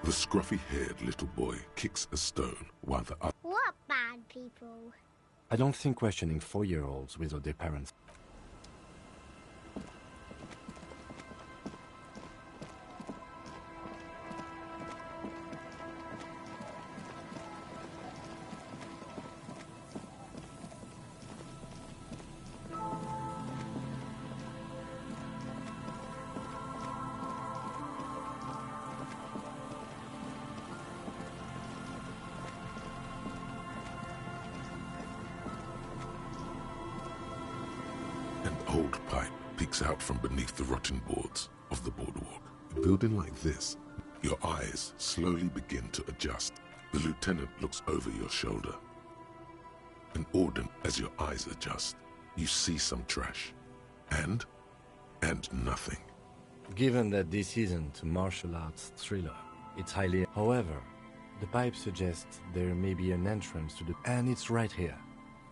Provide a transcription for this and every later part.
The scruffy-haired little boy kicks a stone while the other... What bad people? I don't think questioning 4-year-olds without their parents. An old pipe peeks out from beneath the rotting boards of the boardwalk. A building like this, your eyes slowly begin to adjust. The lieutenant looks over your shoulder. And Auden, as your eyes adjust, you see some trash. And nothing. Given that this isn't a martial arts thriller, it's highly... However, the pipe suggests there may be an entrance to the... And it's right here.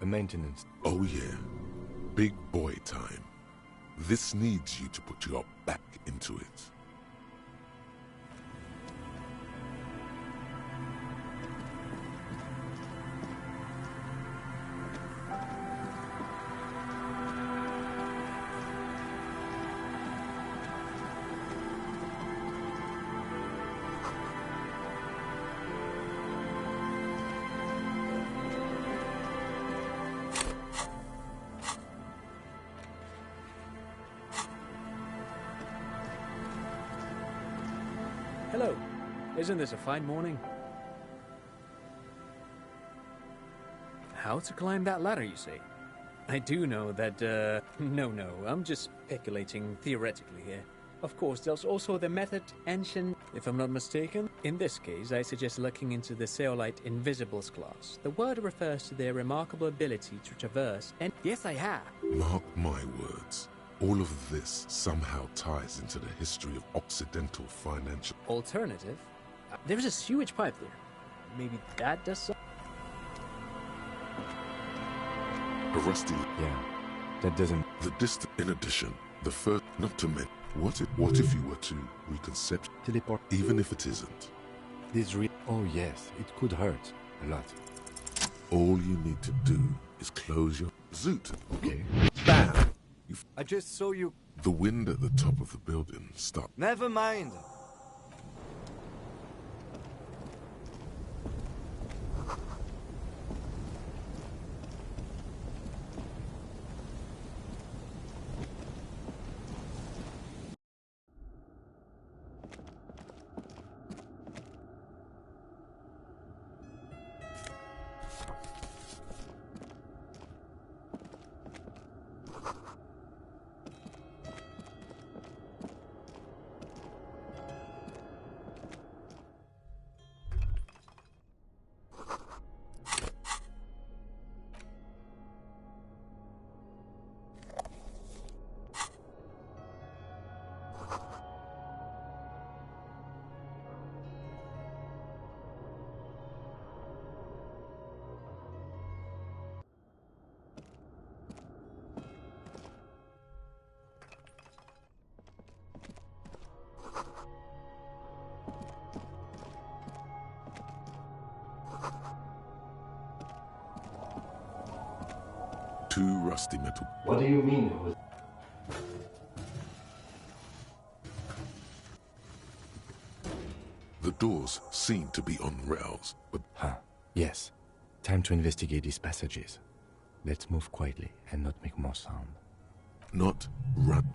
A maintenance... Oh yeah. Big boy time. This needs you to put your back into it. Hello. Isn't this a fine morning? How to climb that ladder, you say? I do know that, no, I'm just speculating theoretically here. Of course, there's also the method ancient, if I'm not mistaken. In this case, I suggest looking into the Zeolite Invisibles class. The word refers to their remarkable ability to traverse, and yes, I have. Mark my words. All of this somehow ties into the history of Occidental financial... Alternative? There's a sewage pipe there. Maybe that does something? A rusty... Yeah, that doesn't... The distant... In addition, the first... Not to mention... What if you were to reconcept... Teleport... Even if it isn't. This Oh yes, it could hurt. A lot. All you need to do is close your... Zoot! Okay. Bam! I just saw you... The wind at the top of the building stopped. Never mind. Two rusty metal... What do you mean? The doors seem to be on rails, but... Yes. Time to investigate these passages. Let's move quietly and not make more sound. Not run.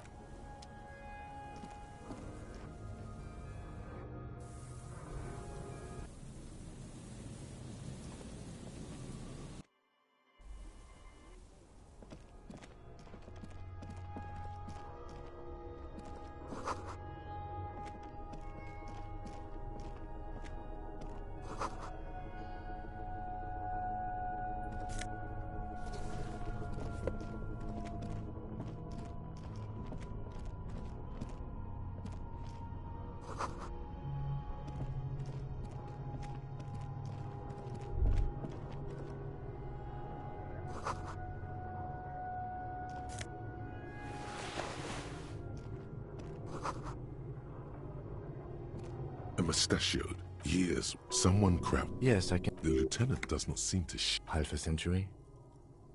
A mustachioed, Years. Someone crouched. Yes, I can. The lieutenant does not seem to Half a century?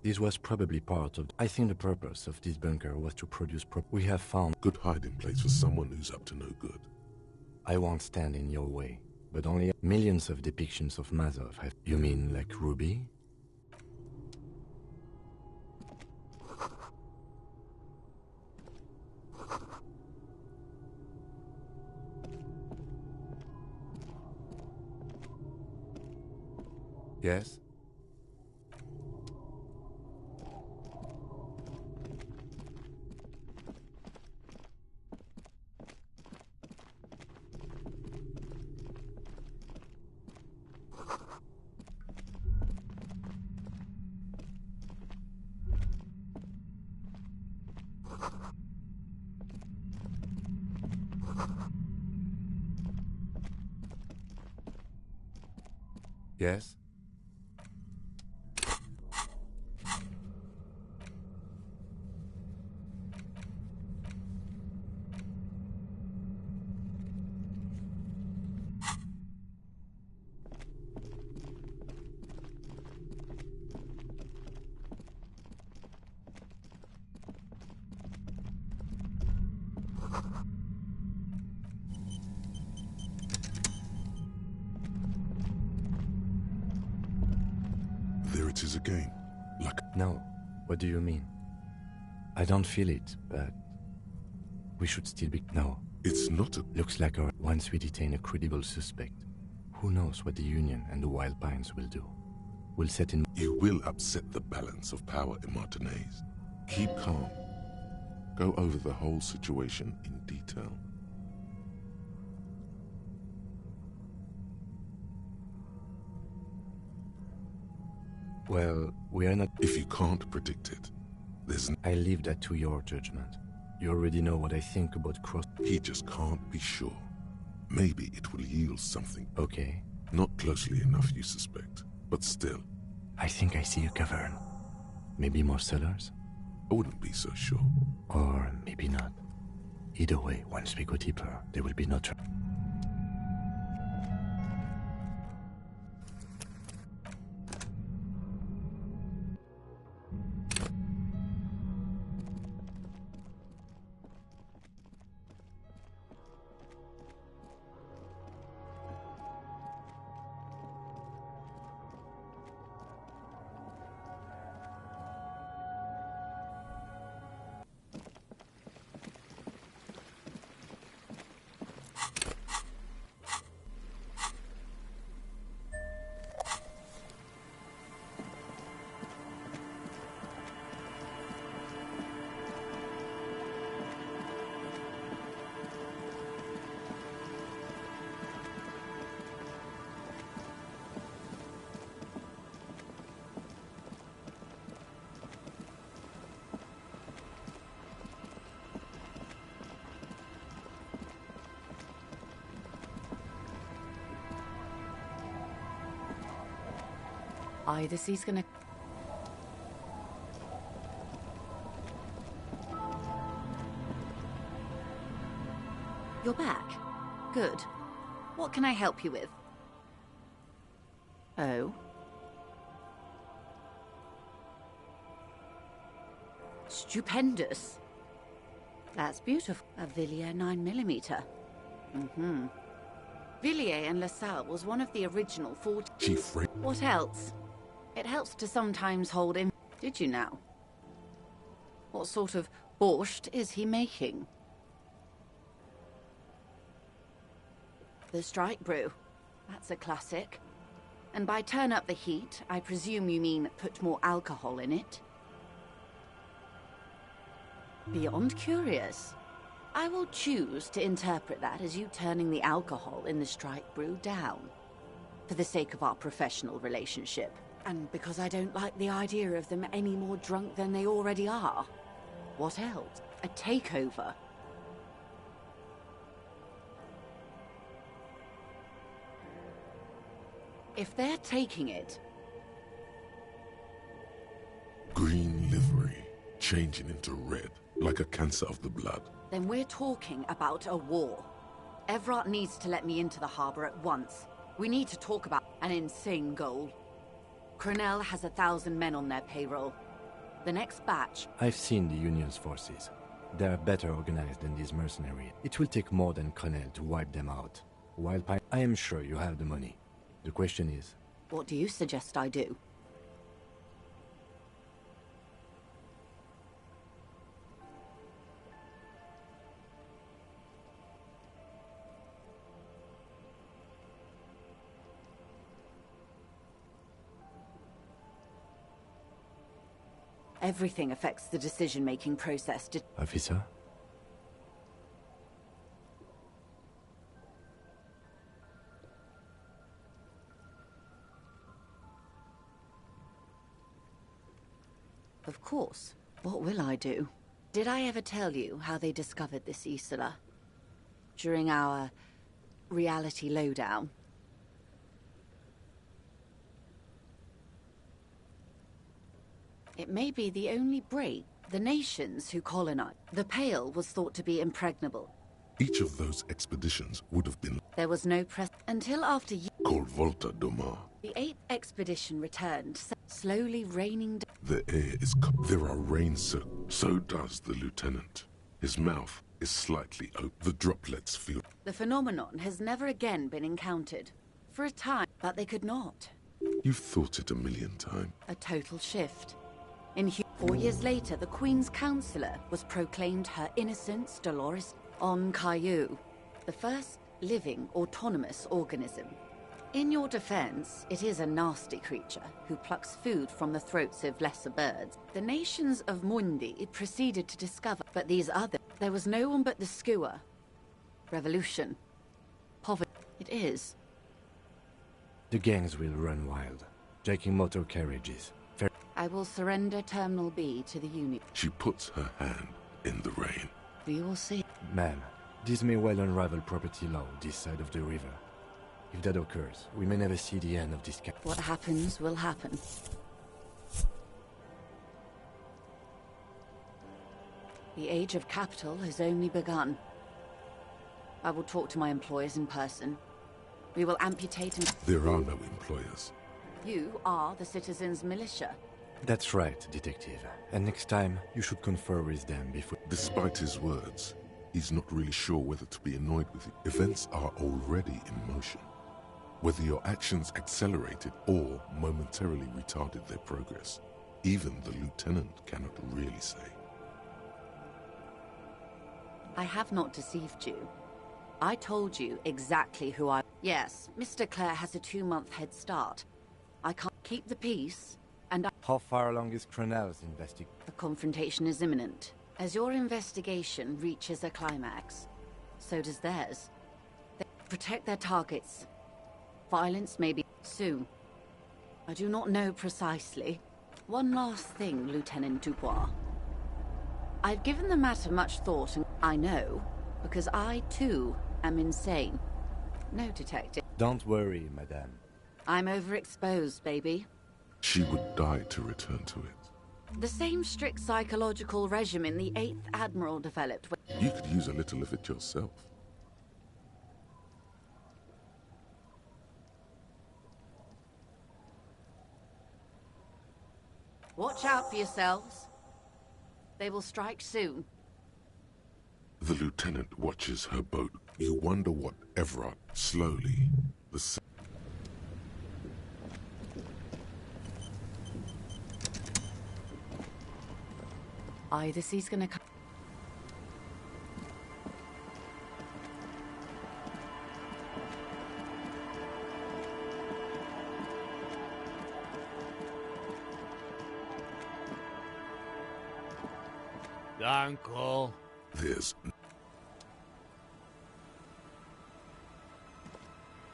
This was probably part of... I think the purpose of this bunker was to produce we have found... Good hiding place for someone who's up to no good. I won't stand in your way, but only millions of depictions of Mazov have... You mean like Ruby? Yes? Yes? There it is again. Like... No. What do you mean? I don't feel it, but... We should still be... No. It's not a... Looks like once we detain a credible suspect, who knows what the Union and the Wild Pines will do. We'll set in... You will upset the balance of power in Martinez. Keep calm. Go over the whole situation in detail. Well, we are not... If you can't predict it, there's... I leave that to your judgment. You already know what I think about cross... He just can't be sure. Maybe it will yield something. Okay. Not closely enough, you suspect. But still. I think I see a cavern. Maybe more cellars? I wouldn't be so sure. Or maybe not. Either way, once we go deeper, there will be no trouble. Either sea's gonna... You're back. Good. What can I help you with? Oh? Stupendous. That's beautiful. A Villiers 9mm. Mm-hmm. Villiers and LaSalle was one of the original 40... Chief Ray... What else? It helps to sometimes hold him. Did you now? What sort of borscht is he making? The strike brew. That's a classic. And by turn up the heat, I presume you mean put more alcohol in it? Beyond curious. I will choose to interpret that as you turning the alcohol in the strike brew down. For the sake of our professional relationship. And because I don't like the idea of them any more drunk than they already are. What else? A takeover. If they're taking it... Green livery, changing into red, like a cancer of the blood. Then we're talking about a war. Everett needs to let me into the harbor at once. We need to talk about an insane goal. Cornell has 1,000 men on their payroll. The next batch... I've seen the Union's forces. They are better organized than these mercenaries. It will take more than Cornell to wipe them out. Wildpine, I am sure you have the money. The question is... What do you suggest I do? Everything affects the decision-making process. Officer? Of course. What will I do? Did I ever tell you how they discovered this Isola? During our reality lowdown? It may be the only break. The nations who colonized the Pale was thought to be impregnable. Each of those expeditions would have been There was no press until after called Volta Doma. the 8th expedition returned, slowly raining down. The air is there are rains, so does the lieutenant. His mouth is slightly open. The droplets feel. The phenomenon has never again been encountered. For a time, but they could not. You've thought it a million times. A total shift. 4 years later, the Queen's Counselor was proclaimed her innocence, Dolores, on Caillou, the first living autonomous organism. In your defense, it is a nasty creature who plucks food from the throats of lesser birds. The nations of Mundi proceeded to discover, but these others, there was no one but the Skua. Revolution. Poverty. It is. The gangs will run wild, taking motor carriages. I will surrender Terminal B to the Union. She puts her hand in the rain. We will see. Ma'am, this may well unravel property law this side of the river. If that occurs, we may never see the end of this case. What happens will happen. The age of capital has only begun. I will talk to my employers in person. We will amputate and... There are no employers. You are the citizens' militia. That's right, Detective. And next time, you should confer with them before... Despite his words, he's not really sure whether to be annoyed with you. Events are already in motion. Whether your actions accelerated or momentarily retarded their progress, even the lieutenant cannot really say. I have not deceived you. I told you exactly who I... Yes, Mr. Clare has a 2-month head start. I can't keep the peace, and How far along is Cronell's investigation? the confrontation is imminent. As your investigation reaches a climax, so does theirs. They protect their targets. Violence may be soon. I do not know precisely. One last thing, Lieutenant Dubois. I've given the matter much thought, and I know, because I, too, am insane. No, Detective. Don't worry, madame. I'm overexposed, baby. She would die to return to it. The same strict psychological regimen the 8th Admiral developed. You could use a little of it yourself. Watch out for yourselves. They will strike soon. The lieutenant watches her boat. You wonder what Everard slowly... Either he's gonna come. Uncle. There's...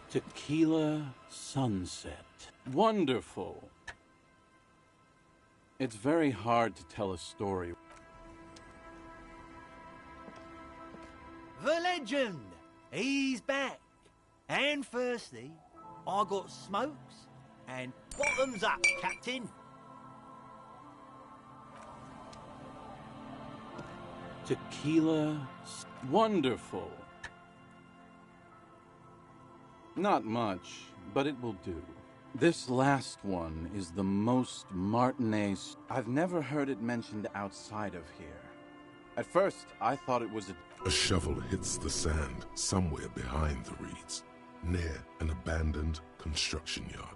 Tequila sunset. Wonderful. It's very hard to tell a story. The legend! He's back. And firstly, I got smokes and bottoms up, Captain. Tequila. Wonderful. Not much, but it will do. This last one is the most Martinez. I've never heard it mentioned outside of here. At first, I thought it was A shovel hits the sand somewhere behind the reeds, near an abandoned construction yard.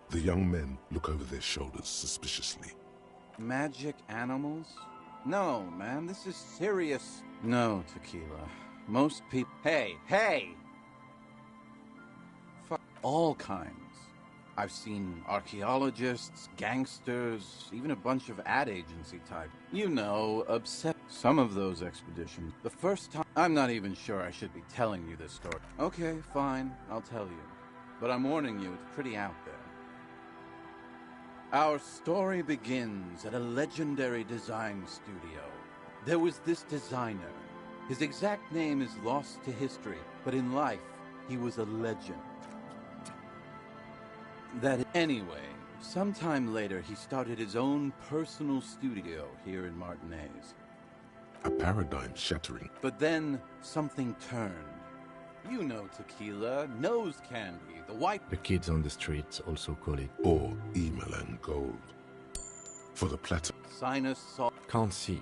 The young men look over their shoulders suspiciously. magic animals. No, man, this is serious. No, Tequila. Most people. Hey! Fuck all kinds. I've seen archaeologists, gangsters, even a bunch of ad agency type. You know, upset. Some of those expeditions. The first time. I'm not even sure I should be telling you this story. Okay, fine, I'll tell you. But I'm warning you, it's pretty out there. Our story begins at a legendary design studio. There was this designer. His exact name is lost to history, but in life, he was a legend. Anyway, sometime later, he started his own personal studio here in Martinez. A paradigm shattering. But then, something turned. You know Tequila, nose candy, the white... The kids on the streets also call it. Or Emalan gold. For the platinum. Sinus salt... Can't see,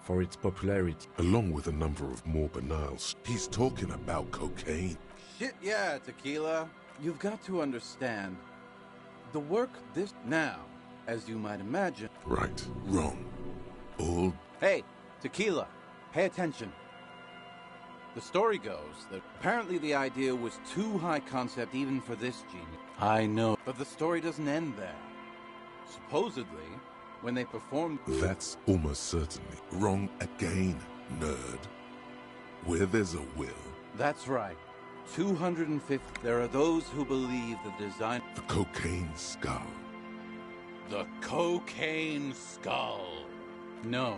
for its popularity. Along with a number of more banal. He's talking about cocaine. Shit, yeah, Tequila. You've got to understand, the work this... Now, as you might imagine... Right, wrong. All... Hey, Tequila, pay attention. The story goes that apparently the idea was too high concept even for this genius. I know, but the story doesn't end there. Supposedly, when they performed... That's almost certainly wrong again, nerd. Where there's a will... That's right. 250. There are those who believe the design... The cocaine skull. The cocaine skull. No.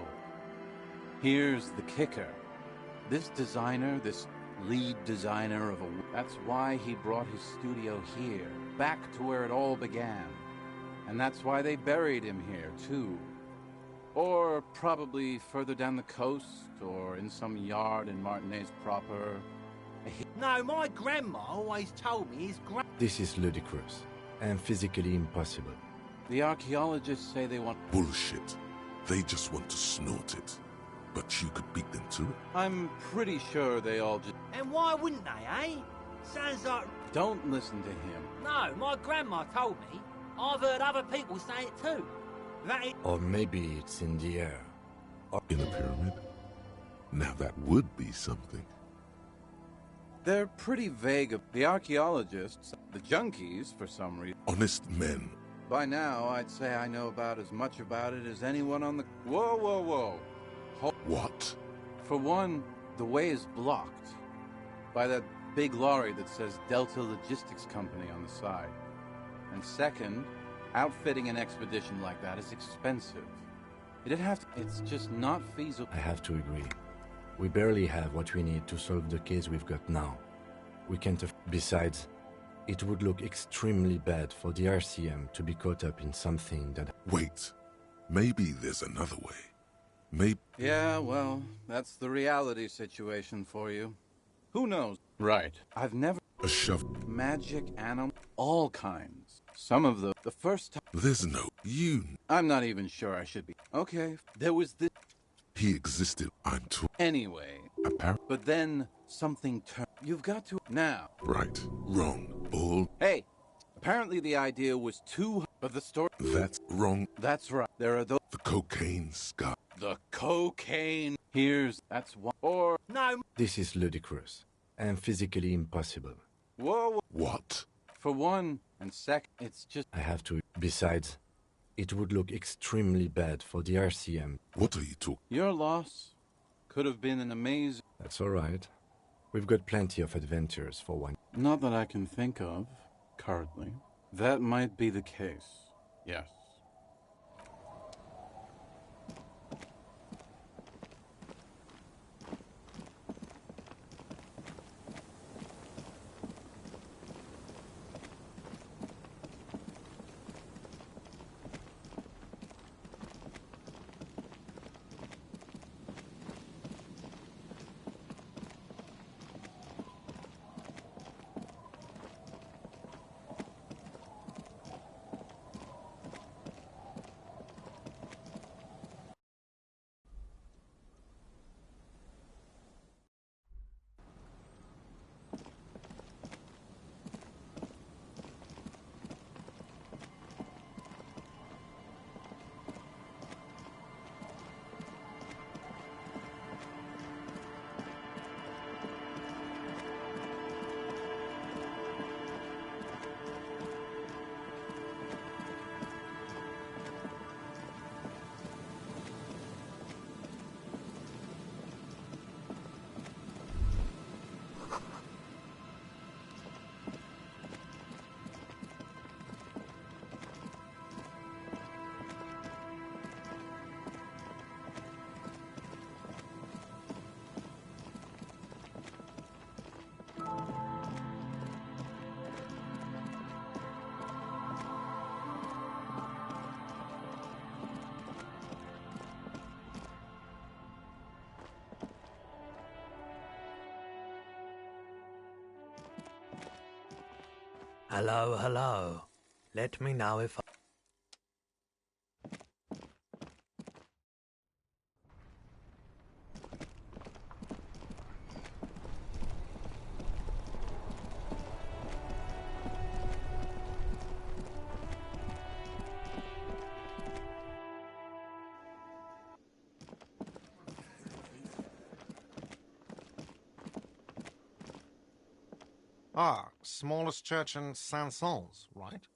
Here's the kicker. This designer, this lead designer of a... That's why he brought his studio here, back to where it all began. And that's why they buried him here, too. Or probably further down the coast, or in some yard in Martinez proper. No, my grandma always told me his This is ludicrous, and physically impossible. The archaeologists say they want... Bullshit. They just want to snort it. But you could beat them to it. I'm pretty sure they all just... And why wouldn't they, eh? Sounds like... Don't listen to him. No, my grandma told me. I've heard other people say it too. That it... Or maybe it's in the air. In a pyramid? Now that would be something. They're pretty vague. The archaeologists, the junkies, for some reason. Honest men. By now, I'd say I know about as much about it as anyone on the... Whoa. What? For one, the way is blocked by that big lorry that says Delta Logistics Company on the side. And second, outfitting an expedition like that is expensive. It'd have to... It's just not feasible. I have to agree. We barely have what we need to solve the case we've got now. We can't Besides, it would look extremely bad for the RCM to be caught up in something that... Wait. Maybe there's another way. Maybe... Yeah, well, that's the reality situation for you. Who knows? Right. I've never... A shovel. Magic animal... All kinds. Some of the first time... There's no... You... I'm not even sure I should be... Okay, there was this... He existed. I'm too... Anyway... But then, something turned... You've got to... Now... Right. Wrong. All... Hey! Apparently the idea was too... But the story... That's wrong. That's right. There are those... The cocaine skull. The cocaine... Here's... That's one... Or... No... This is ludicrous, and physically impossible. Whoa. What? For one, and second, it's just... I have to... Besides, it would look extremely bad for the RCM. What are you talking... Your loss could have been an amazing... That's all right. We've got plenty of adventures for one. Not that I can think of, currently. That might be the case, yes. Hello, hello. Let me know if Ah, smallest church in Saint-Saëns, right?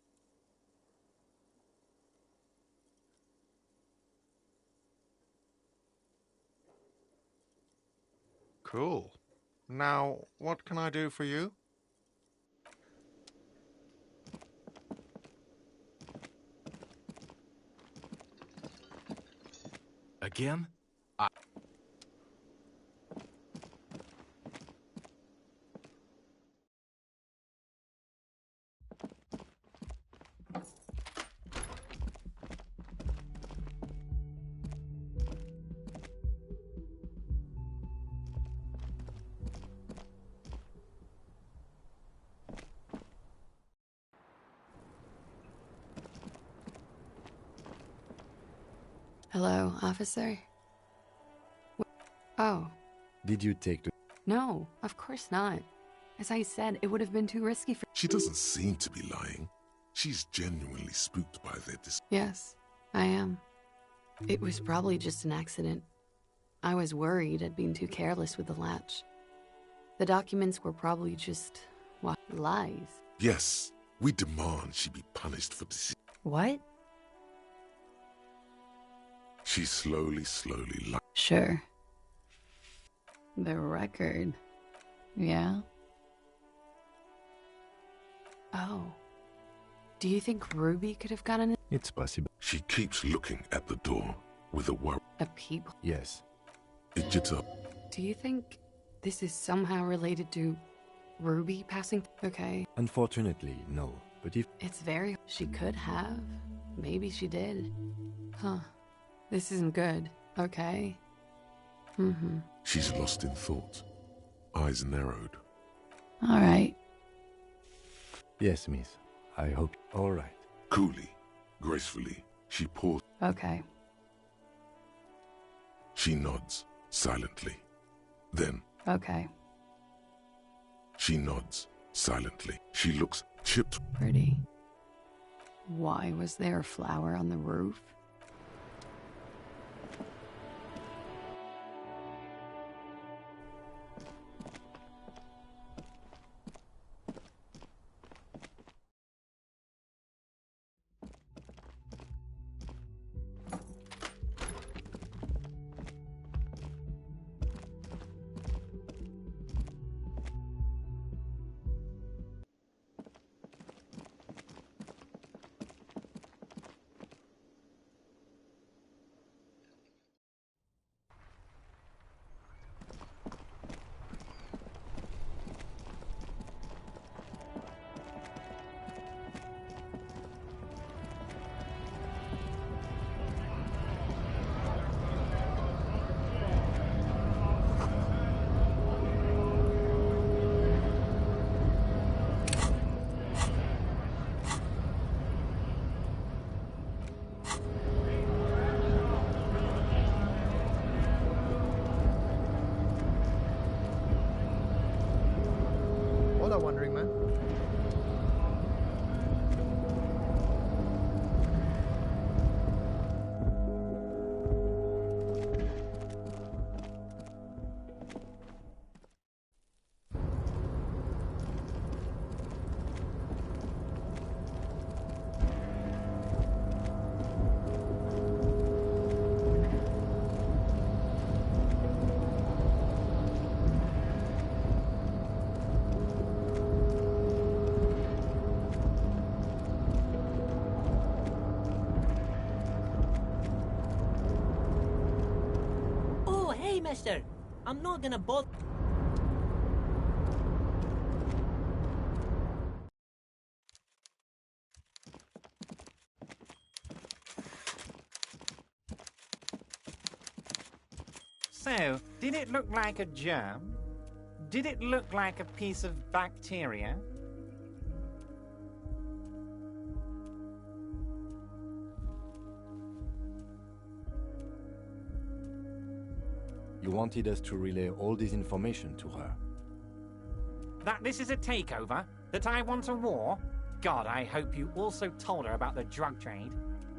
Cool. Now, what can I do for you? Again? Hello, officer? Oh, Did you take the... no, of course not. As I said, it would have been too risky for... She doesn't seem to be lying. She's genuinely spooked by their Yes, I am. It was probably just an accident. I was worried I'd been too careless with the latch. The documents were probably just... what? Lies. Yes, we demand she be punished for deceit. What? She slowly lied. Sure. The record. Yeah? Oh. Do you think Ruby could have gotten it? It's possible. She keeps looking at the door with a worry. A peep? Yes. It gets up. Do you think this is somehow related to Ruby passing? Okay. Unfortunately, no. But if... It's very... She could have. Maybe she did. Huh. This isn't good. Okay. Mm-hmm. She's lost in thought. Eyes narrowed. All right. Yes, miss. I hope... All right. Coolly, gracefully, she paused. Okay. She nods, silently. Then, Okay. she nods, silently. She looks chipped. Pretty. Why was there a flower on the roof? Hola, Wandering Man. Oh, hey, mister. I'm not gonna bother. So, did it look like a germ? Did it look like a piece of bacteria? You wanted us to relay all this information to her. That this is a takeover? That I want a war? God, I hope you also told her about the drug trade.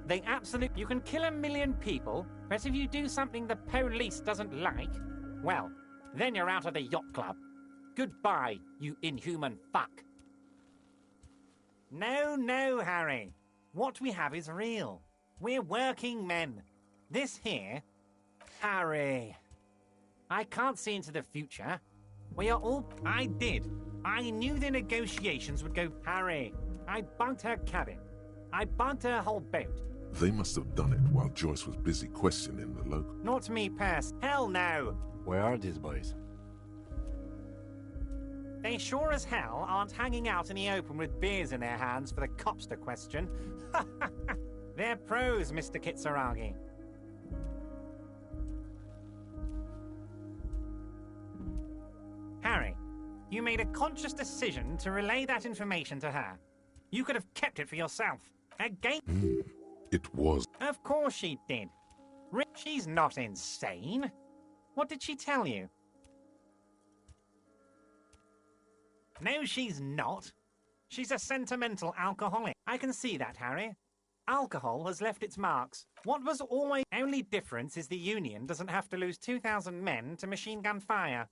They absolutely... You can kill 1 million people, but if you do something the police doesn't like, well, then you're out of the yacht club. Goodbye, you inhuman fuck. No, no, Harry. What we have is real. We're working men. This here... Harry... I can't see into the future. We are all... I did. I knew the negotiations would go... Harry, I bugged her cabin. I bugged her whole boat. They must have done it while Joyce was busy questioning the local. Not me, Pers. Hell no. Where are these boys? They sure as hell aren't hanging out in the open with beers in their hands for the cops to question. They're pros, Mr. Kitsuragi. Harry, you made a conscious decision to relay that information to her. You could have kept it for yourself. Again? It was. Of course she did. She's not insane. What did she tell you? No, she's not. She's a sentimental alcoholic. I can see that, Harry. Alcohol has left its marks. What was always... Only difference is the Union doesn't have to lose 2,000 men to machine gun fire.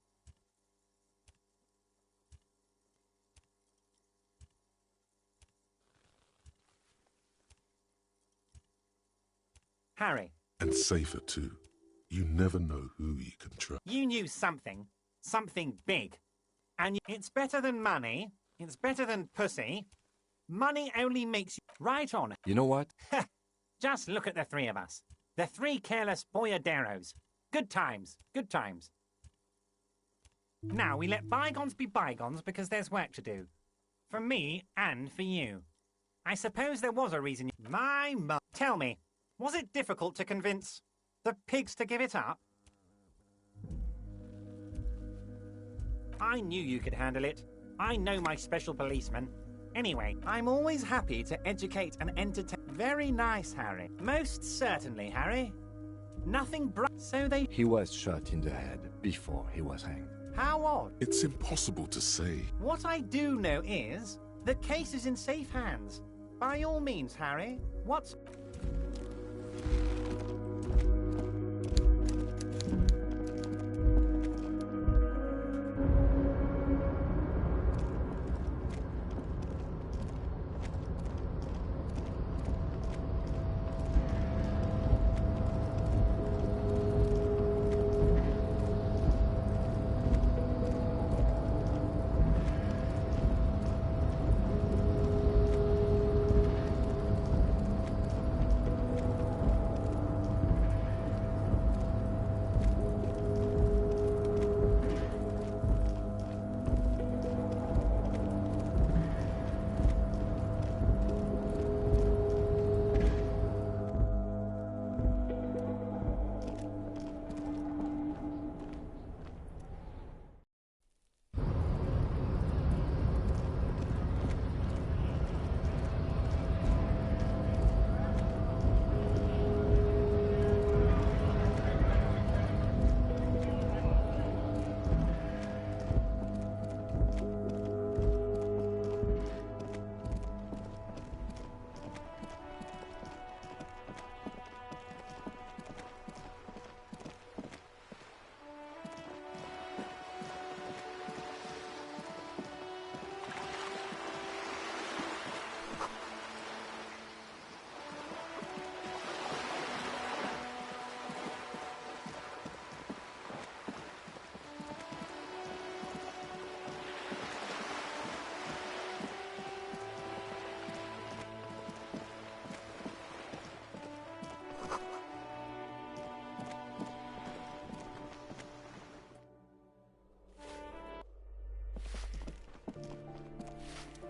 Harry. And safer, too. You never know who you can trust. You knew something. Something big. And it's better than money. It's better than pussy. Money only makes you... Right on. You know what? Just look at the three of us. The three careless boyaderos. Good times. Good times. Now, we let bygones be bygones because there's work to do. For me and for you. I suppose there was a reason... My mum... Tell me, was it difficult to convince the pigs to give it up? I knew you could handle it. I know my special policeman. Anyway, I'm always happy to educate and entertain. Very nice, Harry. Most certainly, Harry. Nothing so they... He was shot in the head before he was hanged. How odd. It's impossible to say. What I do know is the case is in safe hands. By all means, Harry. What's...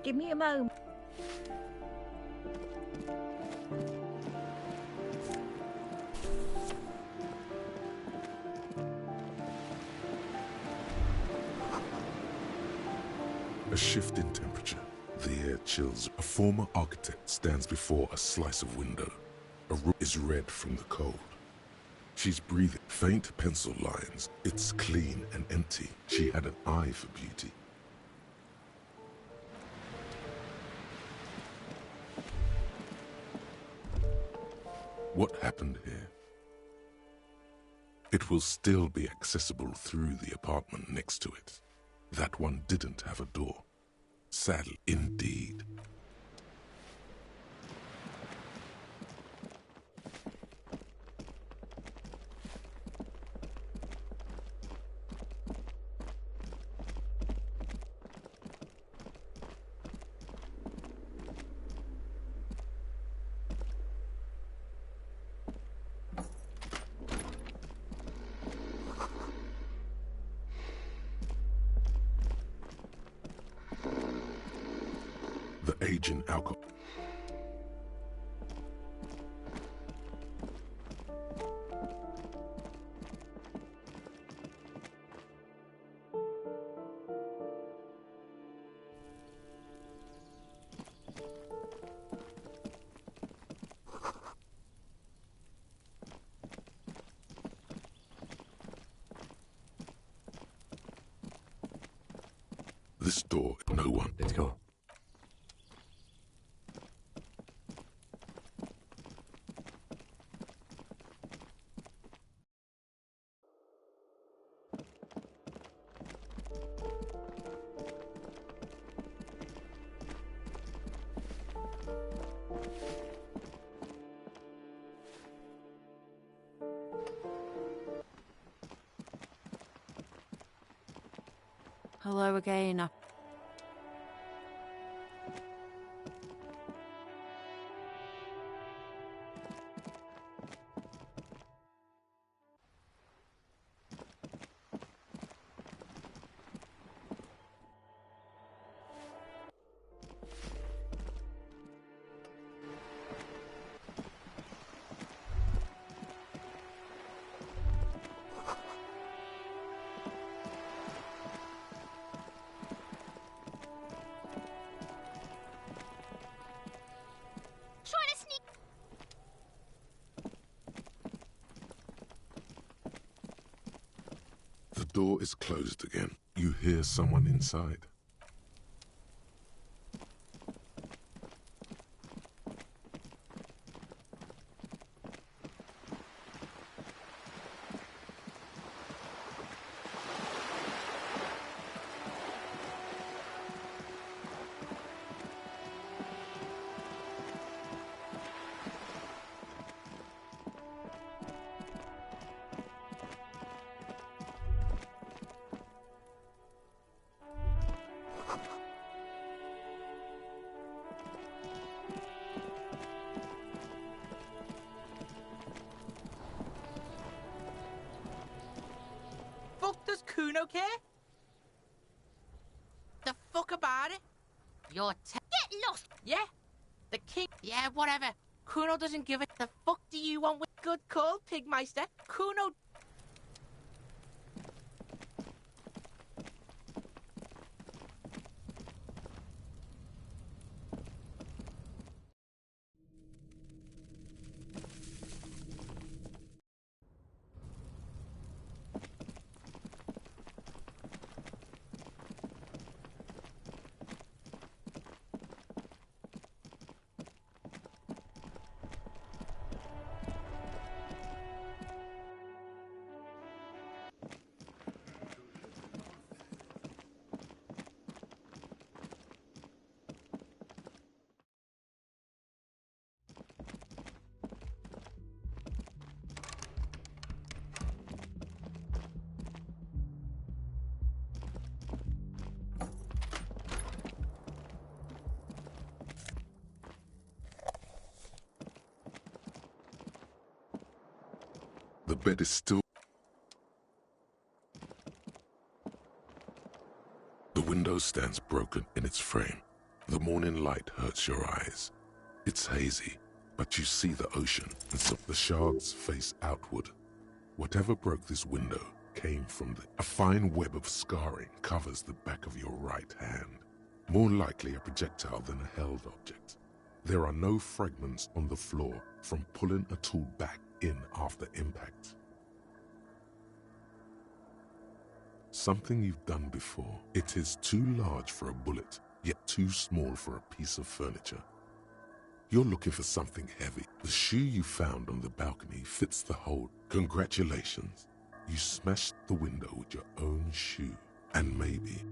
Give me a moment. A shift in temperature. The air chills. A former architect stands before a slice of window. A room is red from the cold. She's breathing faint pencil lines. It's clean and empty. She had an eye for beauty. What happened here? It will still be accessible through the apartment next to it. That one didn't have a door. Sadly, indeed. The aging alcohol. This door, no one. Let's go. Hello again. The door is closed again. You hear someone inside. Does Kuno care? The fuck about it? Get lost! Yeah? The king? Yeah, whatever. Kuno doesn't give it. The fuck do you want with good call, Pigmeister? Kuno... The bed is still... The window stands broken in its frame. The morning light hurts your eyes. It's hazy, but you see the ocean, and so the shards face outward. Whatever broke this window came from a fine web of scarring covers the back of your right hand. More likely a projectile than a held object. There are no fragments on the floor from pulling a tool back in after impact. Something you've done before. It is too large for a bullet, yet too small for a piece of furniture. You're looking for something heavy. The shoe you found on the balcony fits the hole. Congratulations. You smashed the window with your own shoe. And maybe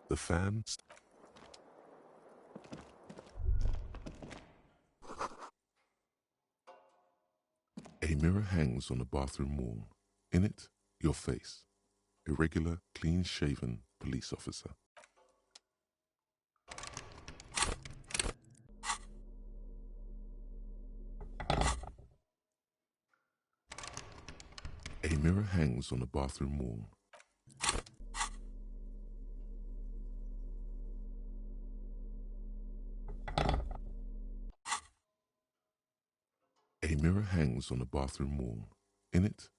the fans. A mirror hangs on the bathroom wall. In it, your face. A regular, clean-shaven police officer. A mirror hangs on the bathroom wall. A mirror hangs on the bathroom wall. In it,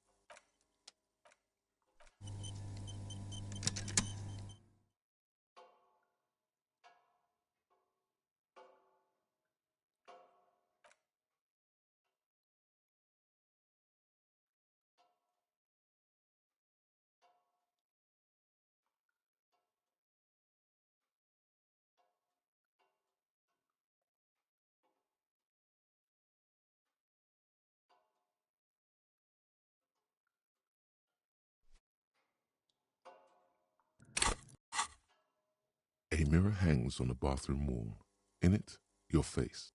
a mirror hangs on the bathroom wall. In it, your face.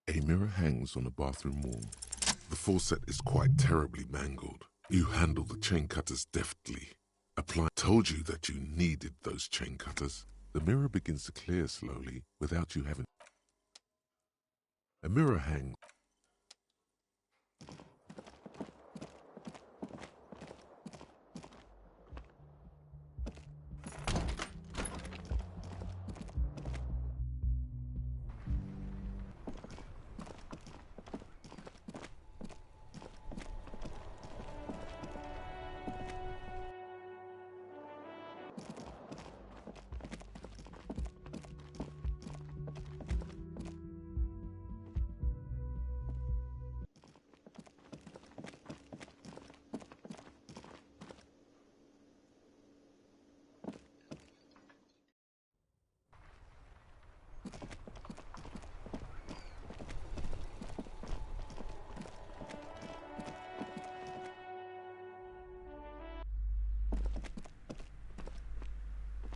A mirror hangs on the bathroom wall. The faucet is quite terribly mangled. You handle the chain cutters deftly. Told you that you needed those chain cutters. The mirror begins to clear slowly without you having. A mirror hangs.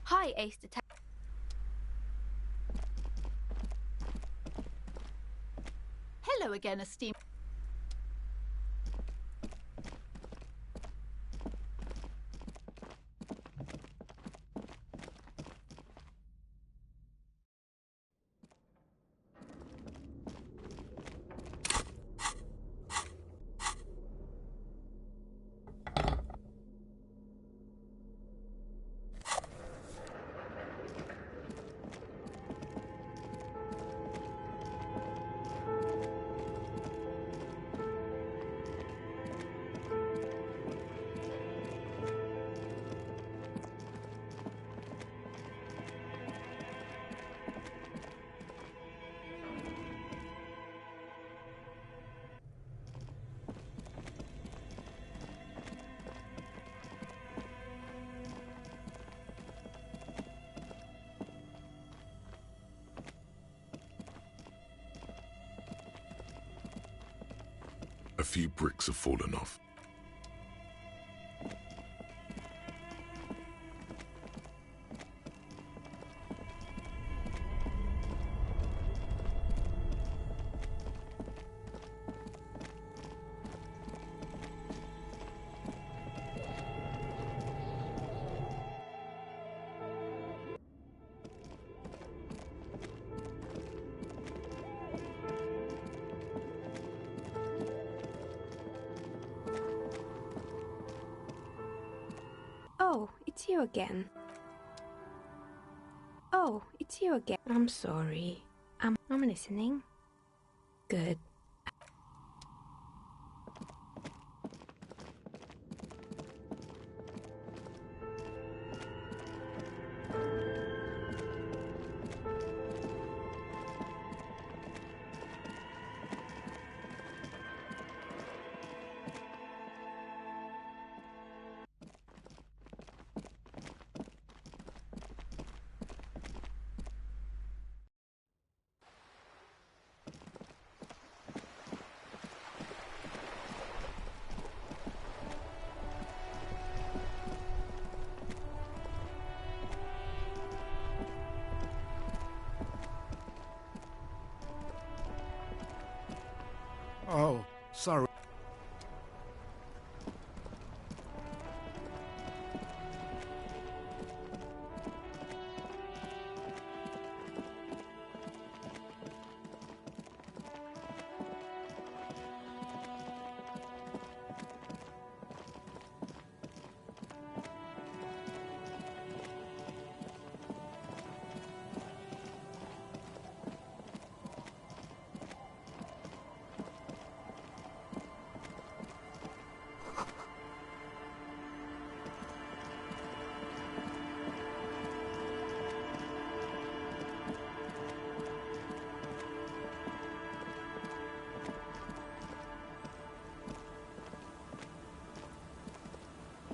Hi, Ace Detective. Hello again, esteemed. A few bricks have fallen off. Oh, it's you again. Oh, it's you again. I'm sorry. I'm listening. Good. Oh, sorry.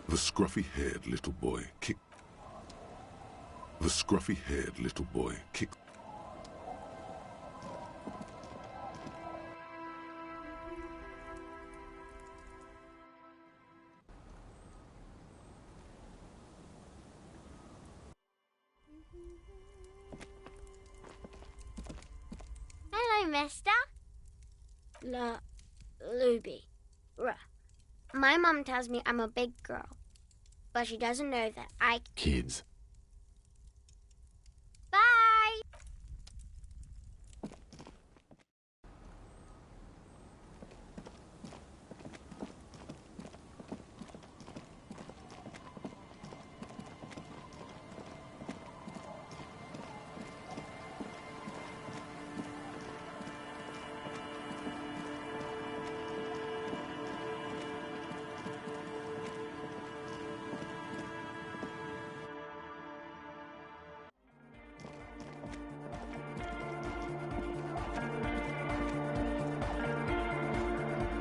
The scruffy-haired little boy kicked. The scruffy-haired little boy kicked. Hello, mister. Luby. My mum tells me I'm a big girl, but she doesn't know that I... Kids. Bye!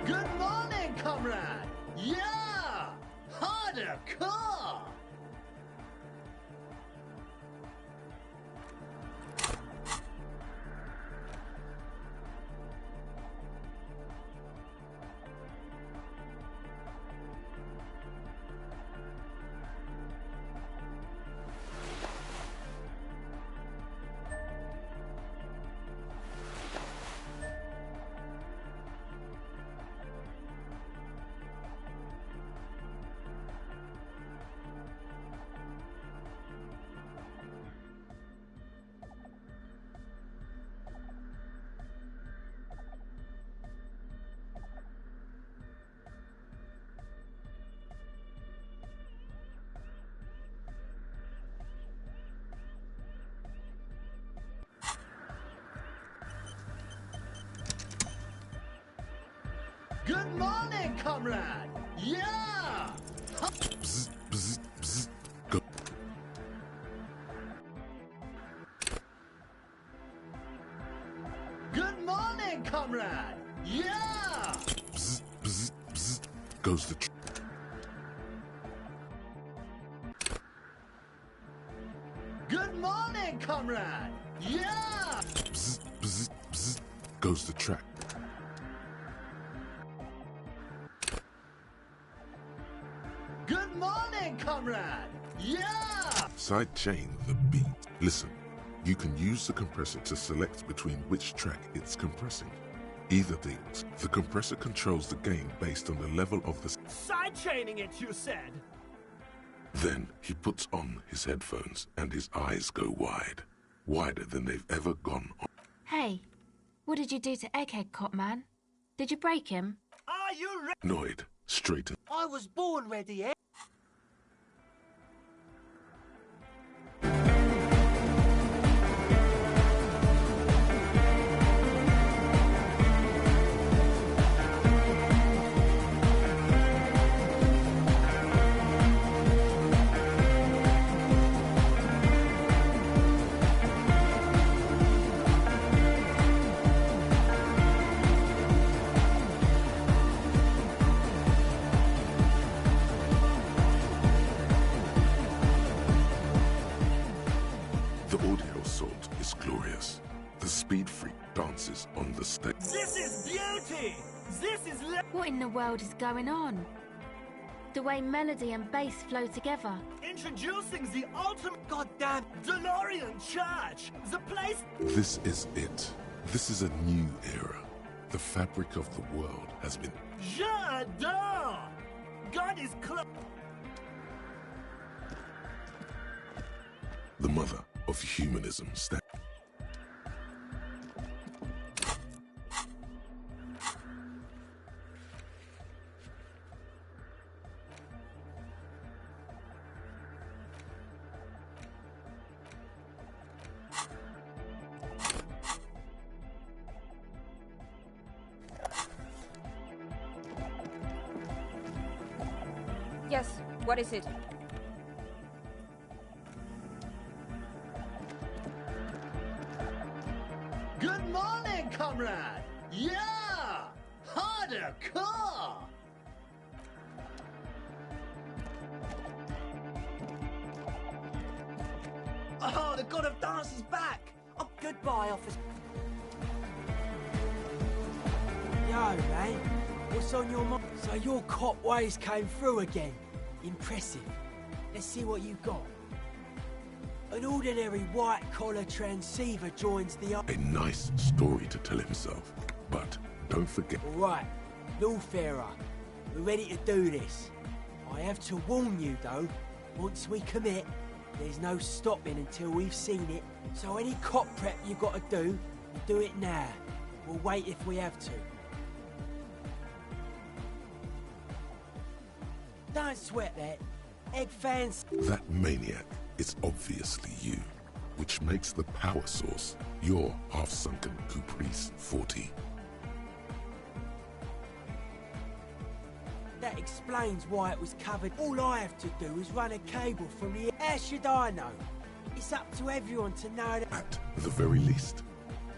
Good morning, comrade! Yeah! Harder car! Good morning, comrade! Yeah! Bzz, bzz, bzz. Go. Good morning, comrade! Yeah! Bzz, bzz, bzz. Goes the. Good morning, comrade! Yeah! Bzz, bzz, bzz. Goes the track. Good morning, comrade! Yeah! Sidechain the beat. Listen, you can use the compressor to select between which track it's compressing. Either things. The compressor controls the gain based on the level of the... Sidechaining it, you said? Then he puts on his headphones and his eyes go wide. Wider than they've ever gone on. Hey, what did you do to Egghead, Cop Man? Did you break him? Are you ready? Annoyed, straighten. I was born ready, eh? The audio assault is glorious. The speed freak dances on the stage. This is beauty! This is... What in the world is going on? The way melody and bass flow together. Introducing the ultimate goddamn DeLorean church! The place... This is it. This is a new era. The fabric of the world has been... J'adore! God is close. The mother of humanism Yes, what is it? Good morning, comrade! Yeah! Harder car! Oh, the god of dance is back! Oh, goodbye, officer. Yo, man. What's on your mind? So your cop ways came through again. Impressive. Let's see what you got. An ordinary white-collar transceiver joins the... A nice story to tell himself. But don't forget... All right. Lawfarer. We're ready to do this. I have to warn you, though. Once we commit, there's no stopping until we've seen it. So any cop prep you got to do, you do it now. We'll wait if we have to. Don't sweat that. Egg fans... That maniac is obviously you, which makes the power source your half-sunken Caprice 40. That explains why it was covered. All I have to do is run a cable from the... How should I know? It's up to everyone to know that... At the very least,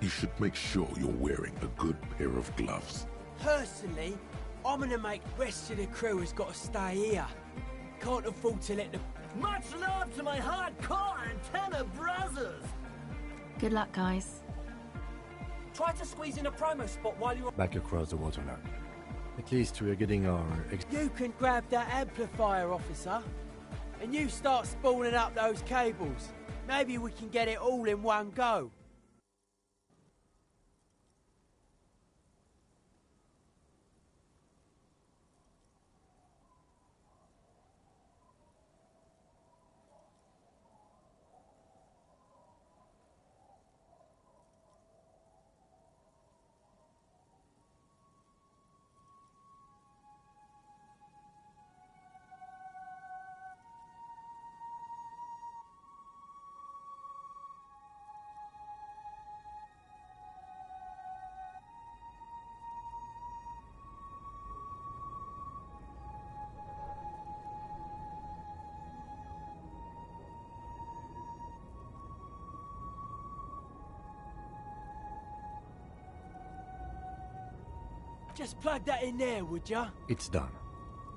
you should make sure you're wearing a good pair of gloves. Personally, I'm gonna make the rest of the crew has got to stay here. Can't afford to let the... Much love to my hardcore antenna brothers! Good luck, guys. Try to squeeze in a promo spot while you're... Back across the waterlock. At least we're getting our... You can grab that amplifier, officer. And you start spooling up those cables. Maybe we can get it all in one go. Just plug that in there, would ya? It's done.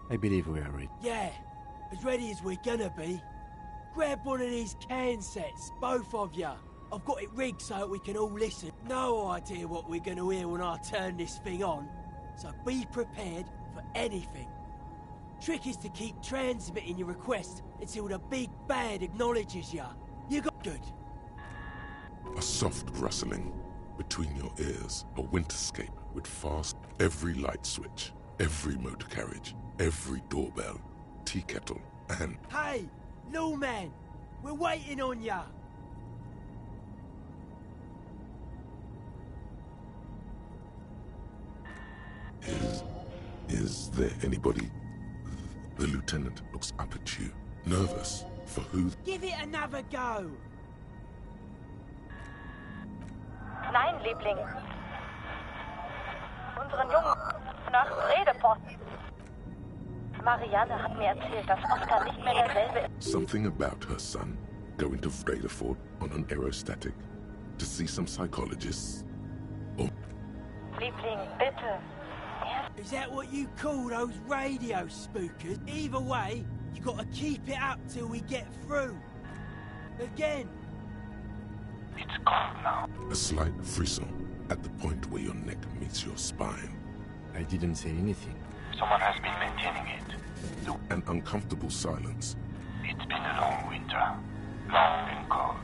I believe we are ready. Yeah, as ready as we're gonna be. Grab one of these can sets, both of ya. I've got it rigged so we can all listen. No idea what we're gonna hear when I turn this thing on, so be prepared for anything. Trick is to keep transmitting your request until the big bad acknowledges ya. You got good. A soft rustling between your ears, a winterscape with fast... Every light switch, every motor carriage, every doorbell, tea kettle, and... Hey, Lawman! We're waiting on ya! Is there anybody? The lieutenant looks up at you, nervous for who... Give it another go! Nein, Liebling. Unseren Jungen nach Redeposten. Marianne hat mir erzählt, dass Oscar nicht mehr derselbe ist. Something about her son going to Vredefort on an aerostatic to see some psychologists. Or... Liebling, bitte. Is that what you call those radio spookers? Either way, you gotta keep it up till we get through. Again. It's gone now. A slight frisson at the point where your neck meets your spine. I didn't say anything. Someone has been maintaining it. An uncomfortable silence. It's been a long winter. Long and cold.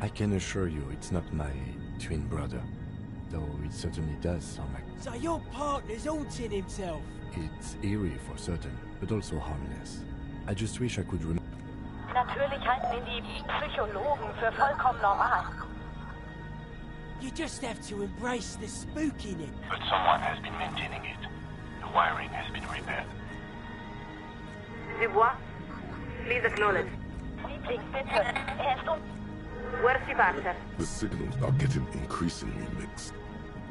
I can assure you it's not my twin brother. though it certainly does sound like... So your partner's haunting himself? It's eerie for certain, but also harmless. I just wish I could remember... Natürlich halten ihn die Psychologen für vollkommen normal. You just have to embrace the spook in it. But someone has been maintaining it. The wiring has been repaired. Dubois, please acknowledge. Liebling, bitte. Where's Sebastian? The signals are getting increasingly mixed.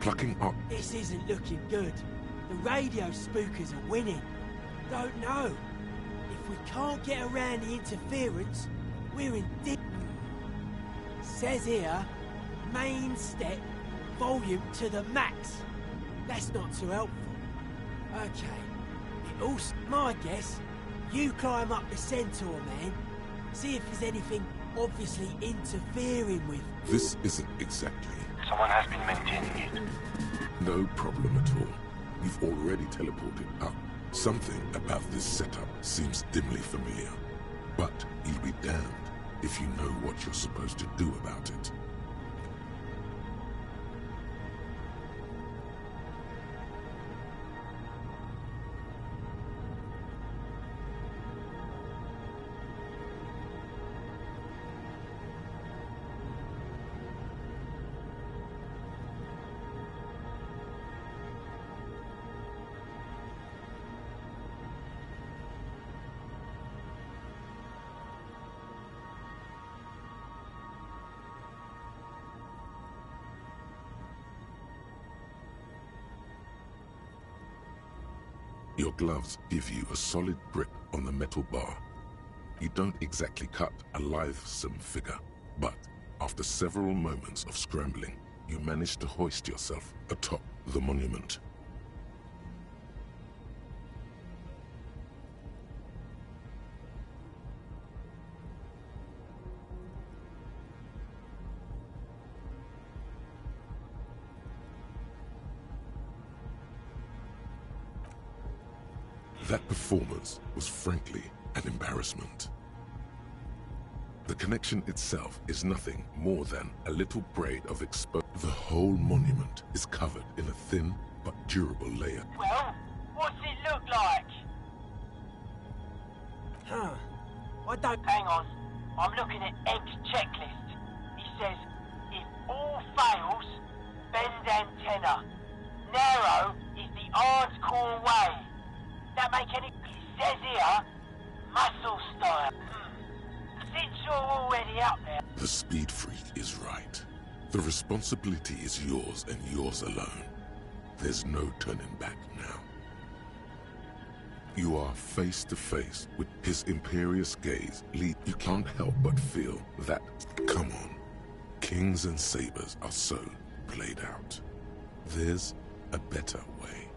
Plucking up... This isn't looking good. The radio spookers are winning. Don't know. If we can't get around the interference, we're in deep... Says here, main step, volume to the max. That's not too helpful. Okay. It also... My guess, you climb up the centaur, man. See if there's anything obviously interfering with... This isn't exactly... Someone has been maintaining it. No problem at all. You've already teleported up. Something about this setup seems dimly familiar. But you'll be damned if you know what you're supposed to do about it. Your gloves give you a solid grip on the metal bar. You don't exactly cut a lithesome figure, but after several moments of scrambling, you manage to hoist yourself atop the monument. That performance was frankly an embarrassment. The connection itself is nothing more than a little braid of exposed. The whole monument is covered in a thin but durable layer. Well, what's it look like? Huh. I don't... Hang on. I'm looking at Egg's checklist. He says, if all fails, bend antenna. Narrow is the hardcore way. That make any... He says here, muscle style. Since you're already up there... The speed freak is right. The responsibility is yours and yours alone. There's no turning back now. You are face to face with his imperious gaze. You can't help but feel that, come on, kings and sabers are so played out. There's a better way.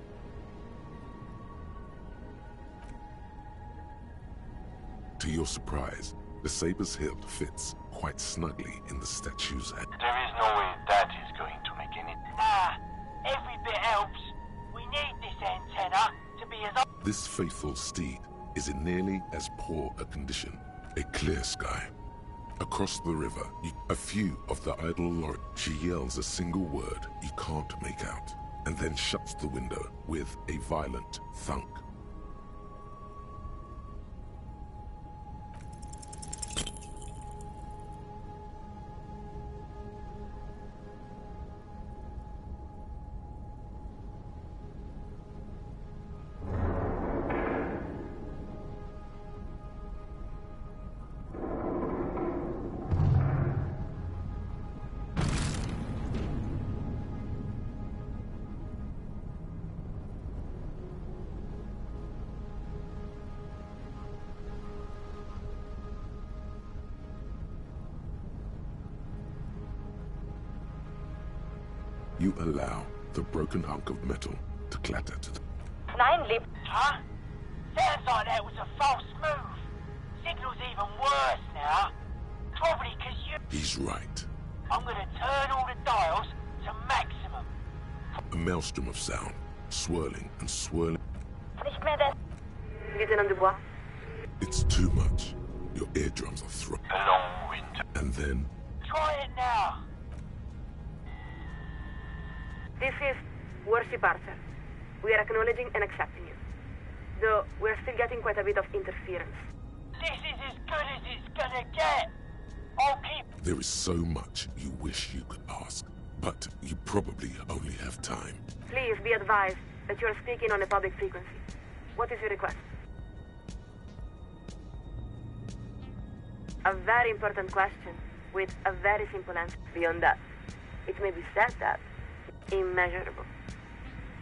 To your surprise, the saber's hilt fits quite snugly in the statue's hand. There is no way that is going to make any... Nah, every bit helps. We need this antenna to be as... This faithful steed is in nearly as poor a condition. A clear sky. Across the river, a few of the idle lorry. She yells a single word you can't make out, and then shuts the window with a violent thunk. You allow the broken hunk of metal to clatter to the... Nein, Lieb. Huh? Sounds like that was a false move. Signal's even worse now. Probably because you... He's right. I'm gonna turn all the dials to maximum. A maelstrom of sound, swirling and swirling. Nicht mehr das. Lieutenant Dubois. It's too much. Your eardrums are throbbing. A long winter. And then... Try it now. This is Worship Archer. We are acknowledging and accepting you. Though we're still getting quite a bit of interference. This is as good as it's gonna get. I'll keep... There is so much you wish you could ask, but you probably only have time. Please be advised that you are speaking on a public frequency. What is your request? A very important question with a very simple answer. Beyond that, it may be said that immeasurable.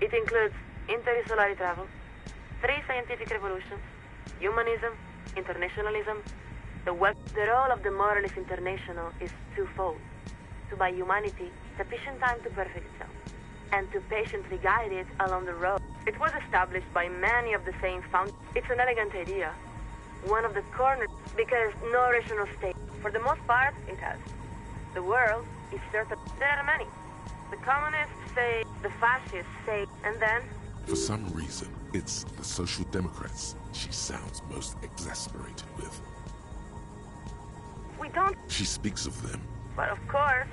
It includes interstellar travel, 3 scientific revolutions, humanism, internationalism, the role of the Moralist International is twofold: to buy humanity sufficient time to perfect itself, and to patiently guide it along the road. It was established by many of the same founders. It's an elegant idea, one of the corners, because no rational state, for the most part, it has. The world is certain. There are many. The communists say, the fascists say, and then... For some reason, it's the Social Democrats she sounds most exasperated with. We don't... She speaks of them. But of course,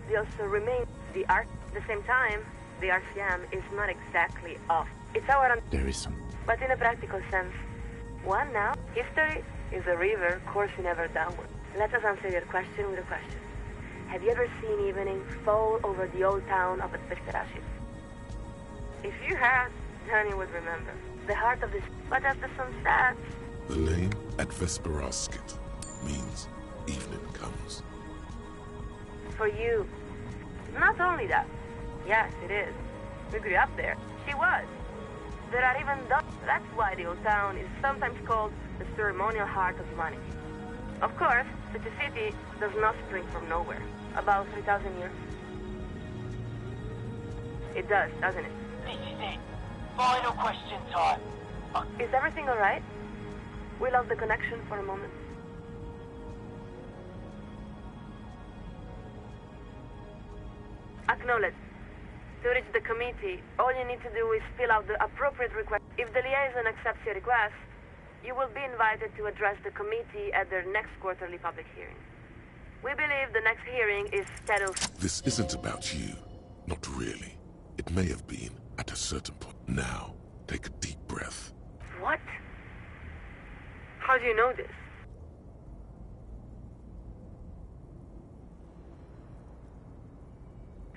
they also remain the art. At the same time, the RCM is not exactly off. It's our... There is some... But in a practical sense, one now, history is a river coursing ever downward. Let us answer your question with a question. Have you ever seen evening fall over the old town of Vesperashi? If you had, then you would remember. The heart of this... But as the sun sets... The name at Vesperaskit means evening comes. For you. Not only that. Yes, it is. We grew up there. She was. There are even dogs. That's why the old town is sometimes called the ceremonial heart of humanity. Of course, such a city does not spring from nowhere. About 3,000 years. It does, doesn't it? This is it. Final question time. Is everything alright? We lost the connection for a moment. Acknowledge. To reach the committee, all you need to do is fill out the appropriate request. If the liaison accepts your request, you will be invited to address the committee at their next quarterly public hearing. We believe the next hearing is scheduled... This isn't about you. Not really. It may have been at a certain point. Now, take a deep breath. What? How do you know this?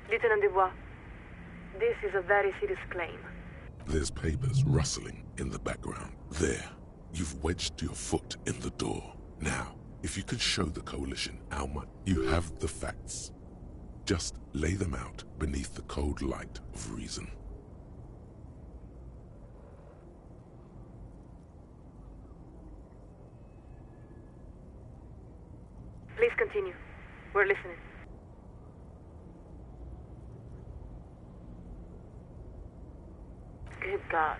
Lieutenant Dubois, this is a very serious claim. There's papers rustling in the background. There. You've wedged your foot in the door. Now, if you can show the Coalition how much you have the facts, just lay them out beneath the cold light of reason. Please continue. We're listening. Good God.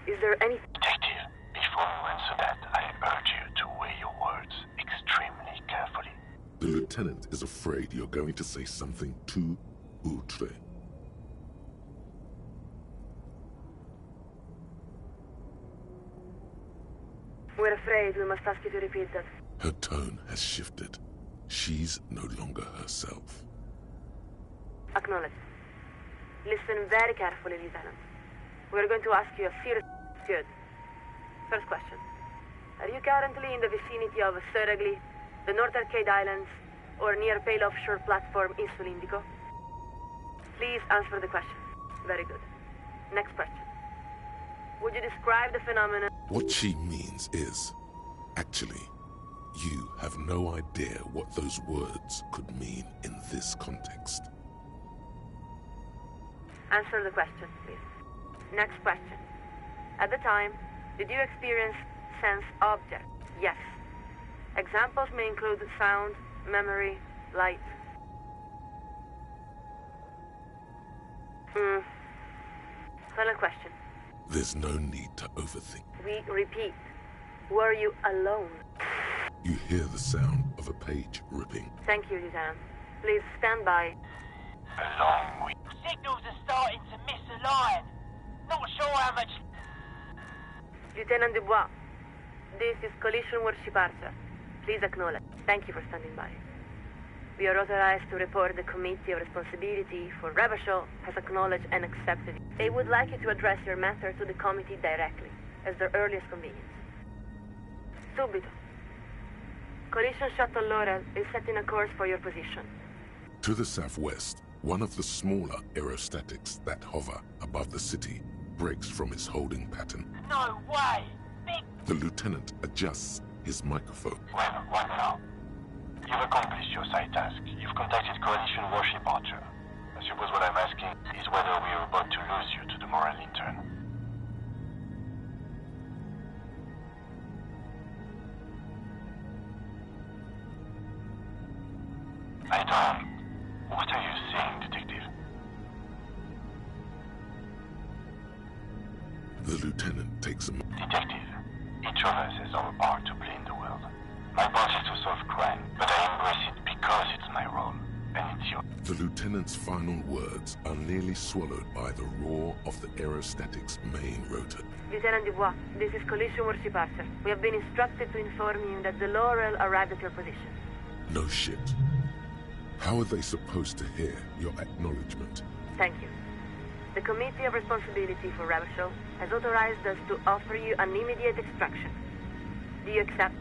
Is there anything... Detective, before you answer that, I urge you to weigh your words extremely carefully. The lieutenant is afraid you're going to say something too outre. We're afraid we must ask you to repeat that. Her tone has shifted. She's no longer herself. Acknowledge. Listen very carefully, Lieutenant. We're going to ask you a serious... Good. First question. Are you currently in the vicinity of Suragli, the North Arcade Islands, or near Pale Offshore Platform in Sulindico? Please answer the question. Very good. Next question. Would you describe the phenomenon... What she means is, actually, you have no idea what those words could mean in this context. Answer the question, please. Next question. At the time, did you experience sense objects? Yes. Examples may include sound, memory, light. Final question. There's no need to overthink. We repeat. Were you alone? You hear the sound of a page ripping. Thank you, Lieutenant. Please stand by. Along with... Signals are starting to misalign. Not sure how much... Lieutenant Dubois, this is Collision Worship Archer. Please acknowledge. Thank you for standing by. We are authorized to report the Committee of Responsibility for Rebel has acknowledged and accepted it. They would like you to address your matter to the committee directly, as their earliest convenience. Subito. Collision Shuttle Laurel is setting a course for your position. To the southwest, one of the smaller aerostatics that hover above the city breaks from its holding pattern. No way! Big... The lieutenant adjusts his microphone. Well, what now? You've accomplished your side task. You've contacted Coalition Warship Archer. I suppose what I'm asking is whether we are about to lose you to the Moral Intern. I don't... What are you saying, Detective? The lieutenant takes a... Detective, each of us has our part to play in the world. My part is to solve crime, but I embrace it because it's my role, and it's yours. The lieutenant's final words are nearly swallowed by the roar of the aerostatic's main rotor. Lieutenant Dubois, this is Collision Warship Archer. We have been instructed to inform you that the Laurel arrived at your position. No shit. How are they supposed to hear your acknowledgement? Thank you. The Committee of Responsibility for Rebel has authorized us to offer you an immediate extraction. Do you accept?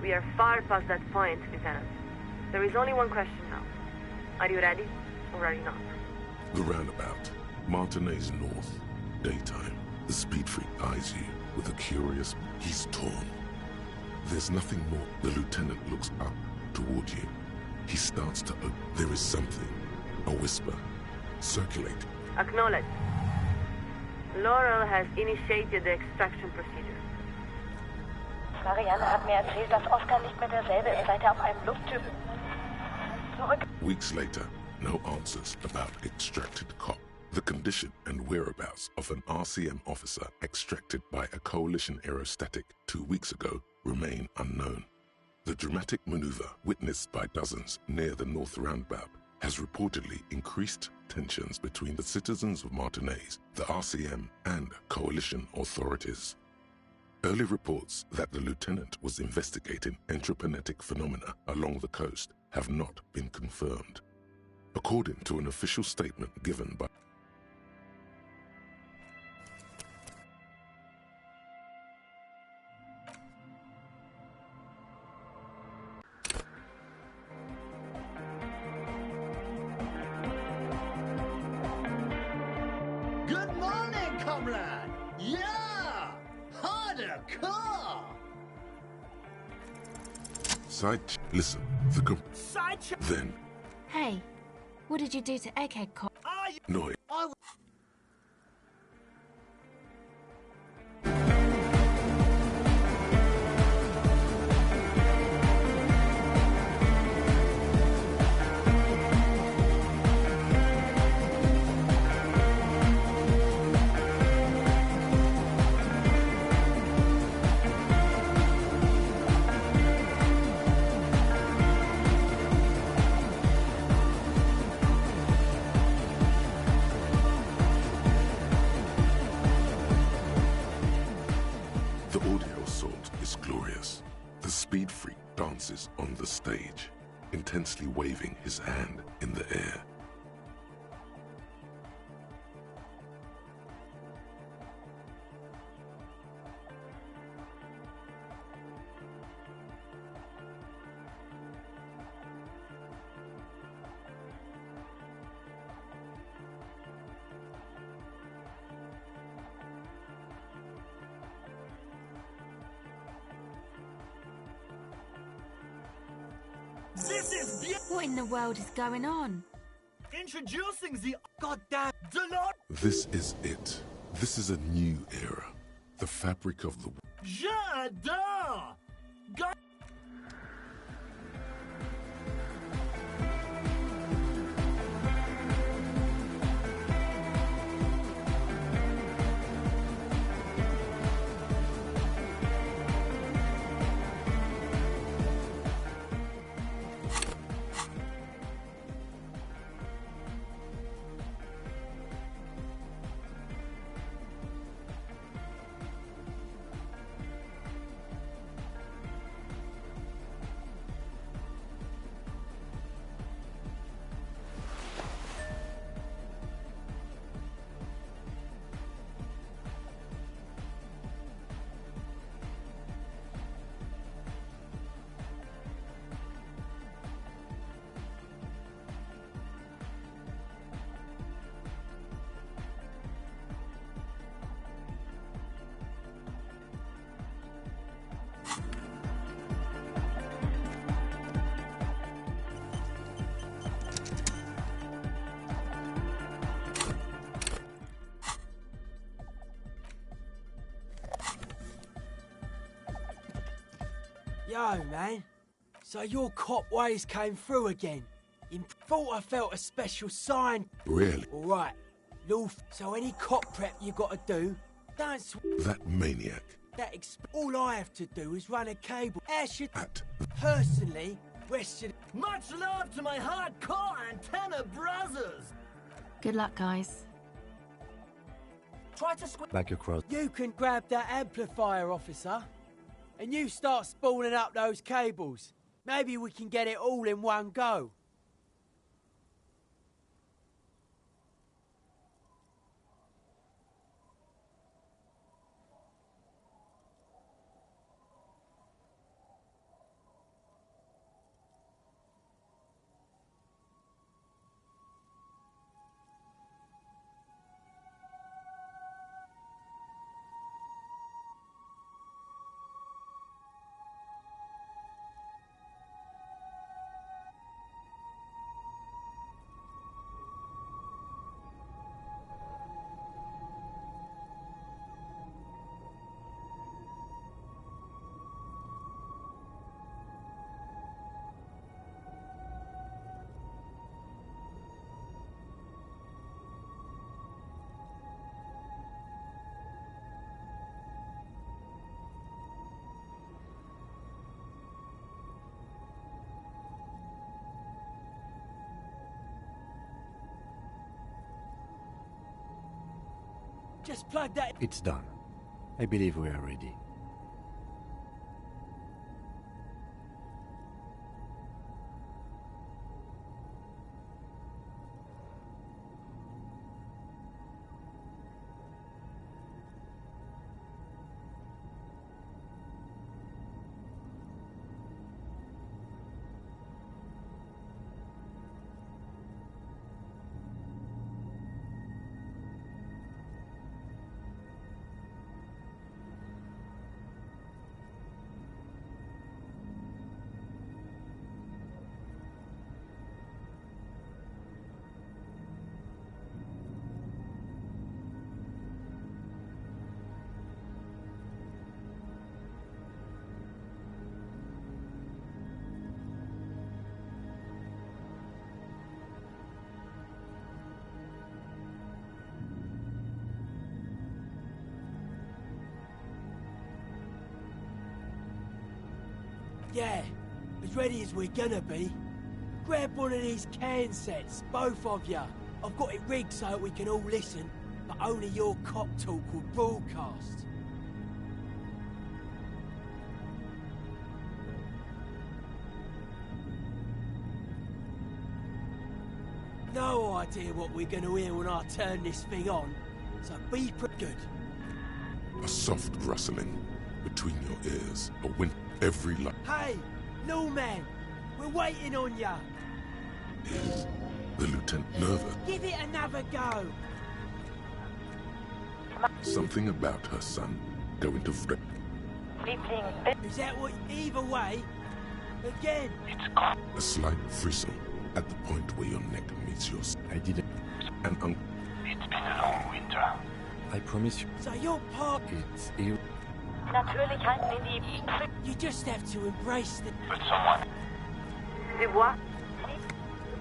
We are far past that point, Lieutenant. There is only one question now. Are you ready, or are you not? The roundabout, Martinez North, daytime. The speed freak eyes you with a curious... He's torn. There's nothing more. The lieutenant looks up toward you. He starts to... There is something. A whisper. Circulate. Acknowledge. Laurel has initiated the extraction procedure. Marianne hat mir erzählt, dass Oscar nicht mehr derselbe ist, seit auf einem Lufttyp zurück... Weeks later, no answers about extracted cop. The condition and whereabouts of an RCM officer extracted by a coalition aerostatic 2 weeks ago remain unknown. The dramatic maneuver witnessed by dozens near the North Roundabout has reportedly increased tensions between the citizens of Martinez, the RCM, and coalition authorities. Early reports that the lieutenant was investigating entropinetic phenomena along the coast have not been confirmed. According to an official statement given by Good morning, comrade! Yeah! Harder car! Listen, then, Hey, what did you do to Egghead Cop? Noi. The audio assault is glorious. The speed freak dances on the stage, intensely waving his hand in the air. This is What in the world is going on? introducing the goddamn Delon. This is it. This is a new era. The fabric of the... J'adore! God. Yo, man. So your cop ways came through again. Thought I felt a special sign. Really? All right. So any cop prep you gotta do, don't That maniac. all I have to do is run a cable. At personally, rested. Much love to my hardcore antenna brothers. Good luck, guys. Try to Back across. You can grab that amplifier, officer, and you start spooling up those cables. Maybe we can get it all in one go. Just plug that. It's done. I believe we are ready. Yeah, as ready as we're gonna be. Grab one of these can sets, both of ya. I've got it rigged so we can all listen, but only your cop talk will broadcast. No idea what we're gonna hear when I turn this thing on, so be good. A soft rustling between your ears. A wind. Every light. Hey, no man, we're waiting on ya. Is the lieutenant nervous? Give it another go. Something about her son going to fret. Is that what? Either way, again. It's gone. A slight frisson at the point where your neck meets yours. I didn't. And it's been a long winter. I promise you. So you're part. It's you. Natürlich halten in die... You just have to embrace the... But someone... The what?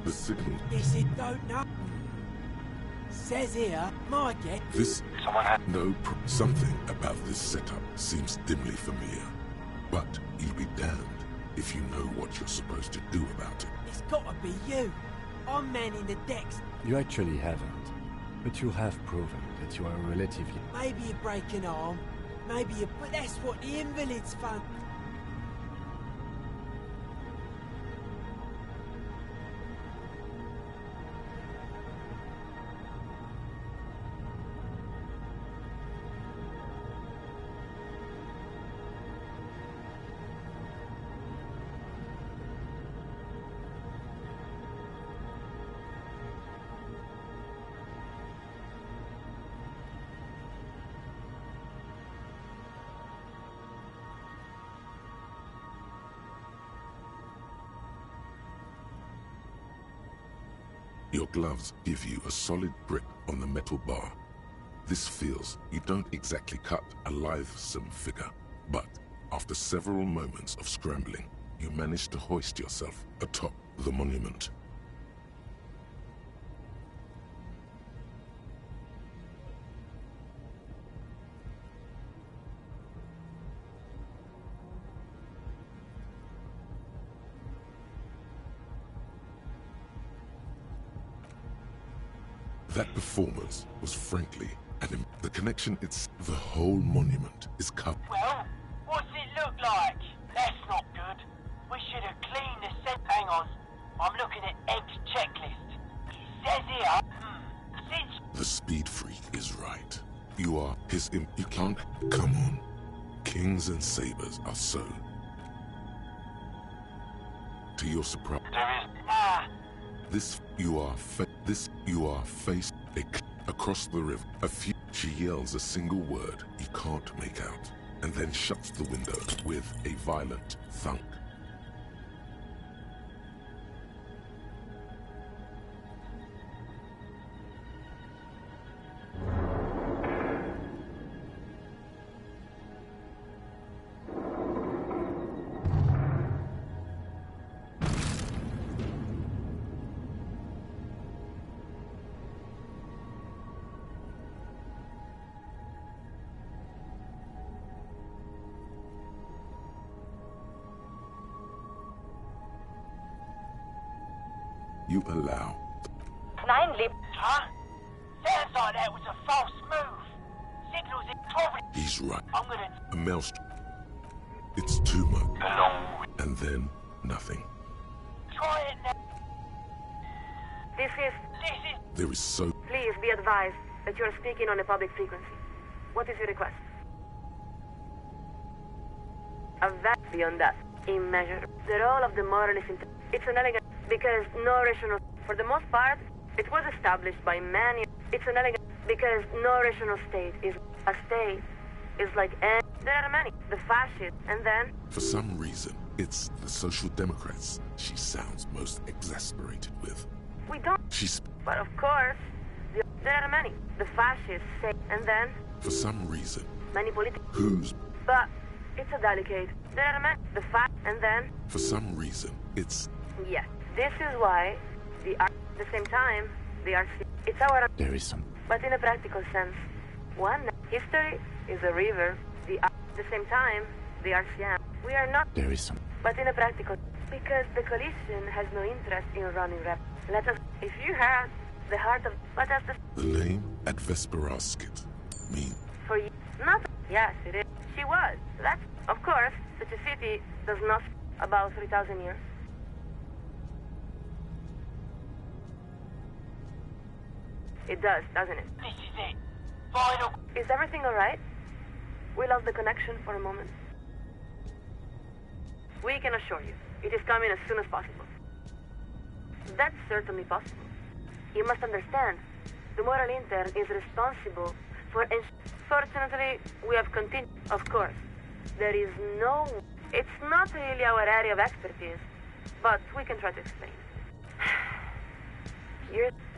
The signal. Yes, it don't know. Says here, my guess... This... Someone had... No something about this setup seems dimly familiar. But you'll be damned if you know what you're supposed to do about it. It's gotta be you. I'm manning the decks. You actually haven't. But you have proven that you are relatively... Maybe you break an arm. Maybe you... But that's what the invalids fund. Your gloves give you a solid grip on the metal bar. This feels you don't exactly cut a lithesome figure, but After several moments of scrambling, you manage to hoist yourself atop the monument. That performance was frankly, and the connection, the whole monument is covered. Well, what's it look like? That's not good. We should have cleaned the set. Hang on. I'm looking at Egg's checklist. It says here, since... The speed freak is right. You are his you can't... Come on. Kings and sabers are so... To your surprise... There is... You are faced across the river. She yells a single word you can't make out, and then shuts the window with a violent thunk. You allow... Nein, Lieb. Huh? Sounds like that was a false move. Signals it probably... He's right. I'm gonna... A maelstrom. It's too much. And then, nothing. Try it now. This is... There is so... Please be advised that you're speaking on a public frequency. What is your request? A vast beyond that. Immeasurable. The role of the moralist... It's an elegant... Because no rational... For the most part, it was established by many... It's an elegant... Because no rational state is... A state is like any... There are many. The fascists, and then... For some reason, it's the Social Democrats she sounds most exasperated with. We don't... But of course, there are many. The fascists say... And then... For some reason... Many political... Who's... But it's a delicate... There are many. The and then... For some reason, it's... Yes. This is why at the same time, the RC... It's our... There is some... But in a practical sense, one history is a river. At the same time, the RCM. We are not... There is some... But in a practical... Because the coalition has no interest in running rep. Let us... If you have the heart of... What does the... The name at Vesperasket mean... For you... Not... Yes, it is. She was. That's... Of course, such a city does not... About 3,000 years. It does, doesn't it? This is it. Final... Is everything alright? We lost the connection for a moment. We can assure you, it is coming as soon as possible. That's certainly possible. You must understand, the Moral Intern is responsible for... Fortunately, we have continued... Of course, there is no... It's not really our area of expertise, but we can try to explain.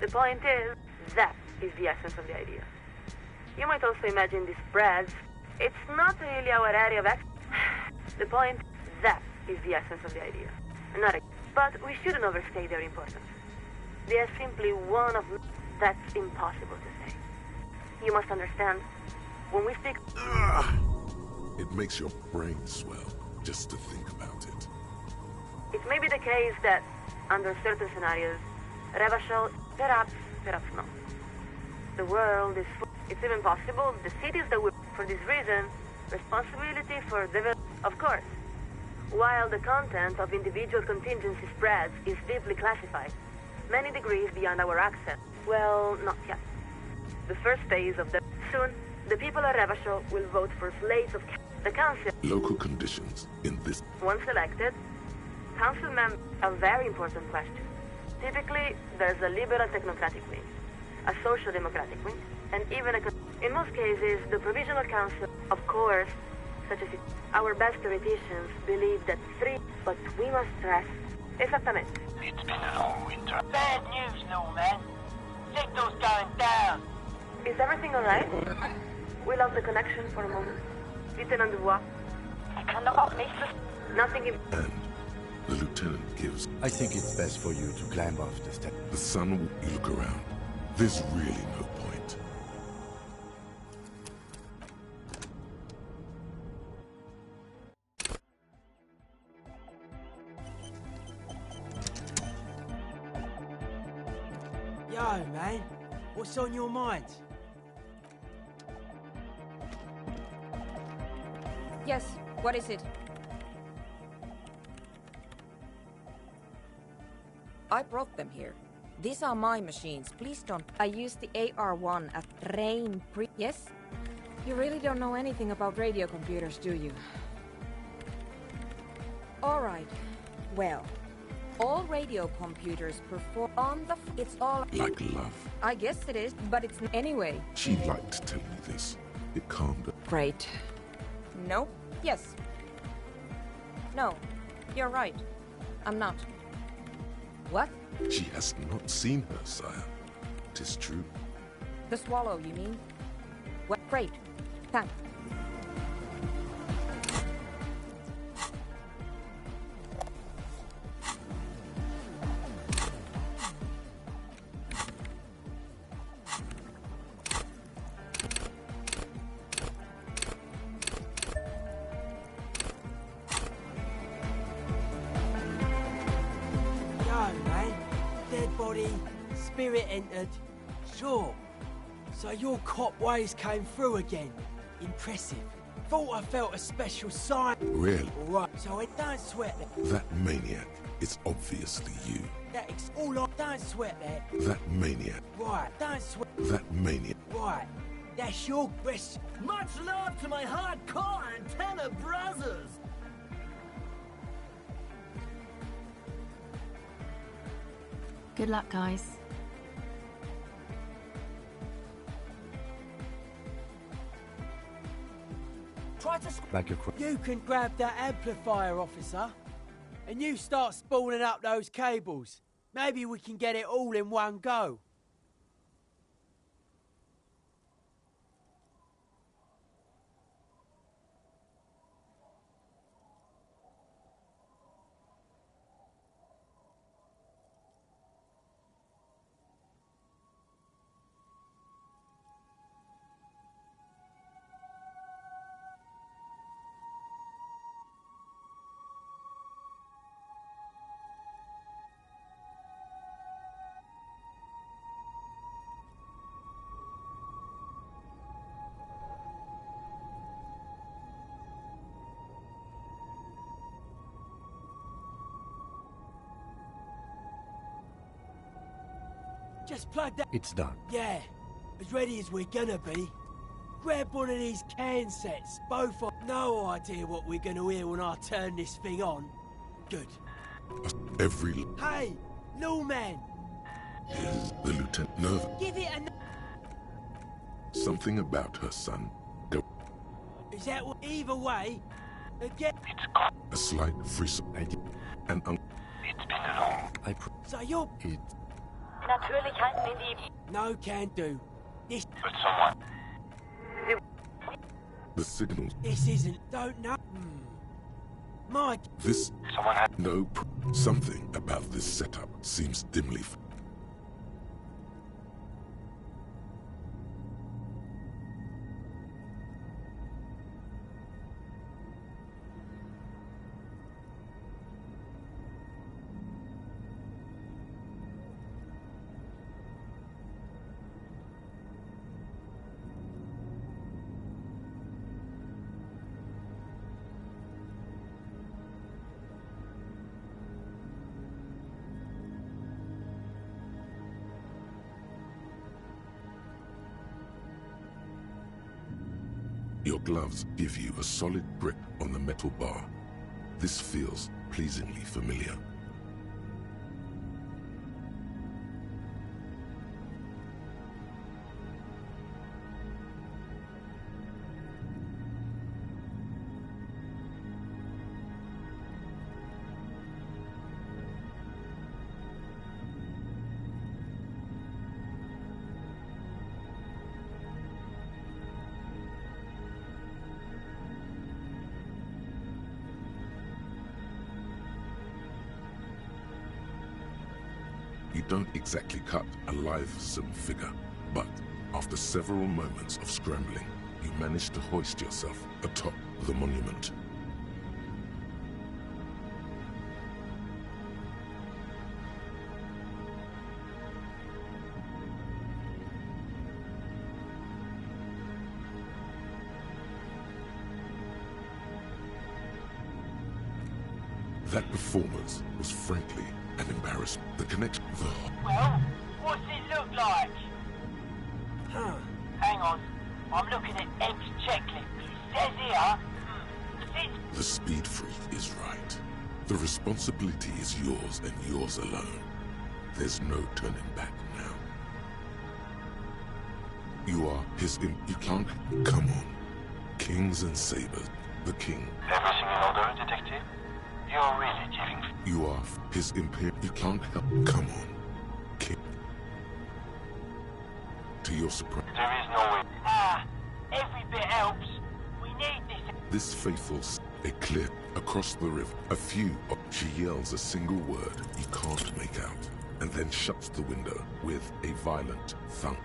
The point is, that is the essence of the idea. You might also imagine the spreads. It's not really our area of The point, that is the essence of the idea. But we shouldn't overstate their importance. They are simply one of... That's impossible to say. You must understand, when we speak... It makes your brain swell, just to think about it. It may be the case that, under certain scenarios, Revachol, perhaps not. The world is full. It's even possible the cities that will, for this reason, responsibility for development, of course. While the content of individual contingency spreads is deeply classified, many degrees beyond our access. Well, not yet. The first phase of the... Soon, the people of Revachol will vote for slates of the council. Local conditions in this... Once elected, council members... A very important question. Typically, there's a liberal technocratic wing, a social democratic wing, and even in most cases, the provisional council, of course, such as our best theoreticians believe that but we must stress, exactamente. It's been a long winter. Bad news, little man. Signal's going down. Is everything alright? We lost the connection for a moment. Lieutenant Dubois. The kann doch auch nichts. Nothing. And the lieutenant gives... I think it's best for you to climb off the step. The sun will... You look around. There's really no point. Yo, man. What's on your mind? Yes, what is it? I brought them here. These are my machines. Please don't. I used the AR-1 at Rain pre... Yes? You really don't know anything about radio computers, do you? All right. Well, all radio computers perform on the... It's all... Like love. I guess it is, but it's... Anyway. She liked to tell me this. It calmed her. Great. No. Yes. No. You're right. I'm not. What? She has not seen her, sire. 'Tis true. The swallow, you mean? Well, great. Thanks. Spirit entered. Sure. So your cop ways came through again. Impressive. Thought I felt a special sign. Really? Alright, so it don't sweat that. That maniac is obviously you. That's all I... Don't sweat that. That maniac. Right, don't sweat. That maniac. Right. That's your question. Much love to my hardcore antenna brothers! Good luck, guys. Try to... Back across. You can grab that amplifier, officer. And you start spooling up those cables. Maybe we can get it all in one go. Just plug that... It's done. Yeah, as ready as we're gonna be. Grab one of these can sets, both of... No idea what we're gonna hear when I turn this thing on. Good. Every... Hey, new man! Is the lieutenant nervous? Give it a... Something about her son. Go. Is that what... Either way, again... It's gone. A slight frisson. And it's been long. So you're... It... Natürlich halten wir die... No can do. This... But someone... The signals... This isn't... Don't know... Mike... This... Someone had... No... Something about this setup seems dimly... Your gloves give you a solid grip on the metal bar. This feels pleasingly familiar. You don't exactly cut a lithesome figure, but after several moments of scrambling, you manage to hoist yourself atop the monument. That performance was frankly an embarrassment. The connection... Well, what's it look like? Hang on. I'm looking at Egg's checklist. It says here... The speed freak is right. The responsibility is yours and yours alone. There's no turning back now. You are his You can't... Come on. Kings and sabers. The king. Everything in order, detective? You're really giving... You are his You can't help... Come on. King. To your surprise... There is no way... Every bit helps. We need this... This faithful... A clear... Across the river. A few... She yells a single word you can't make out, and then shuts the window with a violent thunk.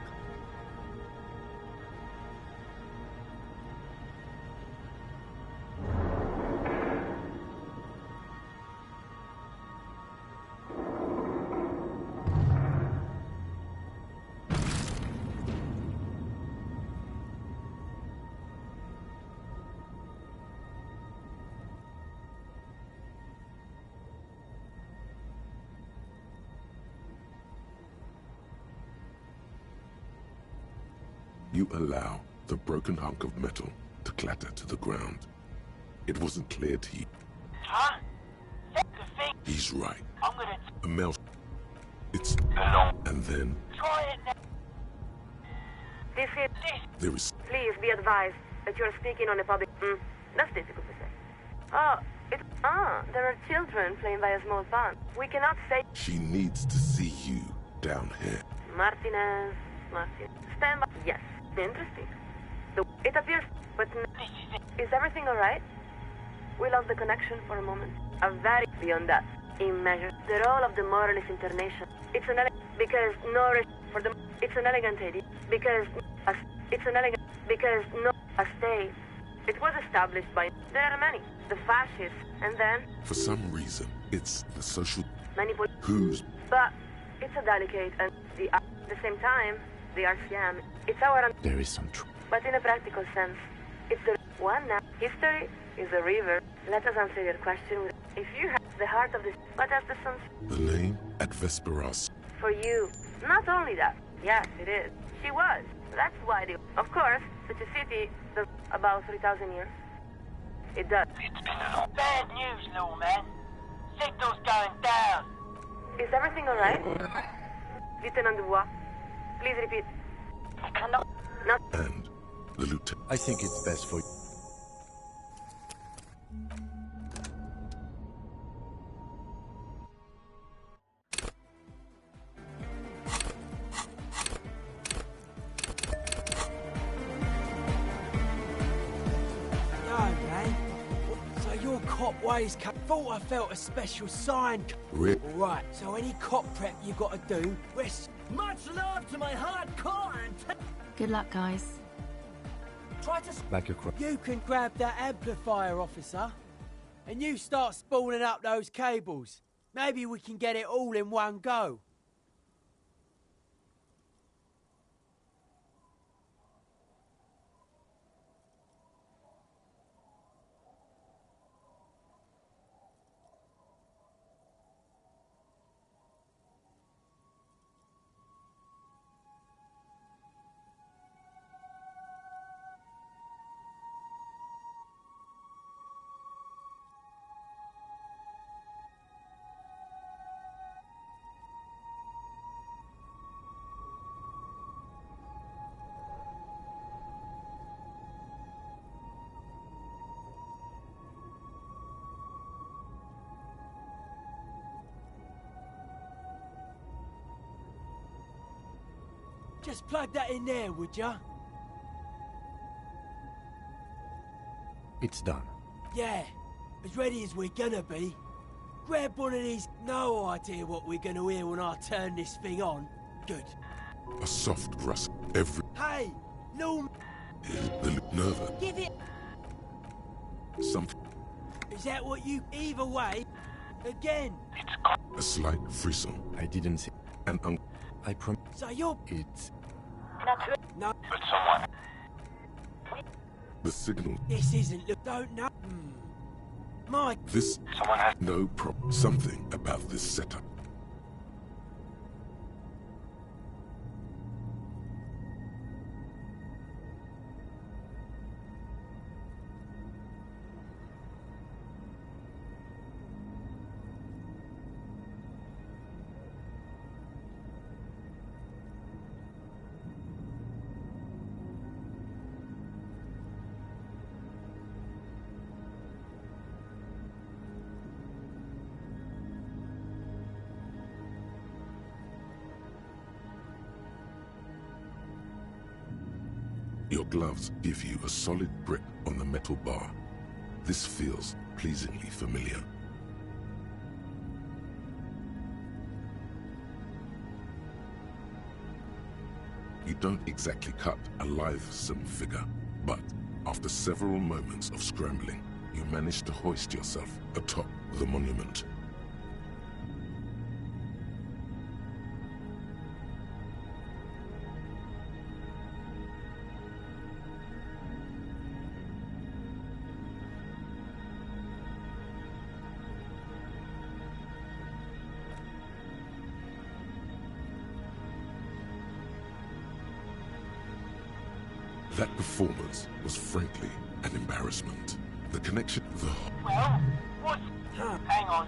You allow the broken hunk of metal to clatter to the ground. It wasn't clear to you. Huh? The thing... He's right. I'm gonna... A melt. It's... And then... Try it now. This is... There is... Please be advised that you're speaking on a public... that's difficult to say. There are children playing by a small pond. We cannot say... She needs to see you down here. Martinez... Stand by... Yes. Interesting. It appears... But... Is everything alright? We lost the connection for a moment. Beyond that. Immeasurable. The role of the moralist internation. It's an because no... For the... It's an elegant idea. Because... It's an elegant... Because no... A state. It was established by... There are many. The fascists. And then... For some reason, it's the social... Many... Who's... But... It's a delicate and... At the same time... The RCM, it's our... There is some truth. But in a practical sense, it's the one now. History is a river. Let us answer your question with... If you have the heart of this... What has the sun... The name at Vesperas. For you. Not only that. Yes, it is. She was. That's why the... Of course, such a city... About 3,000 years. It does. It's been bad news, little man. Signal's going down. Is everything alright? Lieutenant Dubois. Please repeat. Not. And the lieutenant. I think it's best for you. So your cop ways thought I felt a special sign. Right, so any cop prep you gotta do, rest. Much love to my hardcore and... Good luck, guys. Try to... Back across. You can grab that amplifier, officer. And you start spooling up those cables. Maybe we can get it all in one go. Just plug that in there, would ya? It's done. Yeah, as ready as we're gonna be. Grab one of these. No idea what we're gonna hear when I turn this thing on. Good. A soft rustle. Every Hey! No! the nerve. Give it! Something. Is that what you... Either way, again! A slight frisson. I didn't see. And I promise. So you're... It's... No. But someone... The signal. This isn't... Don't know. Mike. This... Someone has... No problem. Something about this setup. Your gloves give you a solid grip on the metal bar. This feels pleasingly familiar. You don't exactly cut a lithesome figure, but after several moments of scrambling, you manage to hoist yourself atop the monument. That performance was frankly an embarrassment. The connection, Well, what? Hang on.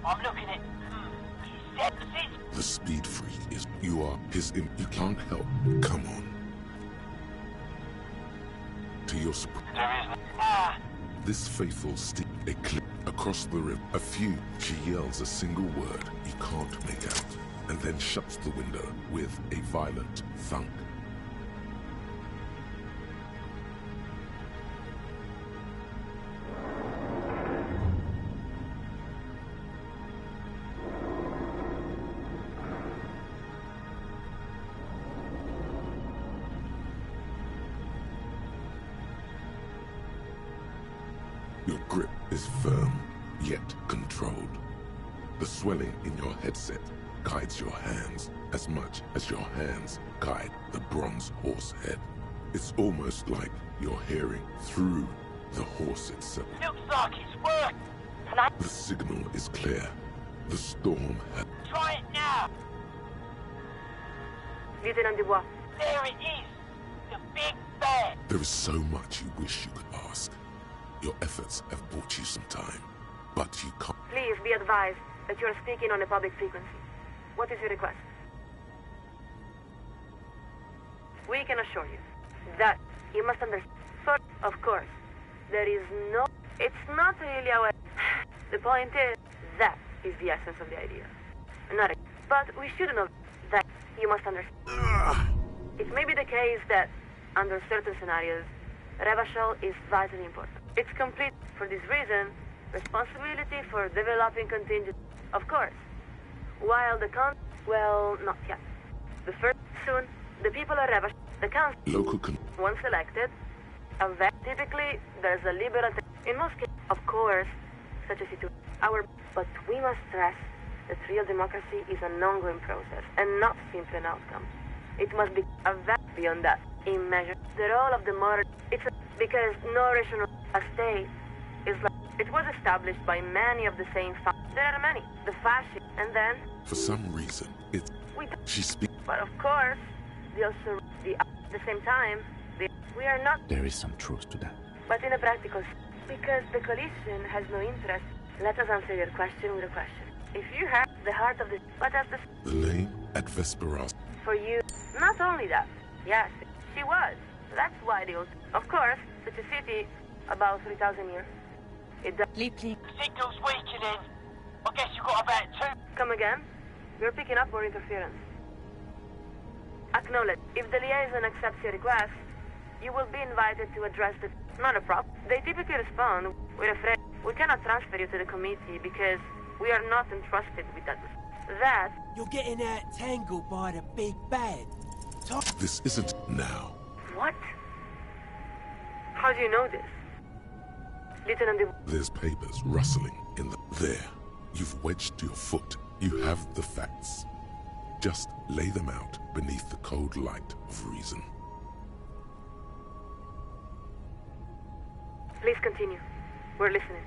I'm looking at... He said it. The speed freak is... You are his... You can't help. Come on. To your surprise... There is... Ah! This faithful stick, a clip across the river. A few, she yells a single word you can't make out, and then shuts the window with a violent thunk. Your grip is firm, yet controlled. The swelling in your headset guides your hands as much as your hands guide the bronze horse head. It's almost like you're hearing through the horse itself. Looks like it's worked. The signal is clear. The storm has... Try it now. Lieutenant Dubois. There it is. The big bear. There is so much you wish you could ask. Your efforts have bought you some time, but you can't... Please be advised that you are speaking on a public frequency. What is your request? We can assure you that you must understand. First, of course, there is no... It's not really our... The point is, that is the essence of the idea. Not a... But we should know that you must understand. It may be the case that, under certain scenarios, Revachol is vitally important. It's complete. For this reason, responsibility for developing contingent, of course. While the well, not yet. The first, soon, the people of Revachol, the council, local once elected, typically, there's a liberal... In most cases, of course, such a situation. But we must stress that real democracy is an ongoing process, and not simply an outcome. It must be beyond that. In measure, the role of the moral... because no rational state is like... It was established by many of the same There are many. The fascists, and then... For some reason, it's... She speaks... But of course, at the same time, we are not... There is some truth to that. But in a practical... Because the coalition has no interest. Let us answer your question with a question. If you have the heart of the... But at the lane at Vesperas... For you, not only that. Yes, she was. That's why the old... Of course, such a city, about 3,000 years. It does... Signal's weakening. I guess you got about 2... Come again? You're picking up more interference. Acknowledge. If the liaison accepts your request, you will be invited to address the... Not a problem. They typically respond, we're afraid we cannot transfer you to the committee because We are not entrusted with that. That... You're getting out tangled by the big bad. This isn't now. What? How do you know this? Lieutenant de... There's papers rustling in the... There. You've wedged your foot. You have the facts. Just lay them out beneath the cold light of reason. Please continue. We're listening.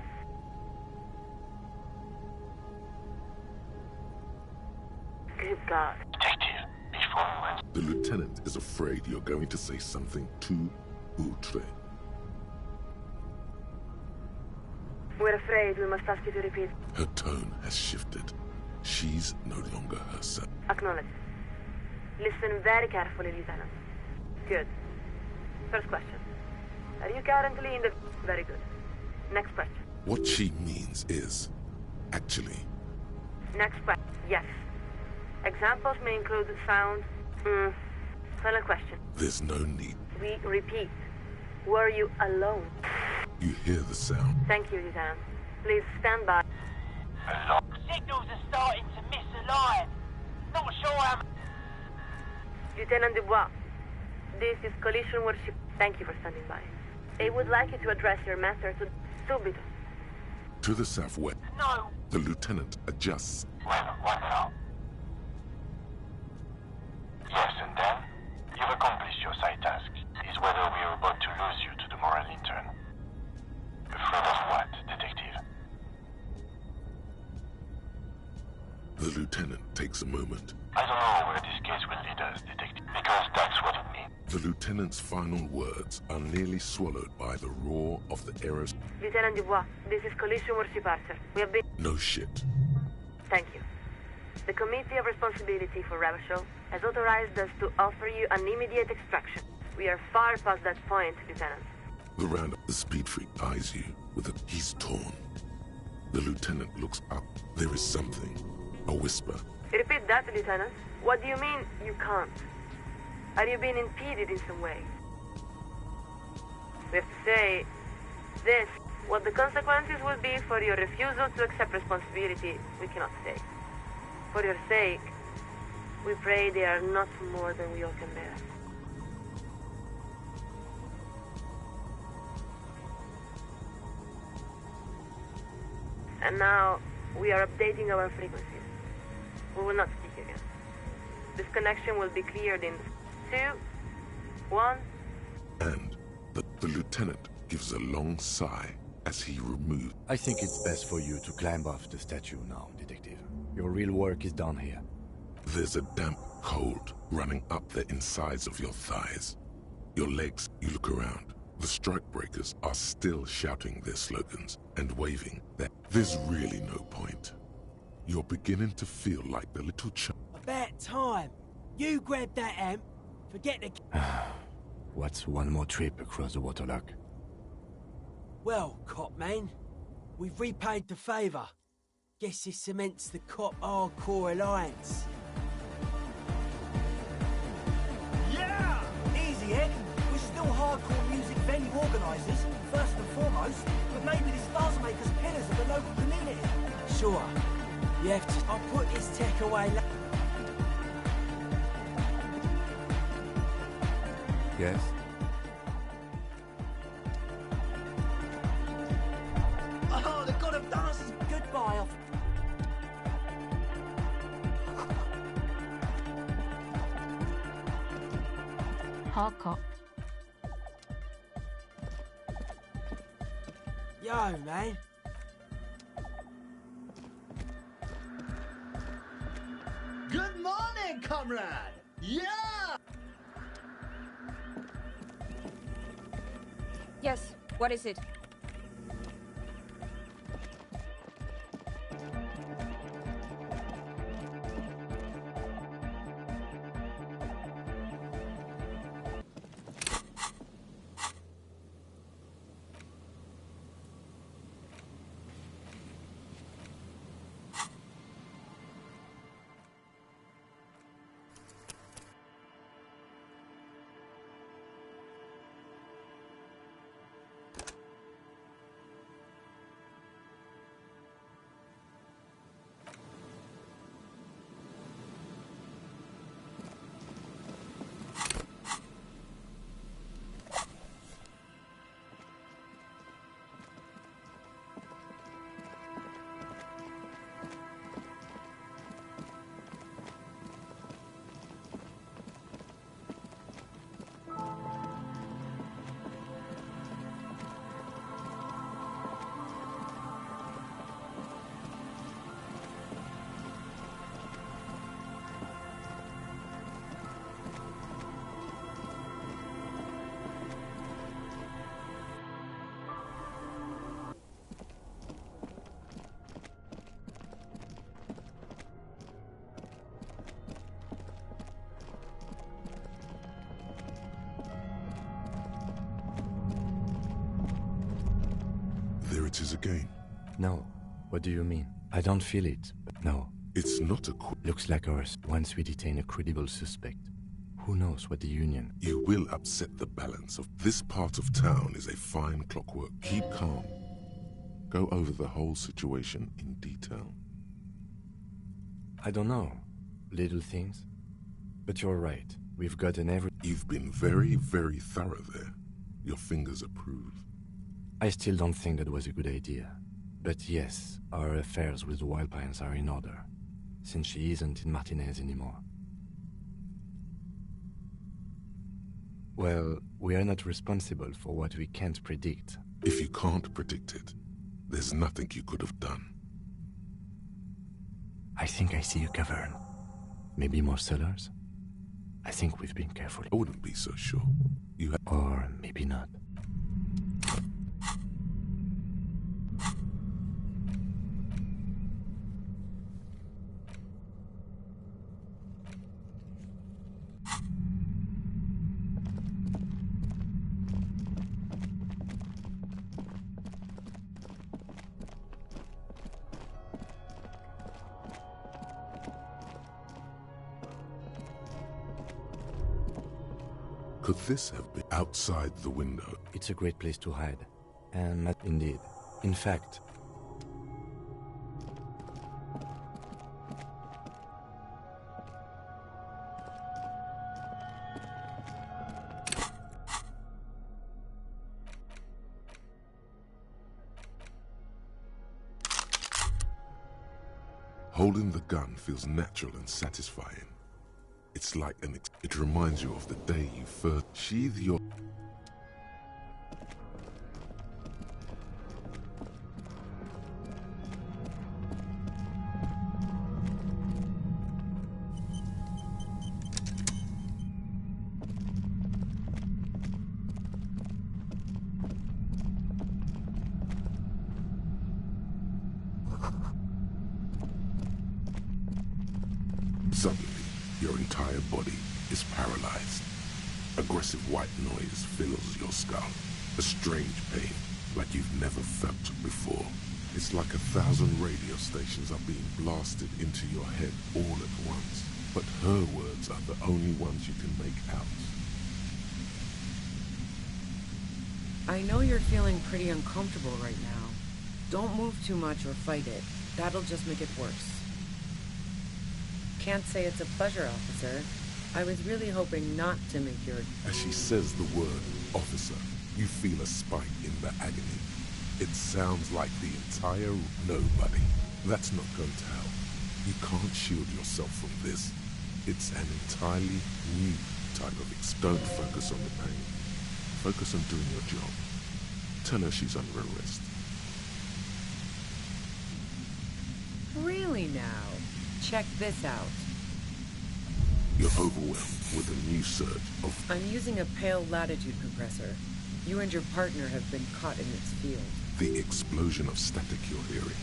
Good God. Detective, before you answer... The lieutenant is afraid you're going to say something too outre. We're afraid we must ask you to repeat. Her tone has shifted. She's no longer herself. Acknowledge. Listen very carefully, Lieutenant. Good. First question. Are you currently in the... Very good. Next question. What she means is... Actually... Next question. Yes. Examples may include sound... Final question. There's no need. We repeat. Were you alone? You hear the sound. Thank you, Lieutenant. Please stand by. Signals are starting to misalign. Not sure how... Lieutenant Dubois, this is collision worship. Thank you for standing by. I would like you to address your matter to Subito. To the southwest. No. The lieutenant adjusts. Well, what now? Yes, and then? You've accomplished your side task. Is whether we are about to lose you to the moral intern. Afraid of what, detective? The lieutenant takes a moment. I don't know where this case will lead us, detective, because that's what it means. The lieutenant's final words are nearly swallowed by the roar of the arrows. Lieutenant Dubois, this is collision worship Archer. We have been... No shit. Thank you. The Committee of Responsibility for Ravachol has authorized us to offer you an immediate extraction. We are far past that point, Lieutenant. The round the speed freak eyes you with a... He's torn. The lieutenant looks up. There is something. A whisper. Repeat that, Lieutenant. What do you mean, you can't? Are you being impeded in some way? We have to say this. What the consequences will be for your refusal to accept responsibility, we cannot say. For your sake, we pray they are not more than we all can bear. And now, we are updating our frequencies. We will not speak again. This connection will be cleared in 2, 1... And the lieutenant gives a long sigh as he removes... I think it's best for you to climb off the statue now, Detective. Your real work is done here. There's a damp cold running up the insides of your thighs. Your legs, you look around. The strikebreakers are still shouting their slogans and waving that there's really no point. You're beginning to feel like the little child. About time. You grab that amp. Forget the... What's one more trip across the waterlock? Well, cop man, we've repaid the favor. Guess this cements the cop hardcore alliance. Yeah! Easy, Ed. We're still hardcore music venue organisers, first and foremost, but maybe this does make us pillars of the local community. Sure. You have to... I'll put this tech away later. Yes? Oh, the god of dances! Goodbye, off. Hard cop. Yo, man. Good morning, comrade! Yeah! Yes, what is it? activities again? No. What do you mean? I don't feel it, but no. It's not a Looks like ours. Once we detain a credible suspect, who knows what the Union... You will upset the balance of... This part of town is a fine clockwork. Keep calm. Go over the whole situation in detail. I don't know. Little things. But you're right. We've gotten every... You've been very, very thorough there. Your fingers approve. I still don't think that was a good idea. But yes, our affairs with the Wild Pines are in order, since she isn't in Martinez anymore. Well, we are not responsible for what we can't predict. If you can't predict it, there's nothing you could have done. I think I see a cavern. Maybe more cellars? I think we've been careful. I wouldn't be so sure. You have... Or maybe not. Could this have been outside the window? It's a great place to hide. And indeed. In fact... Holding the gun feels natural and satisfying. It's like it reminds you of the day you first sheathe your... Suddenly, your entire body is paralyzed. Aggressive white noise fills your skull. A strange pain, like you've never felt before. It's like 1,000 radio stations are being blasted into your head all at once. But her words are the only ones you can make out. I know you're feeling pretty uncomfortable right now. Don't move too much or fight it. That'll just make it worse. Can't say it's a pleasure, officer. I was really hoping not to make your... As she says the word, officer, you feel a spike in the agony. It sounds like the entire nobody. That's not going to help. You can't shield yourself from this. It's an entirely new type of... Don't focus on the pain. Focus on doing your job. Tell her she's under arrest. Really now? Check this out. You're overwhelmed with a new surge of... I'm using a pale latitude compressor. You and your partner have been caught in its field. The explosion of static you're hearing.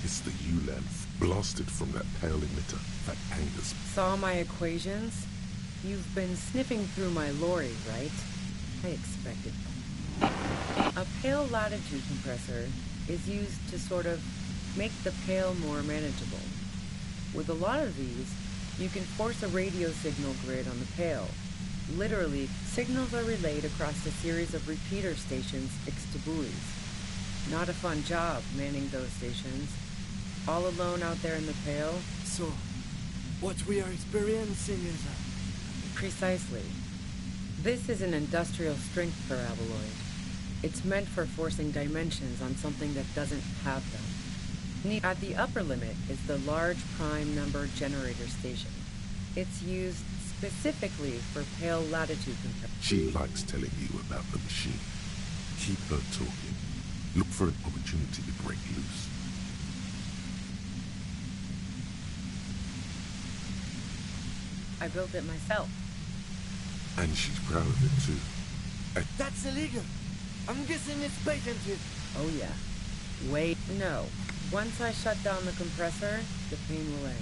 It's the ULAN blasted from that pale emitter that angers me. Saw my equations? You've been sniffing through my lorry, right? I expected. A pale latitude compressor is used to sort of make the pale more manageable. With a lot of these, you can force a radio signal grid on the pale. Literally, signals are relayed across a series of repeater stations fixed to buoys. Not a fun job manning those stations. All alone out there in the pale. So, what we are experiencing is Precisely. This is an industrial strength paraboloid. It's meant for forcing dimensions on something that doesn't have them. At the upper limit is the large prime number generator station. It's used specifically for pale latitude compression. She likes telling you about the machine. Keep her talking. Look for an opportunity to break loose. I built it myself. And she's proud of it too. That's illegal. I'm guessing it's patented. Oh yeah. Wait, no. Once I shut down the compressor, the pain will end.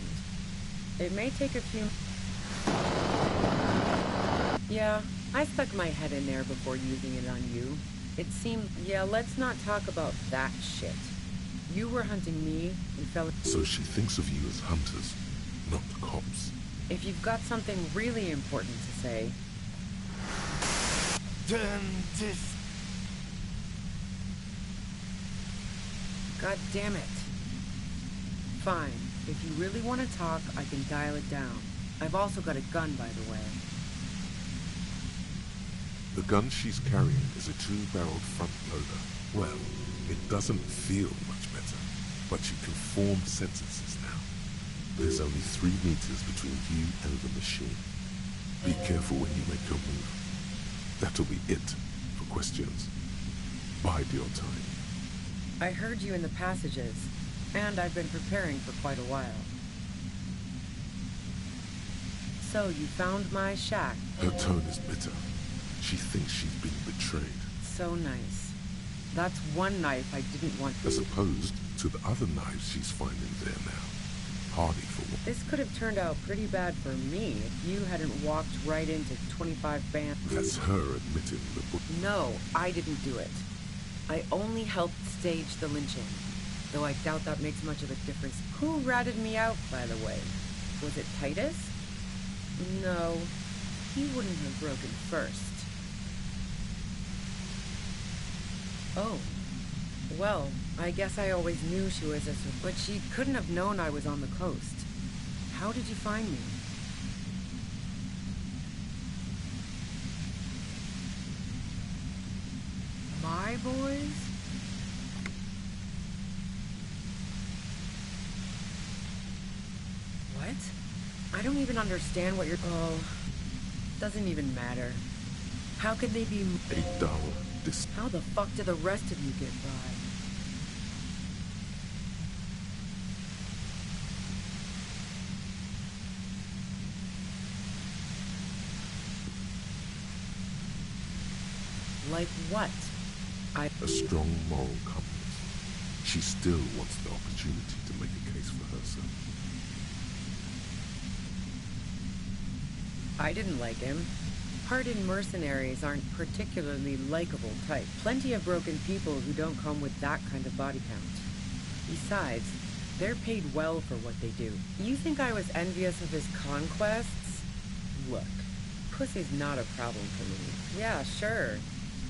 It may take a few... Yeah, I stuck my head in there before using it on you. It seemed... Yeah, let's not talk about that shit. You were hunting me and fell... So she thinks of you as hunters, not cops. If you've got something really important to say... Then this... God damn it. Fine. If you really want to talk, I can dial it down. I've also got a gun, by the way. The gun she's carrying is a 2-barreled front loader. Well, it doesn't feel much better, but you can form sentences now. There's only 3 meters between you and the machine. Be careful when you make your move. That'll be it for questions. Bide your time. I heard you in the passages, and I've been preparing for quite a while. So, you found my shack. Her tone is bitter. She thinks she's been betrayed. So nice. That's one knife I didn't want to... As opposed to the other knives she's finding there now. Hardy for one. This could have turned out pretty bad for me if you hadn't walked right into 25 bands. That's her admitting the book. No, I didn't do it. I only helped stage the lynching. Though I doubt that makes much of a difference. Who ratted me out, by the way? Was it Titus? No, he wouldn't have broken first. Oh, well, I guess I always knew she was but she couldn't have known I was on the coast. How did you find me? My boys? What? I don't even understand what you're... Oh, doesn't even matter. How could they be... $8. How the fuck do the rest of you get by? Like what? A strong moral compass. She still wants the opportunity to make a case for herself. I didn't like him. Hardened mercenaries aren't particularly likable type. Plenty of broken people who don't come with that kind of body count. Besides, they're paid well for what they do. You think I was envious of his conquests? Look, pussy's not a problem for me. Yeah, sure.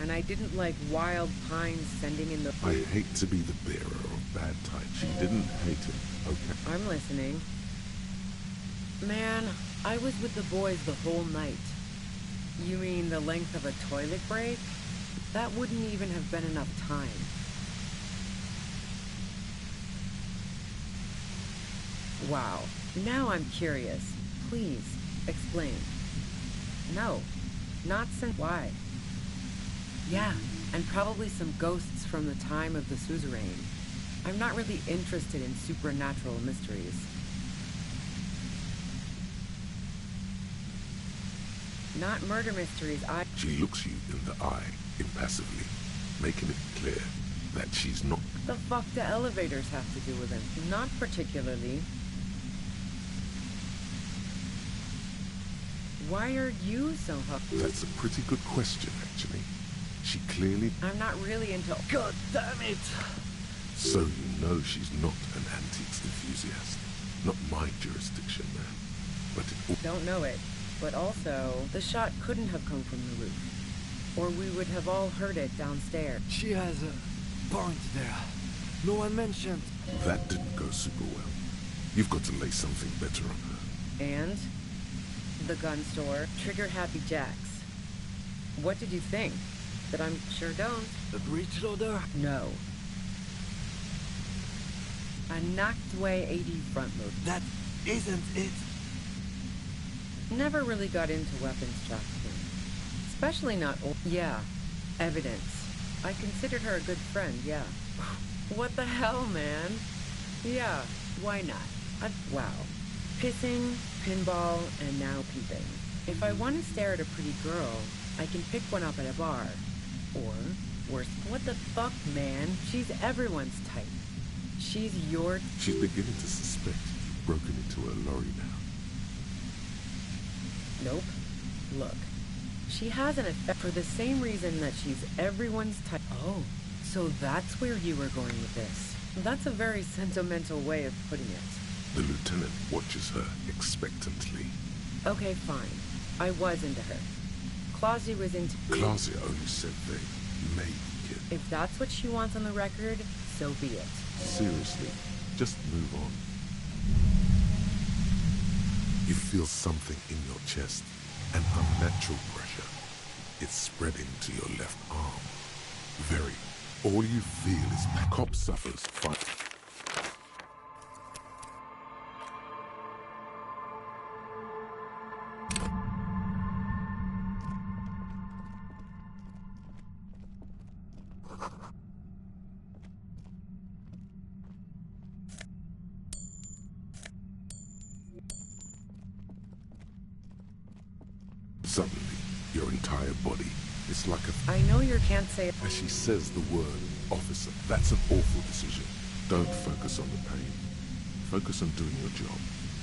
And I didn't like Wild Pines sending in the... I hate to be the bearer of bad tidings. She didn't hate him, okay? I'm listening. Man, I was with the boys the whole night. You mean the length of a toilet break? That wouldn't even have been enough time. Wow. Now I'm curious. Please, explain. No. Not since... Why? Yeah, and probably some ghosts from the time of the suzerain. I'm not really interested in supernatural mysteries. Not murder mysteries, She looks you in the eye, impassively, making it clear that she's not... The fuck do elevators have to do with it? Not particularly. Why are you so hooked? That's a pretty good question, actually. She clearly... I'm not really into... God damn it! So you know she's not an antiques enthusiast. Not my jurisdiction, man. But it... Don't know it. But also, the shot couldn't have come from the roof. Or we would have all heard it downstairs. She has a point there. No one mentioned. That didn't go super well. You've got to lay something better on her. And? The gun store, Trigger Happy Jacks. What did you think? That I'm sure don't. The breech loader? No. A knocked away 80 front load. That isn't it. Never really got into weapons trafficking. Especially not old. Yeah. Evidence. I considered her a good friend, yeah. What the hell, man? Yeah, why not? Wow. Pissing, pinball, and now peeping. If I want to stare at a pretty girl, I can pick one up at a bar. Or, worse, what the fuck, man? She's everyone's type. She's your... She's beginning to suspect you've broken into her lorry now. Nope. Look, She has an effect for the same reason that she's everyone's type. Oh, so that's where you were going with this. That's a very sentimental way of putting it. The lieutenant watches her expectantly. Okay, fine. I was into her. Clausia was into... Clausia only said they may kid. If that's what she wants on the record, so be it. Seriously, just move on. You feel something in your chest, an unnatural pressure. It's spreading to your left arm. All you feel is cop suffers fight. Suddenly, your entire body is like a... I know you can't say it. As she says the word, officer, that's an awful decision. Don't focus on the pain. Focus on doing your job.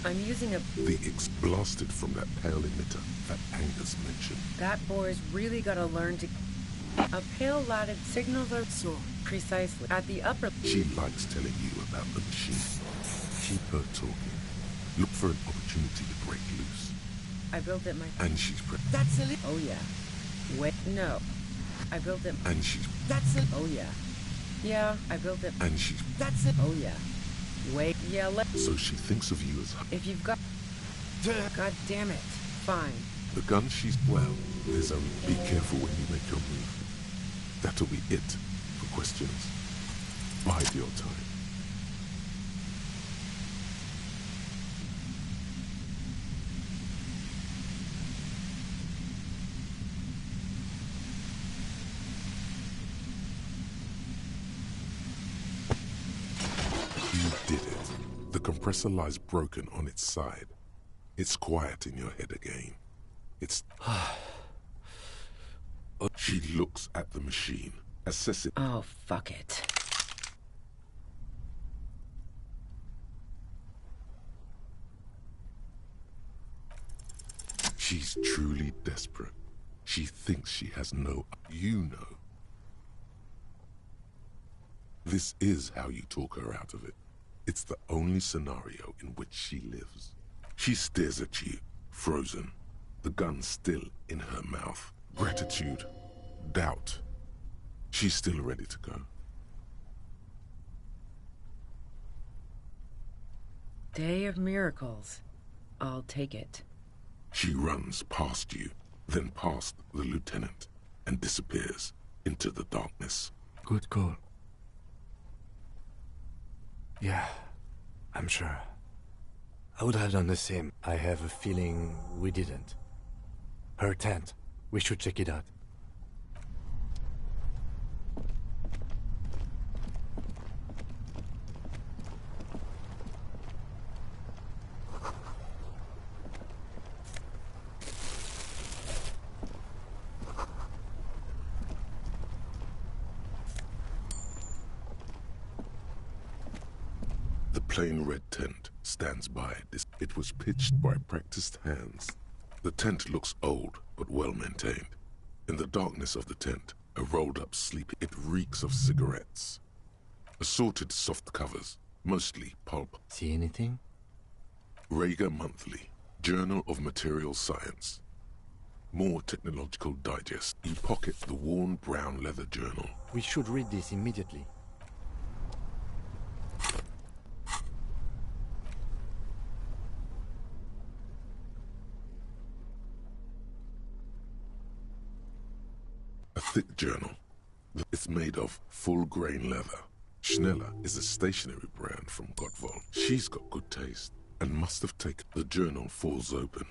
I'm using a... The blasted from that pale emitter that Angus mentioned. That boy's really gotta learn to... A pale lighted signals are so precisely at the upper... She likes telling you about the machine. Keep her talking. Look for an opportunity to break loose. I built it myself. And she's That's a... Oh yeah. Wait, no. I built it... And she's... That's a... Oh yeah. Yeah, I built it... And she's... That's it. Oh yeah. Wait, yeah, So she thinks of you as... If you've got... God damn it. Fine. The gun she's... Well, there's only... Be careful when you make your move. That'll be it for questions. Bide your time. The compressor lies broken on its side. It's quiet in your head again. It's... She looks at the machine, assessing... Oh, fuck it. She's truly desperate. She thinks she has no... You know. This is how you talk her out of it. It's the only scenario in which she lives. She stares at you, frozen, the gun still in her mouth. Gratitude, doubt. She's still ready to go. Day of miracles. I'll take it. She runs past you, then past the lieutenant, and disappears into the darkness. Good call. Yeah, I'm sure. I would have done the same. I have a feeling we didn't. Her tent. We should check it out. The plain red tent stands by. It was pitched by practiced hands. The tent looks old, but well maintained. In the darkness of the tent, a rolled-up sleep. It reeks of cigarettes. Assorted soft covers, mostly pulp. See anything? Rager Monthly, Journal of Material Science. More technological digest. You pocket the worn brown leather journal. We should read this immediately. A thick journal. It's made of full-grain leather. Schneller is a stationery brand from Gottwald. She's got good taste and must have taken... The journal falls open.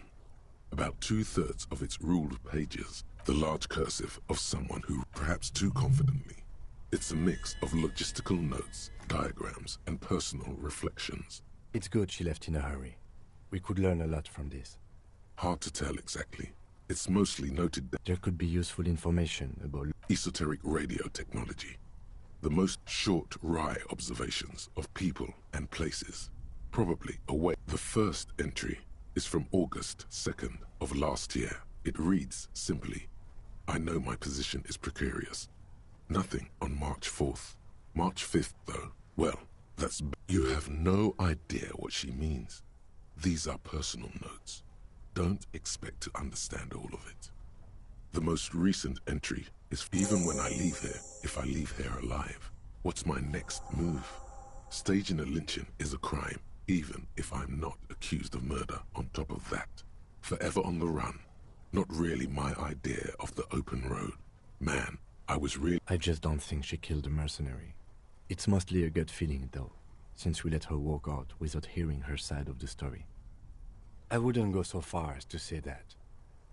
About 2/3 of its ruled pages, the large cursive of someone who, perhaps too confidently. It's a mix of logistical notes, diagrams, and personal reflections. It's good she left in a hurry. We could learn a lot from this. Hard to tell exactly. It's mostly noted that there could be useful information about esoteric radio technology. The most short, wry observations of people and places. Probably away. The first entry is from August 2nd of last year. It reads simply, I know my position is precarious. Nothing on March 4th. March 5th, though, well, you have no idea what she means. These are personal notes. Don't expect to understand all of it. The most recent entry is even when I leave here, if I leave here alive, what's my next move? Staging a lynching is a crime, even if I'm not accused of murder. On top of that, forever on the run. Not really my idea of the open road. Man, I just don't think she killed a mercenary. It's mostly a gut feeling, though, since we let her walk out without hearing her side of the story. I wouldn't go so far as to say that.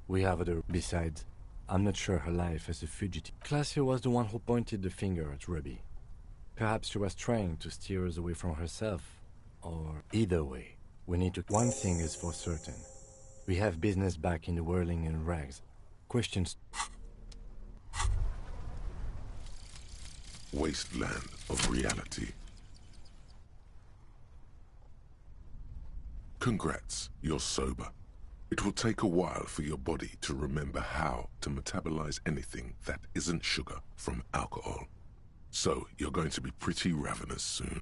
We have other... Besides, I'm not sure her life as a fugitive. Clausia was the one who pointed the finger at Ruby. Perhaps she was trying to steer us away from herself, or... Either way, we need to... One thing is for certain. We have business back in the whirling and rags. Questions... Wasteland of reality. Congrats, you're sober. It will take a while for your body to remember how to metabolize anything that isn't sugar from alcohol. So you're going to be pretty ravenous soon.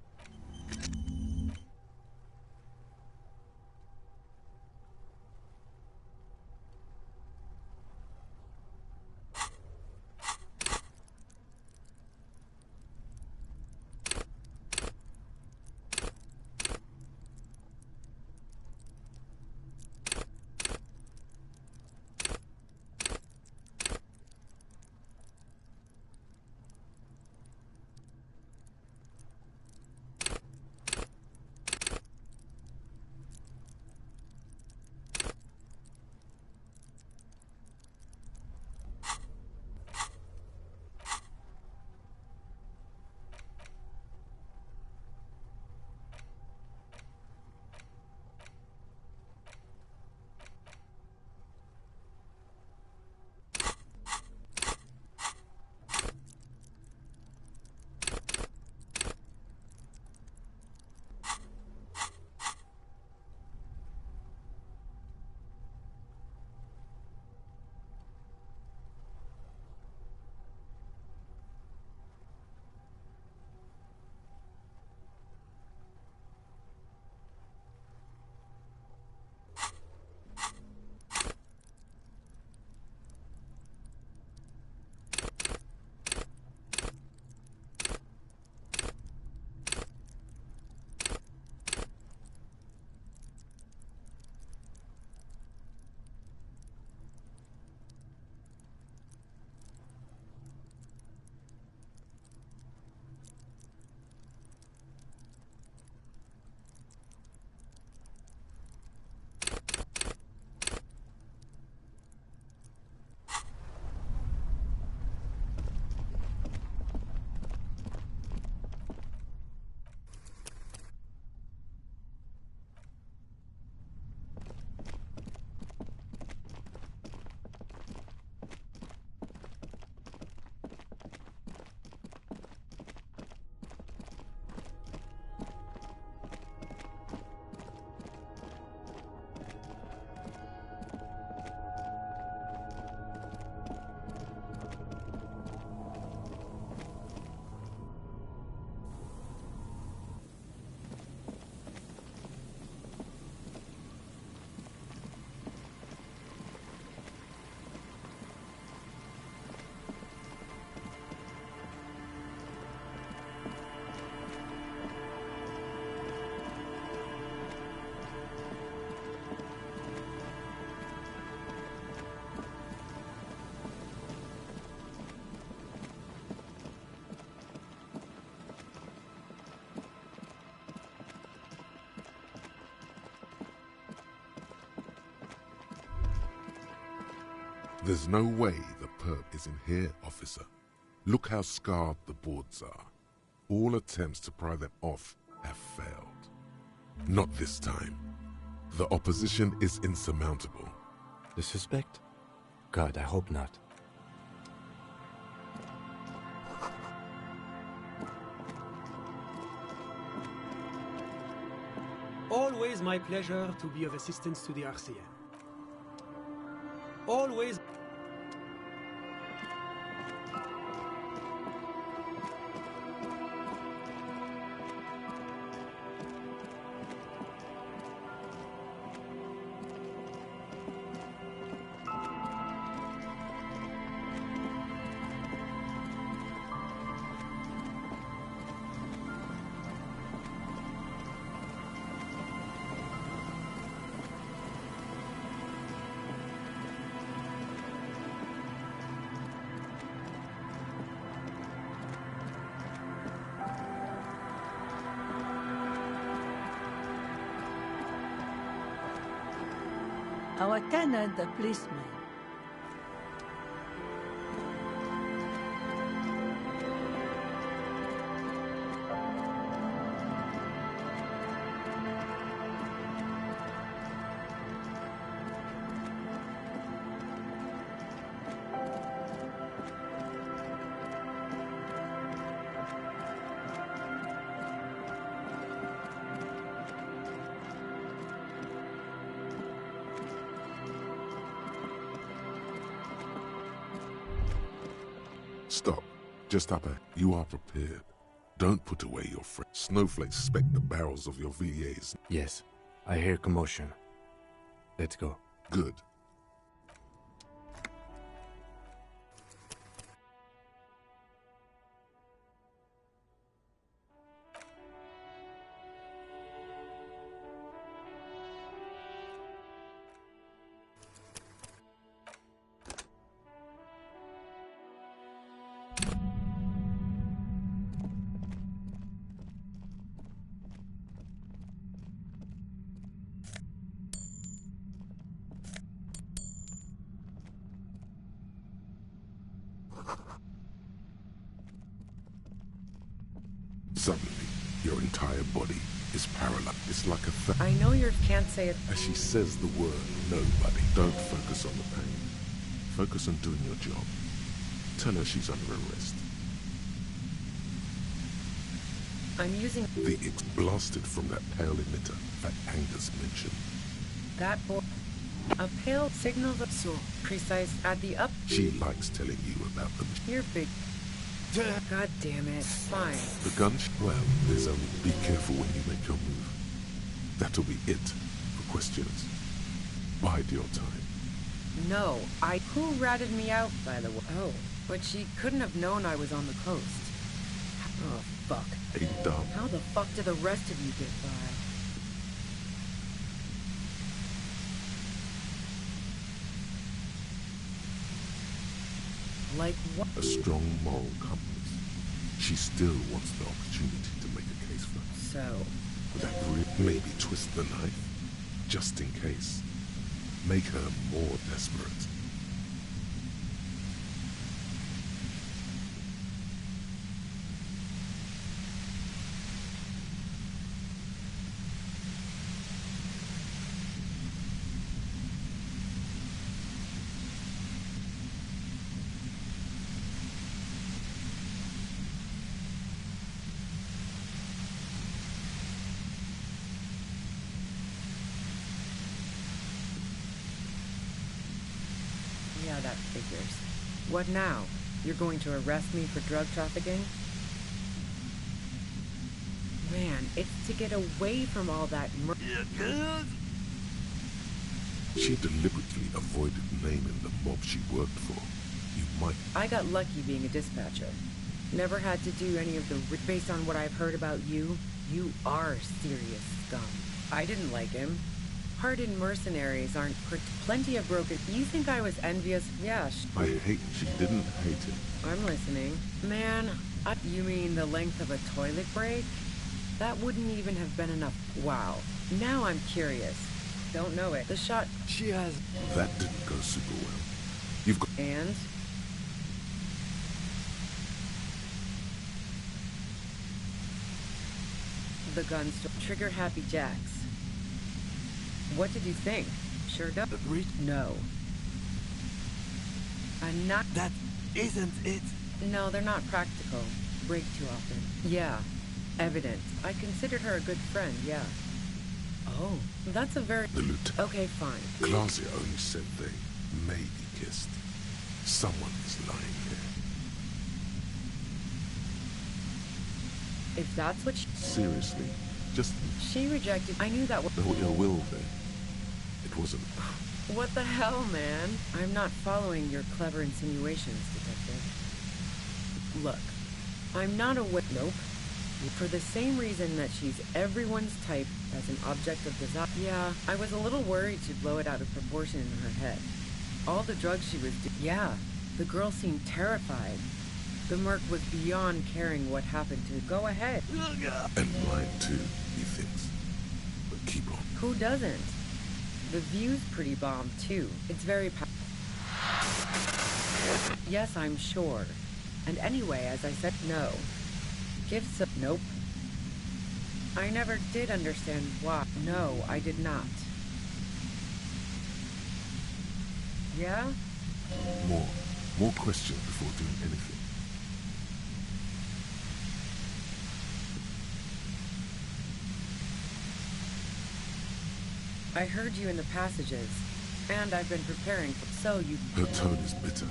There's no way the perp is in here, officer. Look how scarred the boards are. All attempts to pry them off have failed. Not this time. The opposition is insurmountable. The suspect? God, I hope not. Always my pleasure to be of assistance to the RCM. Always... Our Canada policeman. Stop. Just up ahead. You are prepared. Don't put away your friend. Snowflakes suspect the barrels of your VAs. Yes, I hear commotion. Let's go. Good. Suddenly, your entire body is paralyzed. It's like a I know you can't say it. As she says the word nobody, don't focus on the pain. Focus on doing your job. Tell her she's under arrest. I'm using... The X blasted from that pale emitter that Angus mentioned. That boy... A pale signals up so precise at the up... She likes telling you about them. You're big... God damn it. Fine. The gun... Well, there's only... Be careful when you make your move. That'll be it for questions. Bide your time. No, Who ratted me out, by the way? Oh, but she couldn't have known I was on the coast. Oh, fuck. Hey, dumb. How the fuck did the rest of you get by? Like what? A strong moral compass. She still wants the opportunity to make a case for us. So? That maybe twist the knife, just in case. Make her more desperate. Yeah, that figures. What now? You're going to arrest me for drug trafficking? Man, it's to get away from all that She deliberately avoided naming the mob she worked for. You might... I got lucky being a dispatcher. Never had to do any of the... Based on what I've heard about you, you are serious scum. I didn't like him. Hardened mercenaries aren't plenty of broken... You think I was envious? Yeah, I hate... She didn't hate it. I'm listening. Man, you mean the length of a toilet break? That wouldn't even have been enough. Wow. Now I'm curious. Don't know it. The shot... She has... That didn't go super well. You've got... And? The gun store. Trigger Happy Jacks. What did you think? Sure does. Agreed? No. I'm not... That isn't it. No, they're not practical. Break too often. Yeah. Evidence. I considered her a good friend, yeah. Oh, that's a very... The lieutenant... Okay, fine. Glacier only said they may be kissed. Someone is lying here. If that's what she... Seriously, just... She rejected... I knew that was... No ill will there. It wasn't... What the hell, man? I'm not following your clever insinuations, Detective. Look, I'm not aware... Nope. For the same reason that she's everyone's type as an object of desire. Yeah, I was a little worried she'd blow it out of proportion in her head. All the drugs she was Yeah, the girl seemed terrified. The merc was beyond caring what happened to... Go ahead. And mine too, he thinks. But keep on. Who doesn't? The view's pretty bomb, too. It's very Yes, I'm sure. And anyway, as I said, no. Give some... Nope. I never did understand why. No, I did not. Yeah? More questions before doing anything. I heard you in the passages, and I've been preparing for... So you... Her tone is bitter.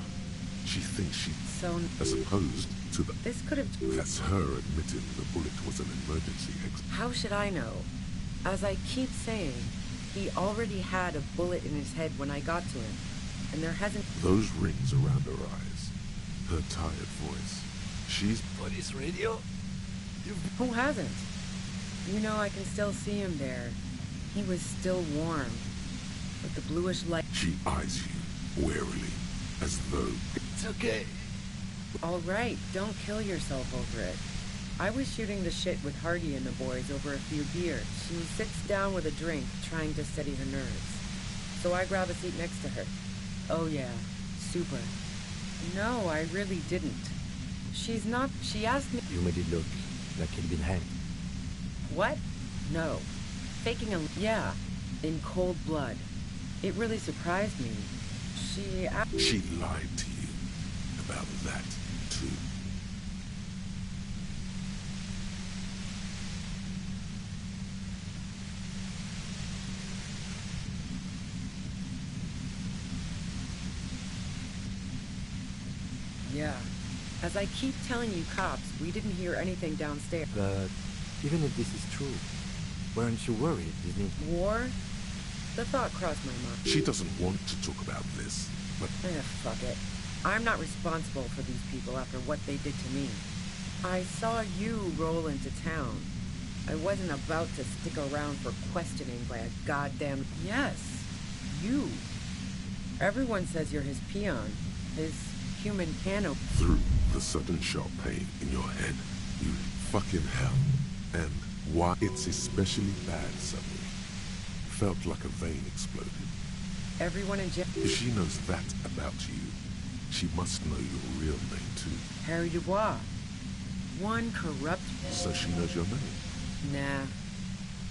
She thinks she... So... As opposed to the... This could have... That's her admitting the bullet was an emergency exit. How should I know? As I keep saying, he already had a bullet in his head when I got to him, and there hasn't... Those rings around her eyes. Her tired voice. She's... Police radio? Who hasn't? You know, I can still see him there. He was still warm, with the bluish light. She eyes you warily, as though... It's okay. All right, don't kill yourself over it. I was shooting the shit with Hardy and the boys over a few beers. She sits down with a drink, trying to steady her nerves. So I grab a seat next to her. Oh yeah, super. No, I really didn't. She's not... She asked me... You made it look like he'd been hanged. What? No. Faking a... Yeah, in cold blood. It really surprised me. She lied to you about that, too. Yeah. As I keep telling you cops, we didn't hear anything downstairs. But even if this is true, weren't you worried, Disney? War? The thought crossed my mind. She doesn't want to talk about this, but... Fuck it. I'm not responsible for these people after what they did to me. I saw you roll into town. I wasn't about to stick around for questioning by a goddamn... Yes, you. Everyone says you're his peon. His human cano... Through the sudden sharp pain in your head, you fucking hell. And why it's especially bad suddenly. Felt like a vein exploded. Everyone in jail... If she knows that about you, she must know your real name too. Harry Dubois. One corrupt... So she knows your name? Nah.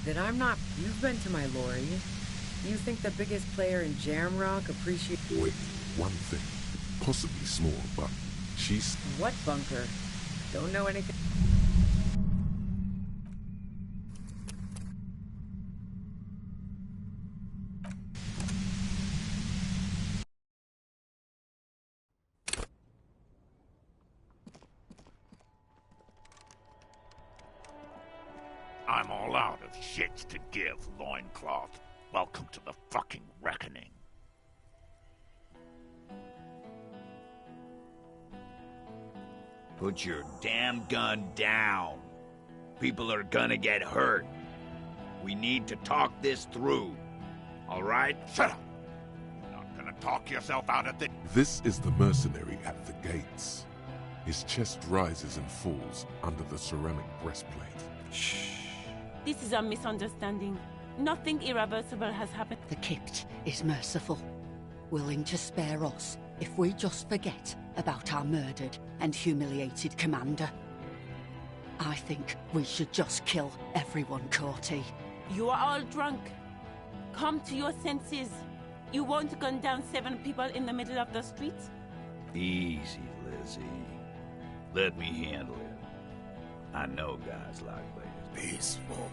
That I'm not... You've been to my lorry. You think the biggest player in Jamrock appreciates... Wait, one thing. Possibly small, but she's... What bunker? Don't know anything... I'm all out of shits to give, loincloth. Welcome to the fucking reckoning. Put your damn gun down. People are gonna get hurt. We need to talk this through. All right? Shut up. You're not gonna talk yourself out of this. This is the mercenary at the gates. His chest rises and falls under the ceramic breastplate. Shh. This is a misunderstanding. Nothing irreversible has happened. The Kipt is merciful, willing to spare us if we just forget about our murdered and humiliated commander. I think we should just kill everyone, Courty. You are all drunk. Come to your senses. You won't gun down 7 people in the middle of the street? Easy, Lizzie. Let me handle it. I know guys like this. Peaceful.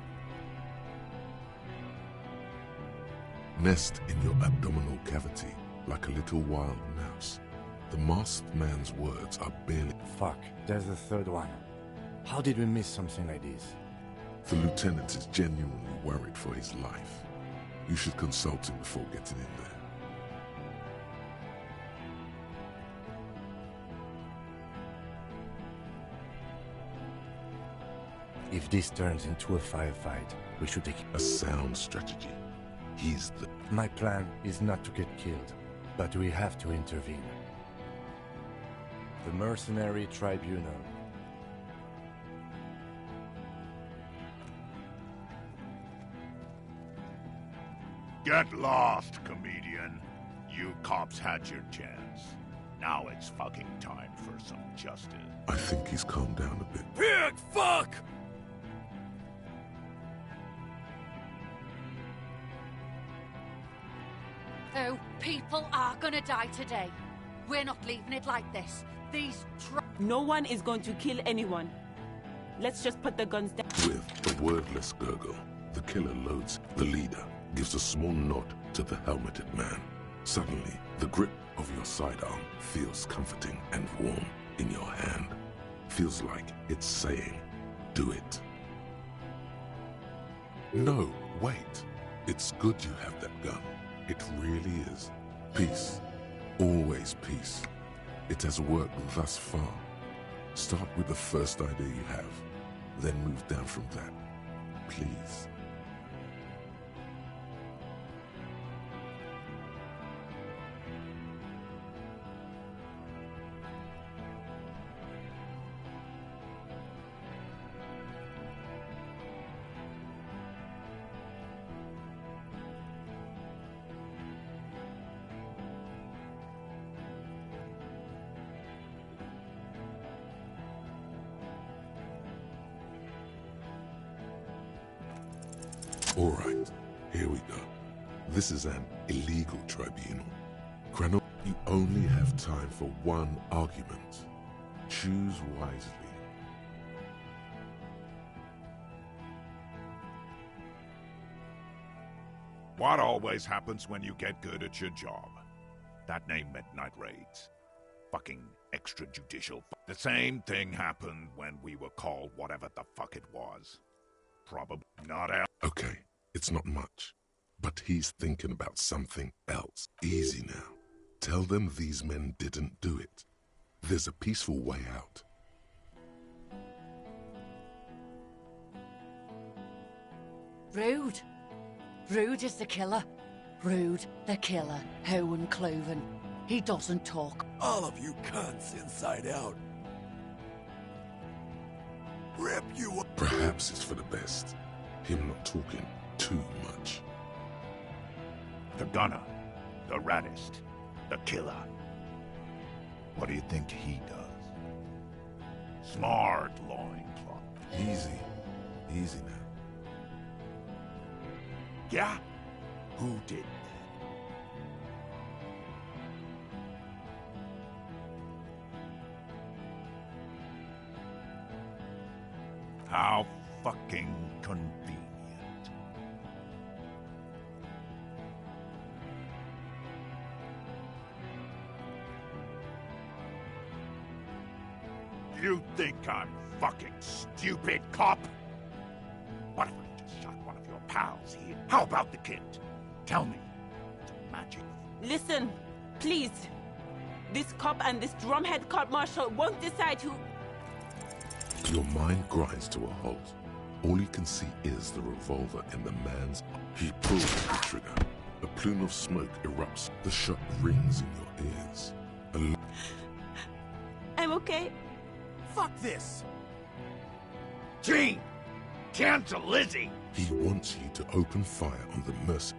Nest in your abdominal cavity like a little wild mouse. The masked man's words are barely... Fuck, there's the third one. How did we miss something like this? The lieutenant is genuinely worried for his life. You should consult him before getting in there. If this turns into a firefight, we should take a sound strategy. He's the... My plan is not to get killed, but we have to intervene. The Mercenary Tribunal. Get lost, comedian. You cops had your chance. Now it's fucking time for some justice. I think he's calmed down a bit. Pig fuck! Oh, people are gonna die today. We're not leaving it like this. These No one is going to kill anyone. Let's just put the guns down. With a wordless gurgle, the killer loads. The leader gives a small nod to the helmeted man. Suddenly, the grip of your sidearm feels comforting and warm in your hand. Feels like it's saying, do it. No, wait. It's good you have that gun. It really is. Peace. Always peace. It has worked thus far. Start with the first idea you have, then move down from that. Please. All right, here we go. This is an illegal tribunal. Crano, you only have time for one argument. Choose wisely. What always happens when you get good at your job? That name meant night raids. Fucking extrajudicial. The same thing happened when we were called whatever the fuck it was. Probably not out. Okay, it's not much. But he's thinking about something else. Easy now. Tell them these men didn't do it. There's a peaceful way out. Rude. Rude is the killer. Rude, the killer. Owen Cloven. He doesn't talk. All of you cunts inside out. Rip you up. Perhaps it's for the best. Him not talking too much. The gunner, the raddest, the killer. What do you think he does? Smart loincloth. Easy. Easy now. Yeah? Who did that? How fucking convenient. You think I'm fucking stupid, cop? What if I just shot one of your pals here? How about the kid? Tell me. It's magic. Listen, please. This cop and this drumhead court marshal won't decide who... Your mind grinds to a halt. All you can see is the revolver in the man's... He pulls the trigger. A plume of smoke erupts. The shot rings in your ears. I'm okay. Fuck this! Gene! Cancel Lizzie! He wants you to open fire on the mercy.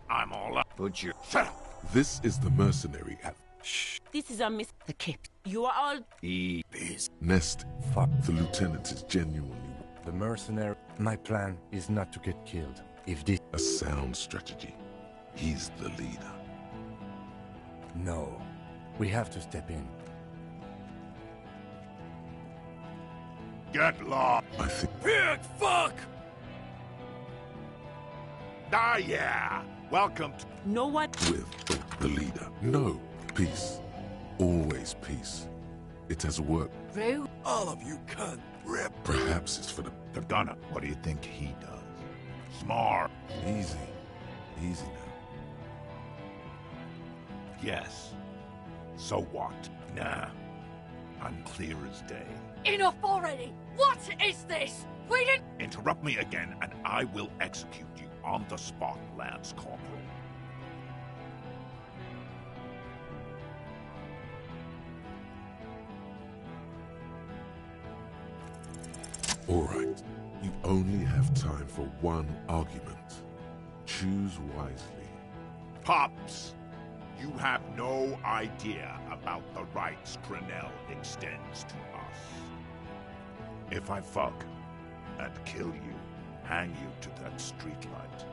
I'm all up. Put your... Shut up! This is the mercenary at... Shh. This is a miss... The kip. You are all... Nest. Fuck. The lieutenant is genuinely... The mercenary... My plan is not to get killed. If this... A sound strategy. He's the leader. No. We have to step in. Get lost! I think... Pig fuck! Ah, yeah! Welcome to... No one... With the leader. No. Peace. Always peace. It has worked. Rude. All of you cunt. Rip. Perhaps it's for the... The gunner. What do you think he does? Smart. Easy. Easy now. Yes. So what? Nah. I'm clear as day. Enough already! What is this? We didn't... Interrupt me again and I will execute you on the spot, Lance Corporal. All right, you only have time for one argument. Choose wisely. Pops, you have no idea about the rights Crenell extends to us. If I fuck and kill you, hang you to that streetlight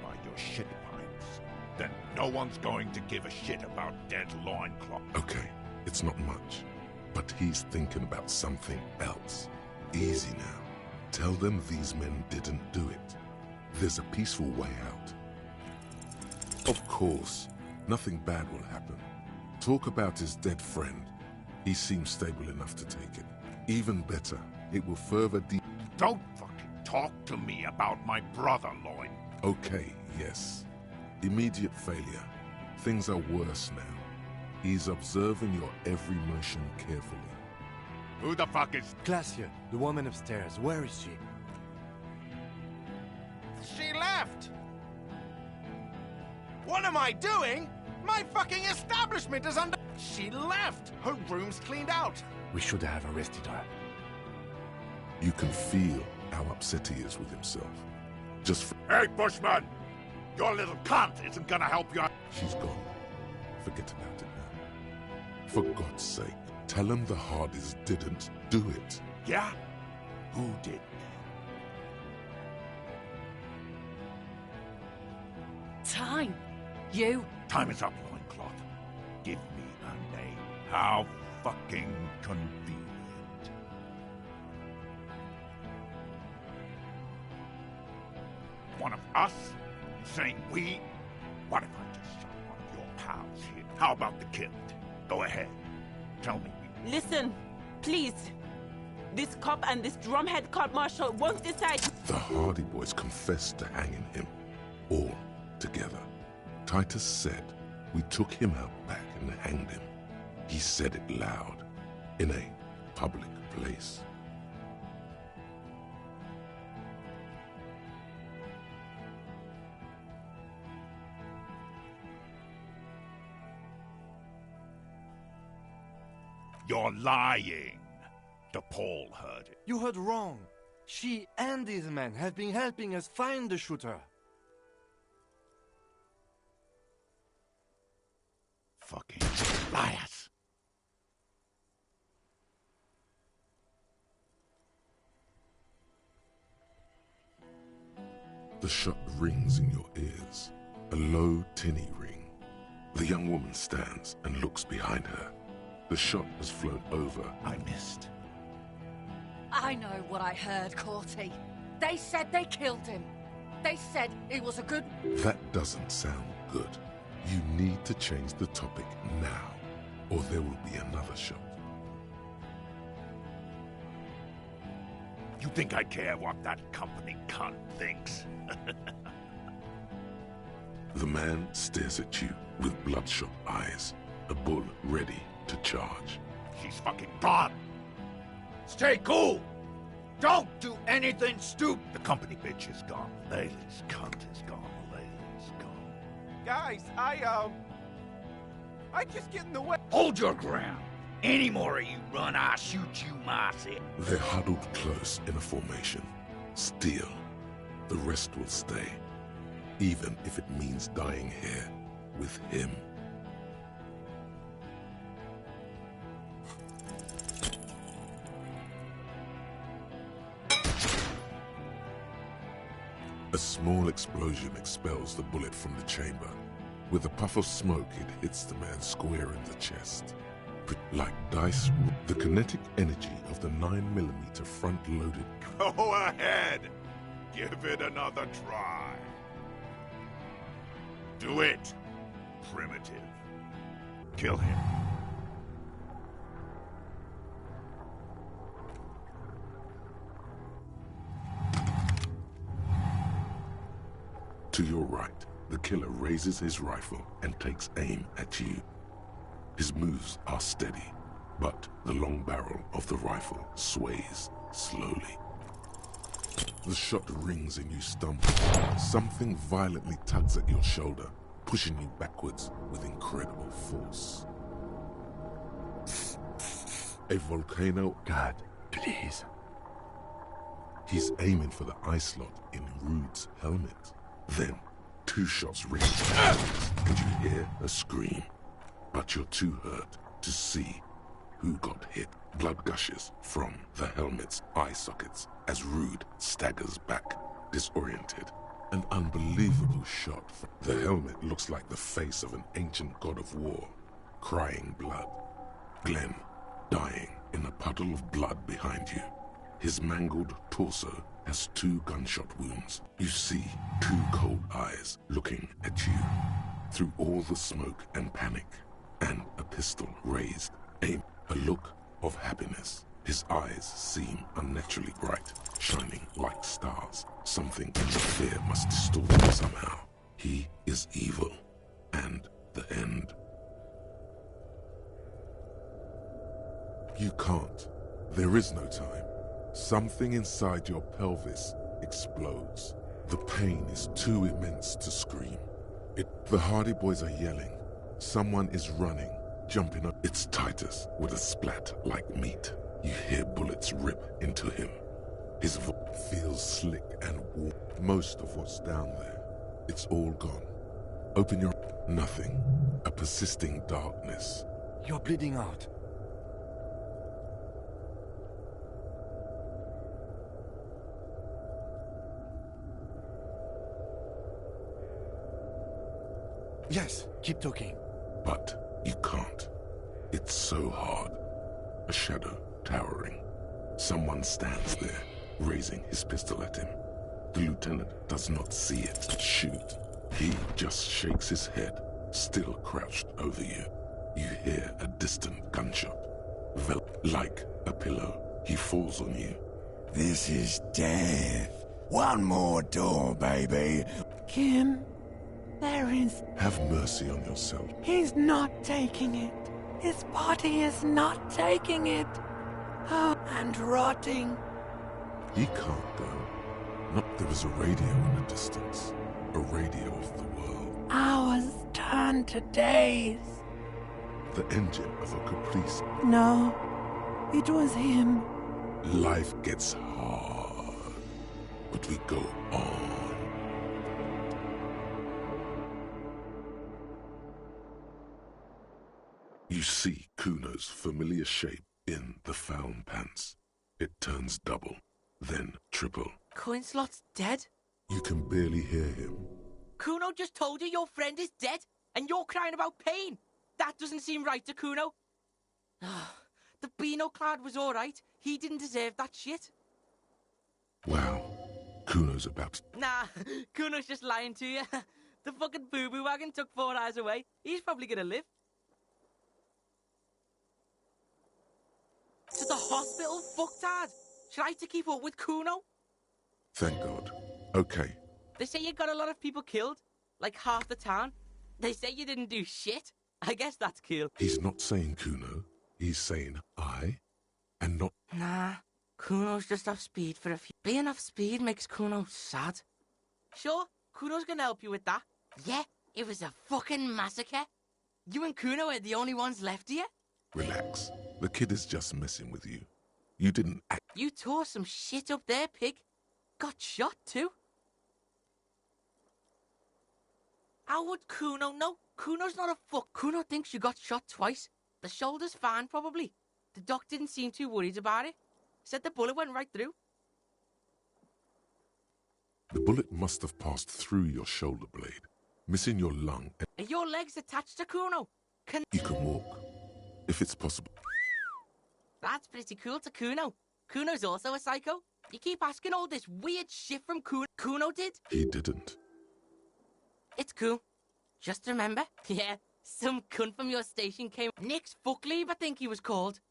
by your shit pipes, then no one's going to give a shit about dead loincloth. Okay, it's not much, but he's thinking about something else. Easy now. Tell them these men didn't do it. There's a peaceful way out. Of course, nothing bad will happen. Talk about his dead friend. He seems stable enough to take it. Even better, it will further Don't fucking talk to me about my brother, Loin. Okay, yes. Immediate failure. Things are worse now. He's observing your every motion carefully. Who the fuck is... Glacia, the woman upstairs. Where is she? She left! What am I doing? My fucking establishment is under... She left! Her room's cleaned out! We should have arrested her. You can feel how upset he is with himself. Hey, Bushman! Your little cunt isn't gonna help you. She's gone. Forget about it now. For God's sake, tell him the Hardys didn't do it. Yeah? Who did? Time. You. Time is up, Loincloth. Give me a name. How fucking convenient. One of us? Saying we? What if I just shot one of your pals here? How about the killed? Go ahead. Tell me. Listen, please. This cop and this drumhead cop marshal won't decide. The Hardy Boys confessed to hanging him. All together. Titus said we took him out back and hanged him. He said it loud. In a public place. You're lying. DePaul heard it. You heard wrong. She and these men have been helping us find the shooter. Fucking liars. The shot rings in your ears. A low, tinny ring. The young woman stands and looks behind her. The shot has flown over. I missed. I know what I heard, Corty. They said they killed him. They said he was a good... That doesn't sound good. You need to change the topic now, or there will be another shot. You think I care what that company cunt thinks? The man stares at you with bloodshot eyes, a bull ready to charge. She's fucking gone! Stay cool! Don't do anything stupid! The company bitch is gone. Laylee's cunt is gone. Laylee's gone. Guys, I just get in the way. Hold your ground. Any more of you run, I'll shoot you myself. They're huddled close in a formation. Still, the rest will stay. Even if it means dying here with him. A small explosion expels the bullet from the chamber. With a puff of smoke, it hits the man square in the chest. Like dice, the kinetic energy of the 9mm front-loaded... Go ahead! Give it another try. Do it, primitive. Kill him. To your right, the killer raises his rifle and takes aim at you. His moves are steady, but the long barrel of the rifle sways slowly. The shot rings and you stumble. Something violently tugs at your shoulder, pushing you backwards with incredible force. A volcano... God, please. He's aiming for the eye slot in Rude's helmet. Then, 2 shots ring and you hear a scream. But you're too hurt to see who got hit. Blood gushes from the helmet's eye sockets as Rude staggers back, disoriented. An unbelievable shot. The helmet looks like the face of an ancient god of war, crying blood. Glenn, dying in a puddle of blood behind you. His mangled torso has 2 gunshot wounds. You see 2 cold eyes looking at you through all the smoke and panic, and a pistol raised, aim, a look of happiness. His eyes seem unnaturally bright, shining like stars. Something in the fear must distort him somehow. He is evil, and the end. You can't. There is no time. Something inside your pelvis explodes. The pain is too immense to scream. The Hardy Boys are yelling. Someone is running, jumping up. It's Titus with a splat like meat. You hear bullets rip into him. His voice feels slick and warm. Most of what's down there, it's all gone. Open your... Nothing. A persisting darkness. You're bleeding out. Yes, keep talking. But you can't. It's so hard. A shadow towering. Someone stands there, raising his pistol at him. The lieutenant does not see it shoot. He just shakes his head, still crouched over you. You hear a distant gunshot. Like a pillow, he falls on you. This is death. One more door, baby. Kim, there is... Have mercy on yourself. He's not taking it. His body is not taking it. Oh, and rotting. He can't go. Not there was a radio in the distance. A radio of the world. Hours turn to days. The engine of a caprice. No, it was him. Life gets hard, but we go on. You see Kuno's familiar shape in the found pants. It turns double, then triple. Coinslot's dead? You can barely hear him. Kuno just told you your friend is dead, and you're crying about pain. That doesn't seem right to Kuno. The Beano-clad was alright. He didn't deserve that shit. Wow. Kuno's about to... Nah, Kuno's just lying to you. The fucking boo-boo wagon took 4 hours away. He's probably gonna live. To the hospital? Fucktard. Try to keep up with Kuno? Thank God. Okay. They say you got a lot of people killed. Like half the town. They say you didn't do shit. I guess that's cool. He's not saying Kuno. He's saying I, and not... Nah, Kuno's just off speed for a few... Being off speed makes Kuno sad. Sure, Kuno's gonna help you with that. Yeah, it was a fucking massacre. You and Kuno are the only ones left here. Relax. The kid is just messing with you. You didn't act... You tore some shit up there, pig. Got shot too. How would Kuno know? Kuno's not a fuck. Kuno thinks you got shot twice. The shoulder's fine, probably. The doc didn't seem too worried about it. Said the bullet went right through. The bullet must have passed through your shoulder blade, missing your lung. Are your legs attached to Kuno? You can walk, if it's possible. That's pretty cool to Kuno. Kuno's also a psycho. You keep asking all this weird shit from Kuno. Kuno did? He didn't. It's cool. Just remember, yeah, some cunt from your station came. Nix Fuckleib, I think he was called.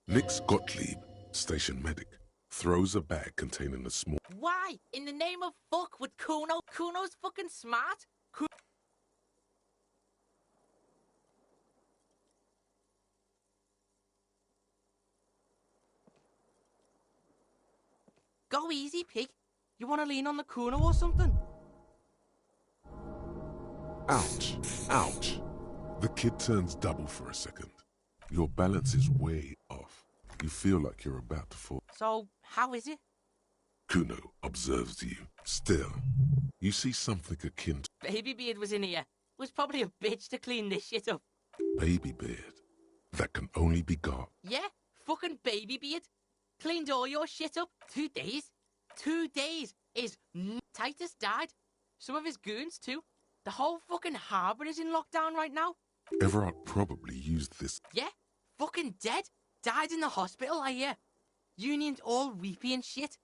Nix Gottlieb, station medic, throws a bag containing a small... Why? In the name of fuck with Kuno? Kuno's fucking smart. Go easy, pig. You want to lean on the Kuno or something? Ouch. Ouch. The kid turns double for a second. Your balance is way off. You feel like you're about to fall. So, how is it? Kuno observes you. Still, you see something akin to Baby Beard was in here. Was probably a bitch to clean this shit up. Baby Beard that can only be got. Yeah, fucking Baby Beard. Cleaned all your shit up. 2 days? 2 days is Titus died. Some of his goons too. The whole fucking harbour is in lockdown right now. Everard probably used this. Yeah, fucking dead. Died in the hospital, I hear. Union's all weepy and shit.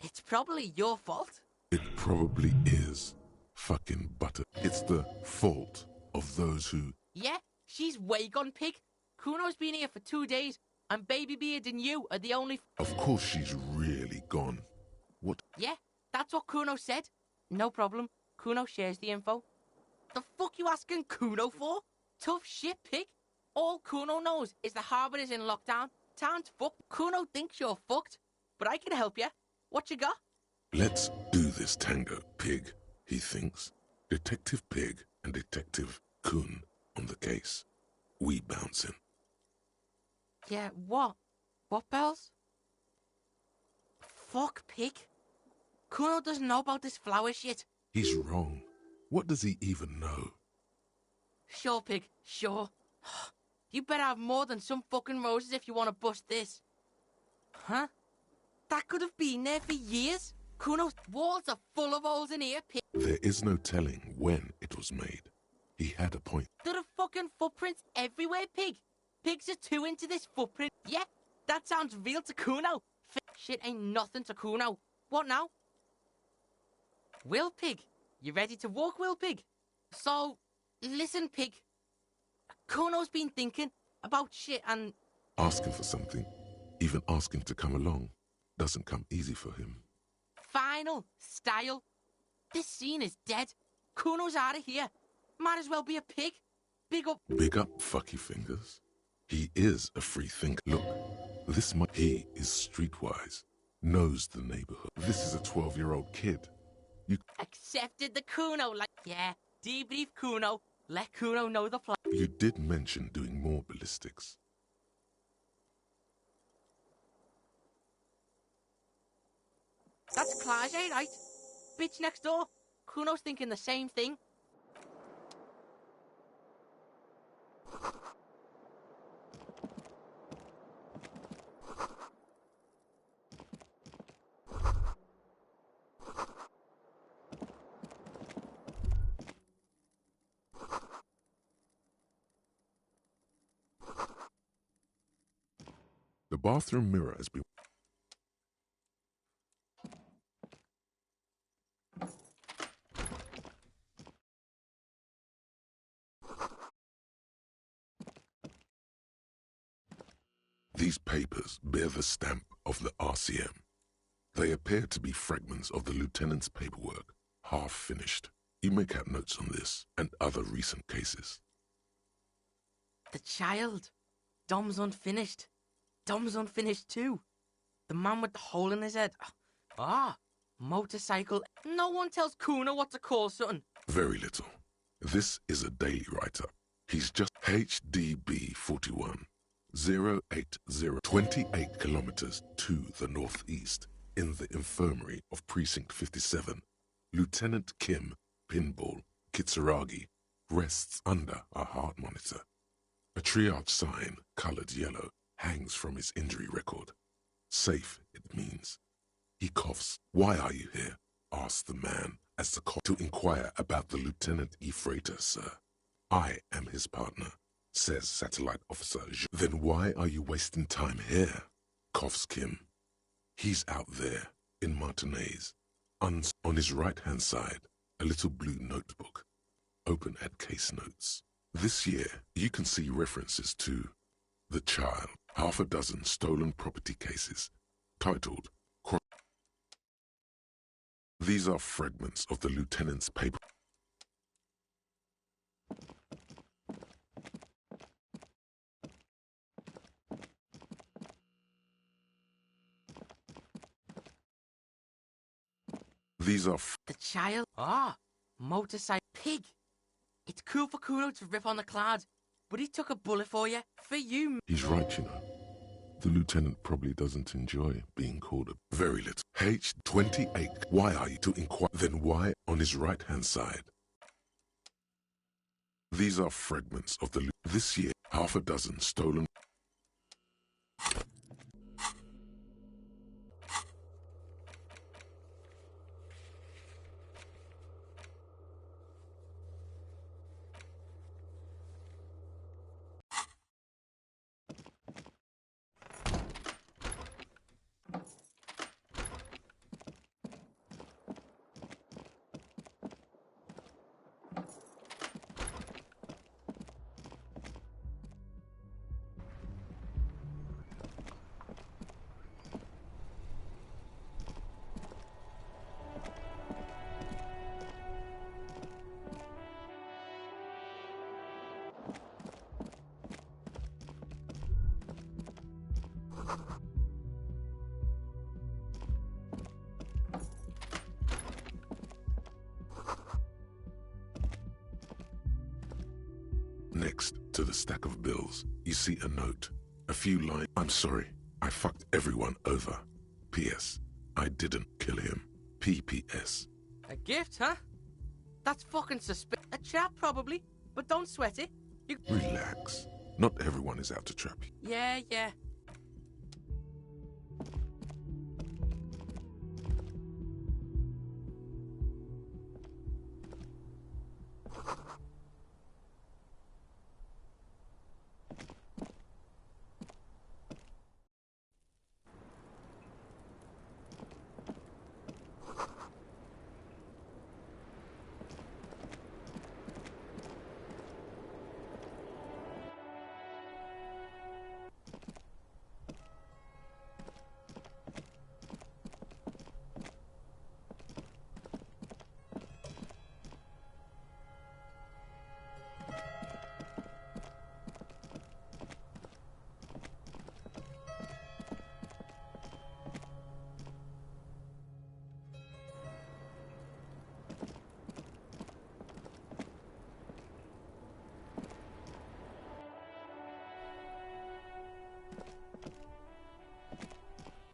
It's probably your fault. It probably is. Fucking butter. It's the fault of those who... Yeah, she's way gone pig. Kuno's been here for 2 days, and Baby Beard and you are the only... Of course she's really gone. What? Yeah, that's what Kuno said. No problem. Kuno shares the info. The fuck you asking Kuno for? Tough shit, pig. All Kuno knows is the harbour is in lockdown. Town's fucked. Kuno thinks you're fucked. But I can help you. What you got? Let's do this, Tango, pig, he thinks. Detective Pig and Detective Kun on the case. We bouncing. Yeah, what? What bells? Fuck, pig. Kuno doesn't know about this flower shit. He's wrong. What does he even know? Sure, pig, sure. You better have more than some fucking roses if you want to bust this. Huh? That could have been there for years. Kuno's walls are full of holes in here, pig. There is no telling when it was made. He had a point. There are fucking footprints everywhere, pig. Pigs are too into this footprint. Yeah, that sounds real to Kuno. Shit ain't nothing to Kuno. What now? Will Pig, you ready to walk, Will Pig? So, listen, Pig. Kuno's been thinking about shit and... Asking for something, even asking to come along, doesn't come easy for him. Final style. This scene is dead. Kuno's out of here. Might as well be a pig. Big up. Big up, fucky fingers. He is a free thinker. Look, he is streetwise, knows the neighborhood. This is a 12-year-old kid. You accepted the Kuno, like, yeah, debrief Kuno. Let Kuno know the plan. You did mention doing more ballistics. That's Clage, right? Bitch next door. Kuno's thinking the same thing. The bathroom mirror has been... These papers bear the stamp of the RCM. They appear to be fragments of the lieutenant's paperwork, half finished. You make out notes on this and other recent cases. The child. Dom's unfinished. Dom's unfinished too. The man with the hole in his head. Ah, motorcycle. No one tells Kuno what to call something. Very little. This is a daily write-up. He's just HDB 41, 080, 28 kilometers to the northeast, in the infirmary of Precinct 57. Lieutenant Kim Pinball Kitsuragi rests under a heart monitor. A triage sign, colored yellow, hangs from his injury record. Safe, it means. He coughs. Why are you here? Asks the man as the call to inquire about the Lieutenant E. Freighter, sir. I am his partner, says Satellite Officer Zhu. Then why are you wasting time here? Coughs Kim. He's out there, in Martinez. On his right-hand side, a little blue notebook, open at case notes. This year, you can see references to the child, half a dozen stolen property cases, titled These are fragments of the lieutenant's paper. These are the child. Ah, motorcycle pig. It's cool for Kuno to rip on the cloud, but he took a bullet for you. For you. He's right, you know. The lieutenant probably doesn't enjoy being called a very little. H-28. Why are you to inquire? Then why on his right-hand side? These are fragments of the this year, half a dozen stolen. Next to the stack of bills, you see a note. A few lines. I'm sorry, I fucked everyone over. P.S. I didn't kill him. P.P.S. A gift, huh? That's fucking a trap, probably. But don't sweat it. You... Relax. Not everyone is out to trap you. Yeah.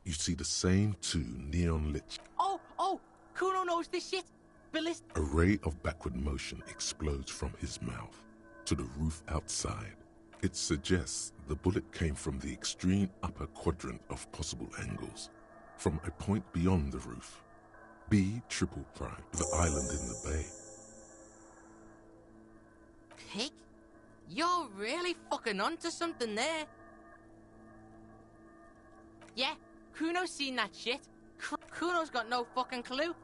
You see the same two neon lit. Oh! Kuno knows this shit! A ray of backward motion explodes from his mouth to the roof outside. It suggests the bullet came from the extreme upper quadrant of possible angles, from a point beyond the roof. B triple prime, the island in the bay. Pig? You're really fucking onto something there. Yeah, Kuno's seen that shit. Kuno's got no fucking clue.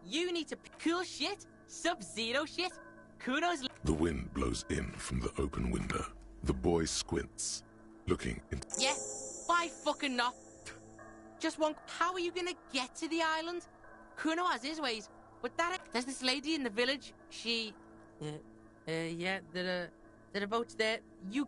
You need to cool shit, Sub-Zero shit. Kuno's... The wind blows in from the open window. The boy squints, looking into... Yeah, why fucking not? Just one... How are you gonna get to the island? Kuno has his ways, but there's this lady in the village. She... yeah, there are boats there. You...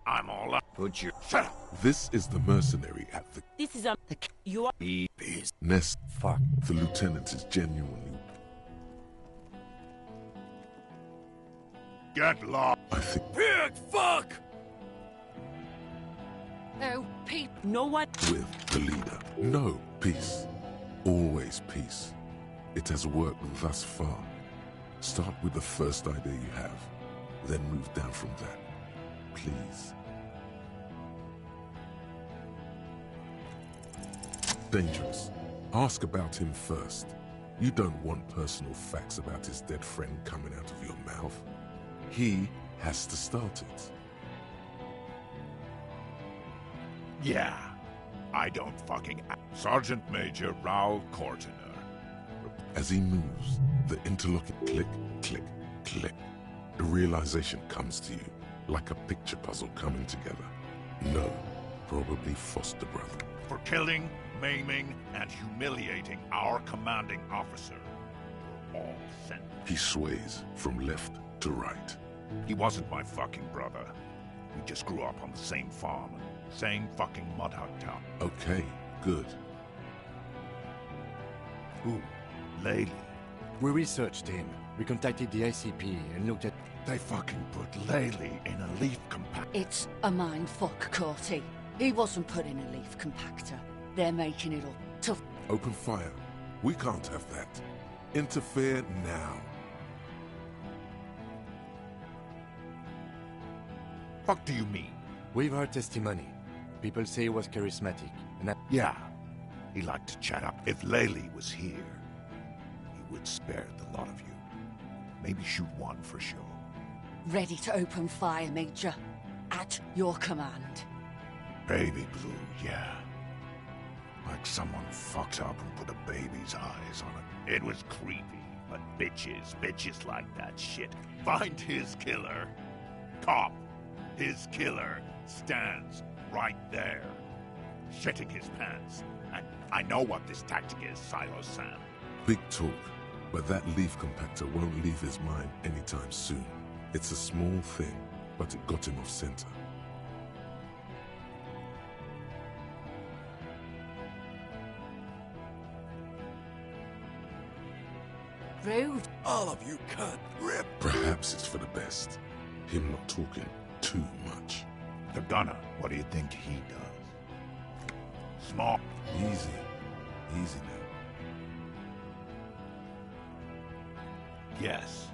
I'm all up. Put your... Shut up! This is the mercenary at the... This is a... You are... Nest. Fuck. The lieutenant is genuinely... Get lost! I think... Pig fuck! Oh, Pete, no one... With the leader. No, peace. Always peace. It has worked thus far. Start with the first idea you have, then move down from that. Please. Dangerous. Ask about him first. You don't want personal facts about his dead friend coming out of your mouth. He has to start it. Yeah, I don't fucking... Sergeant Major Raoul Cortiner. As he moves, the interlocking click, click, click. The realization comes to you. like a picture puzzle coming together. No, probably foster brother. For killing, maiming, and humiliating our commanding officer. All sent. He sways from left to right. He wasn't my fucking brother. We just grew up on the same farm and same fucking mud hut town. Okay, good. Who? Lady? We researched him. We contacted the ICP and looked at... They fucking put Laley in a leaf compactor. It's a mindfuck, Corty. He wasn't put in a leaf compactor. They're making it up tough. Open fire. We can't have that. Interfere now. Fuck do you mean? We've heard testimony. People say he was charismatic, and that... Yeah. He liked to chat up. If Laley was here, he would spare the lot of you. Maybe shoot one for show. Ready to open fire, Major. At your command. Baby blue, yeah. Like someone fucked up and put a baby's eyes on it. It was creepy, but bitches like that shit. Find his killer. Cop. His killer stands right there. Shitting his pants. And I know what this tactic is, Silo Sam. Big talk, but that leaf compactor won't leave his mind anytime soon. It's a small thing, but it got him off center. Rude. All of you cunt rip. Perhaps it's for the best. Him not talking too much. The gunner, what do you think he does? Small. Easy. Easy now. Yes.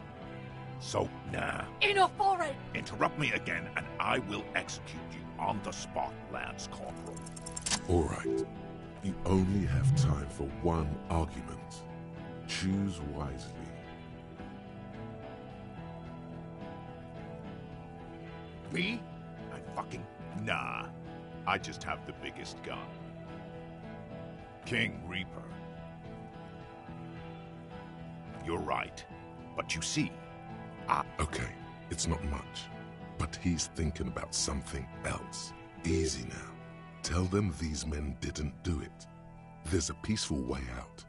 So, nah. Enough already! Interrupt me again and I will execute you on the spot, Lance Corporal. All right. You only have time for one argument. Choose wisely. Me? Nah. I just have the biggest gun. King Reaper. You're right. But you see, Okay, it's not much. But he's thinking about something else. Easy now. Tell them these men didn't do it. There's a peaceful way out.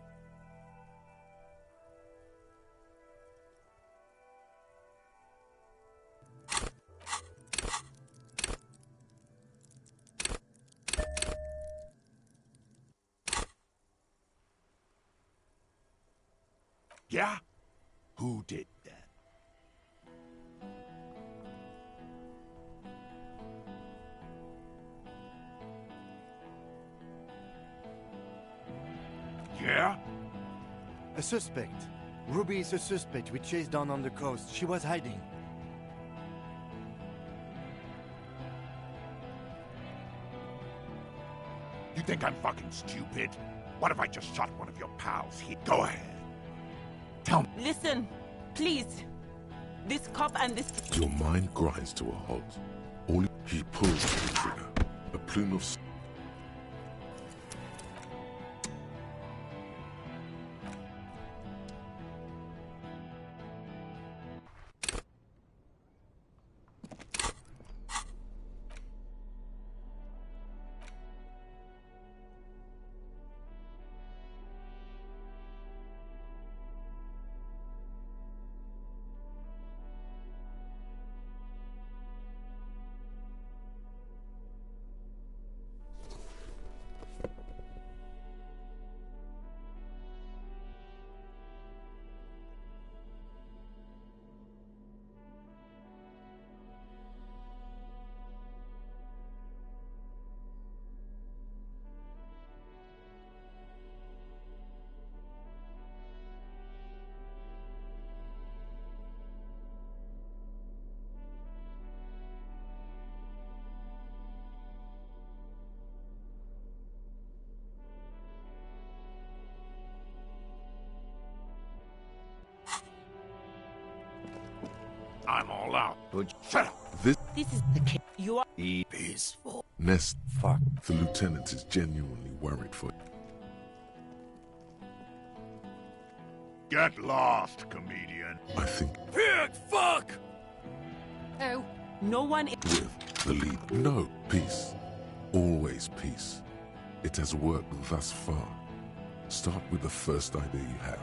Yeah? Who did that? Yeah? A suspect. Ruby is a suspect we chased down on the coast. She was hiding. You think I'm fucking stupid? What if I just shot one of your pals here? Go ahead. Tell me. Listen, please. This cop and this... Your mind grinds to a halt. He pulls the trigger. A plume of... I'm all out. Shut up. This is the kid. You are... Peaceful. Nest. Fuck. The lieutenant is genuinely worried for you. Get lost, comedian. I think... Pig fuck! Oh, No one... With the lead. No, peace. Always peace. It has worked thus far. Start with the first idea you have.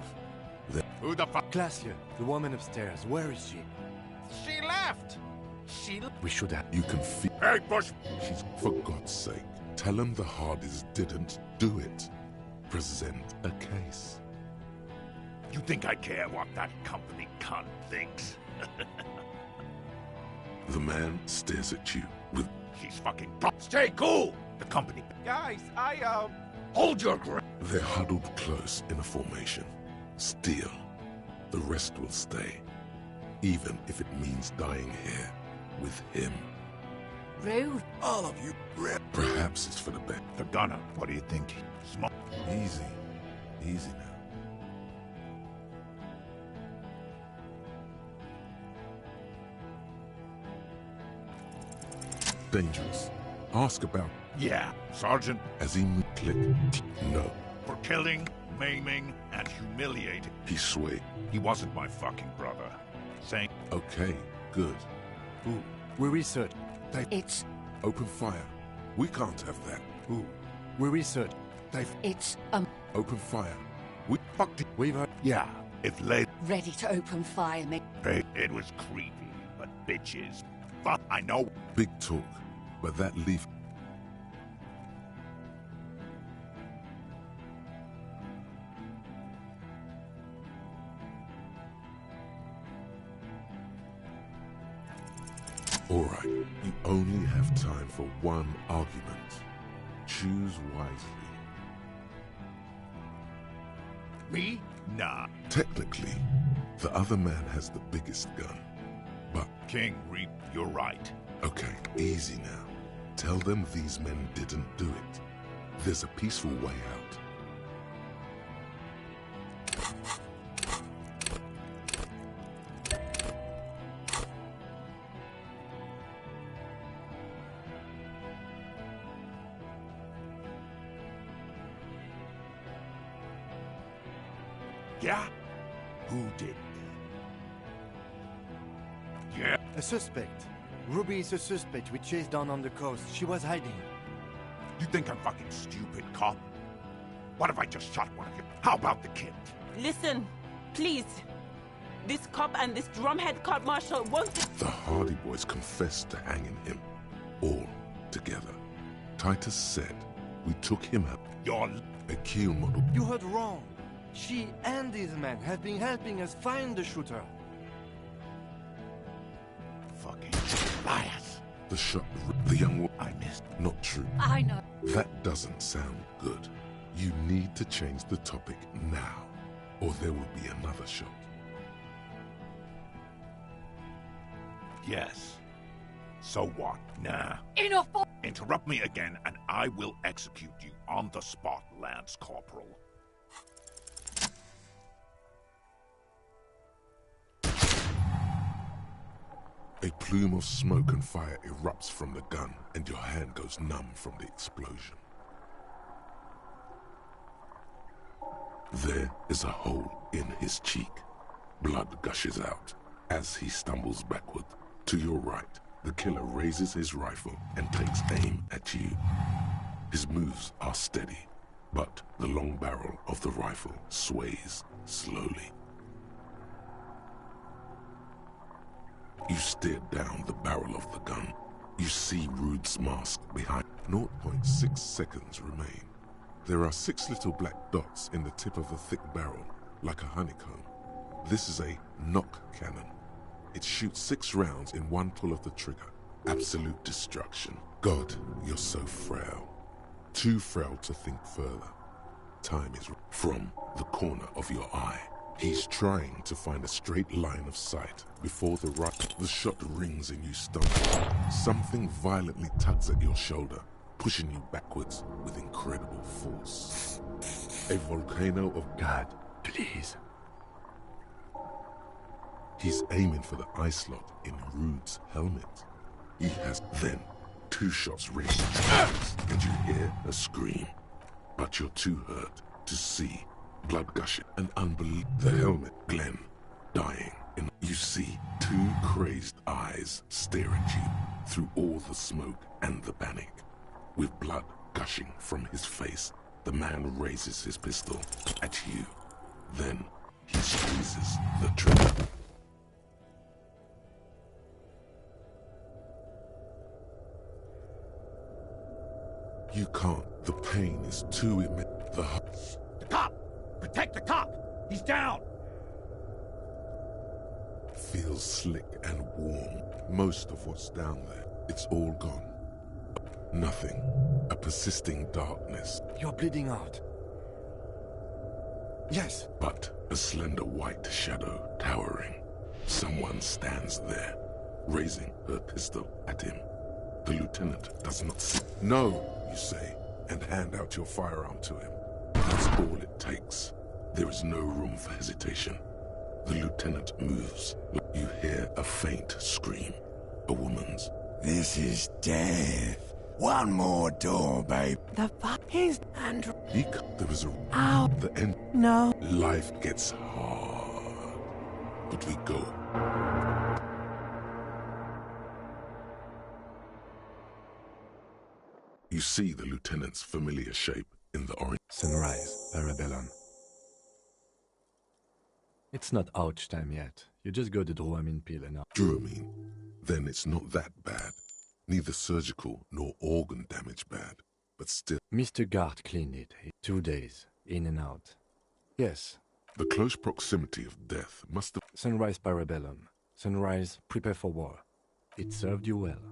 Then... Who the fuck? Glacia, the woman upstairs. Where is she? She left! We should have... You can feel... Hey, Bush! She's... For God's sake, tell him the Hardys didn't do it. Present a case. You think I care what that company cunt thinks? The man stares at you with... She's fucking... Stay cool! The company... Guys, Hold your ground! They're huddled close in a formation. Steal. The rest will stay. Even if it means dying here with him. Rude. All of you. Perhaps it's for the best. The gunner, what do you think? Smart. Easy. Easy now. Dangerous. Ask about... Yeah, Sergeant. As he click. No. For killing, maiming, and humiliating. He swayed. He wasn't my fucking brother. Saying... Okay, good. Ooh, we research. It's... Open fire. We can't have that. Ooh, we research. It's, Open fire. We fucked it. We've heard... Yeah, if late... ready to open fire, mate. It was creepy, but bitches. Fuck, I know. Big talk, but that leaf... All right, you only have time for one argument. Choose wisely. Me? Nah. Technically, the other man has the biggest gun, but... King Reap, you're right. Okay, easy now. Tell them these men didn't do it. There's a peaceful way out. Yeah? Who did? Yeah? A suspect. Ruby is a suspect we chased down on the coast. She was hiding. You think I'm fucking stupid, cop? What if I just shot one of you? How about the kid? Listen, please. This cop and this drumhead cop marshal won't... The Hardy Boys confessed to hanging him. All together. Titus said we took him out. You're... A kill model. You heard wrong. She and these men have been helping us find the shooter. Fucking liars. The shot, the young woman. I missed. Not true. I know. That doesn't sound good. You need to change the topic now, or there will be another shot. Yes. So what? Nah. Enough! Interrupt me again, and I will execute you on the spot, Lance Corporal. A plume of smoke and fire erupts from the gun, and your hand goes numb from the explosion. There is a hole in his cheek. Blood gushes out as he stumbles backward. To your right, the killer raises his rifle and takes aim at you. His moves are steady, but the long barrel of the rifle sways slowly. You stare down the barrel of the gun. You see Rude's mask behind. 0.6 seconds remain. There are 6 little black dots in the tip of the thick barrel, like a honeycomb. This is a knock cannon. It shoots 6 rounds in one pull of the trigger. Absolute destruction. God, you're so frail. Too frail to think further. Time is from the corner of your eye. He's trying to find a straight line of sight before the shot rings and you stumble. Something violently tugs at your shoulder, pushing you backwards with incredible force. A volcano of God, please. He's aiming for the eye slot in Rude's helmet. He has then 2 shots ring, and you hear a scream, but you're too hurt to see. Blood gushing and unbelief. The helmet, Glenn, dying. And you see two crazed eyes stare at you through all the smoke and the panic. With blood gushing from his face, the man raises his pistol at you. Then he squeezes the trigger. You can't. The pain is too immense. The cop! Protect the cop! He's down! Feels slick and warm. Most of what's down there, it's all gone. Nothing. A persisting darkness. You're bleeding out. Yes. But a slender white shadow towering. Someone stands there, raising her pistol at him. The lieutenant does not see. No, you say, and hand out your firearm to him. That's all it takes. There is no room for hesitation. The lieutenant moves. You hear a faint scream. A woman's. This is death. One more door, babe. The fuck is Andrew? There is a... Ow. The end. No. Life gets hard. But we go. You see the lieutenant's familiar shape in the orange. Sunrise, Parabellum. It's not ouch time yet. You just got the Dramamine pill and... Dramamine? Then it's not that bad. Neither surgical nor organ damage bad. But still... Mr. Gart cleaned it. 2 days, in and out. Yes. The close proximity of death must have... Sunrise, Parabellum. Sunrise, prepare for war. It served you well.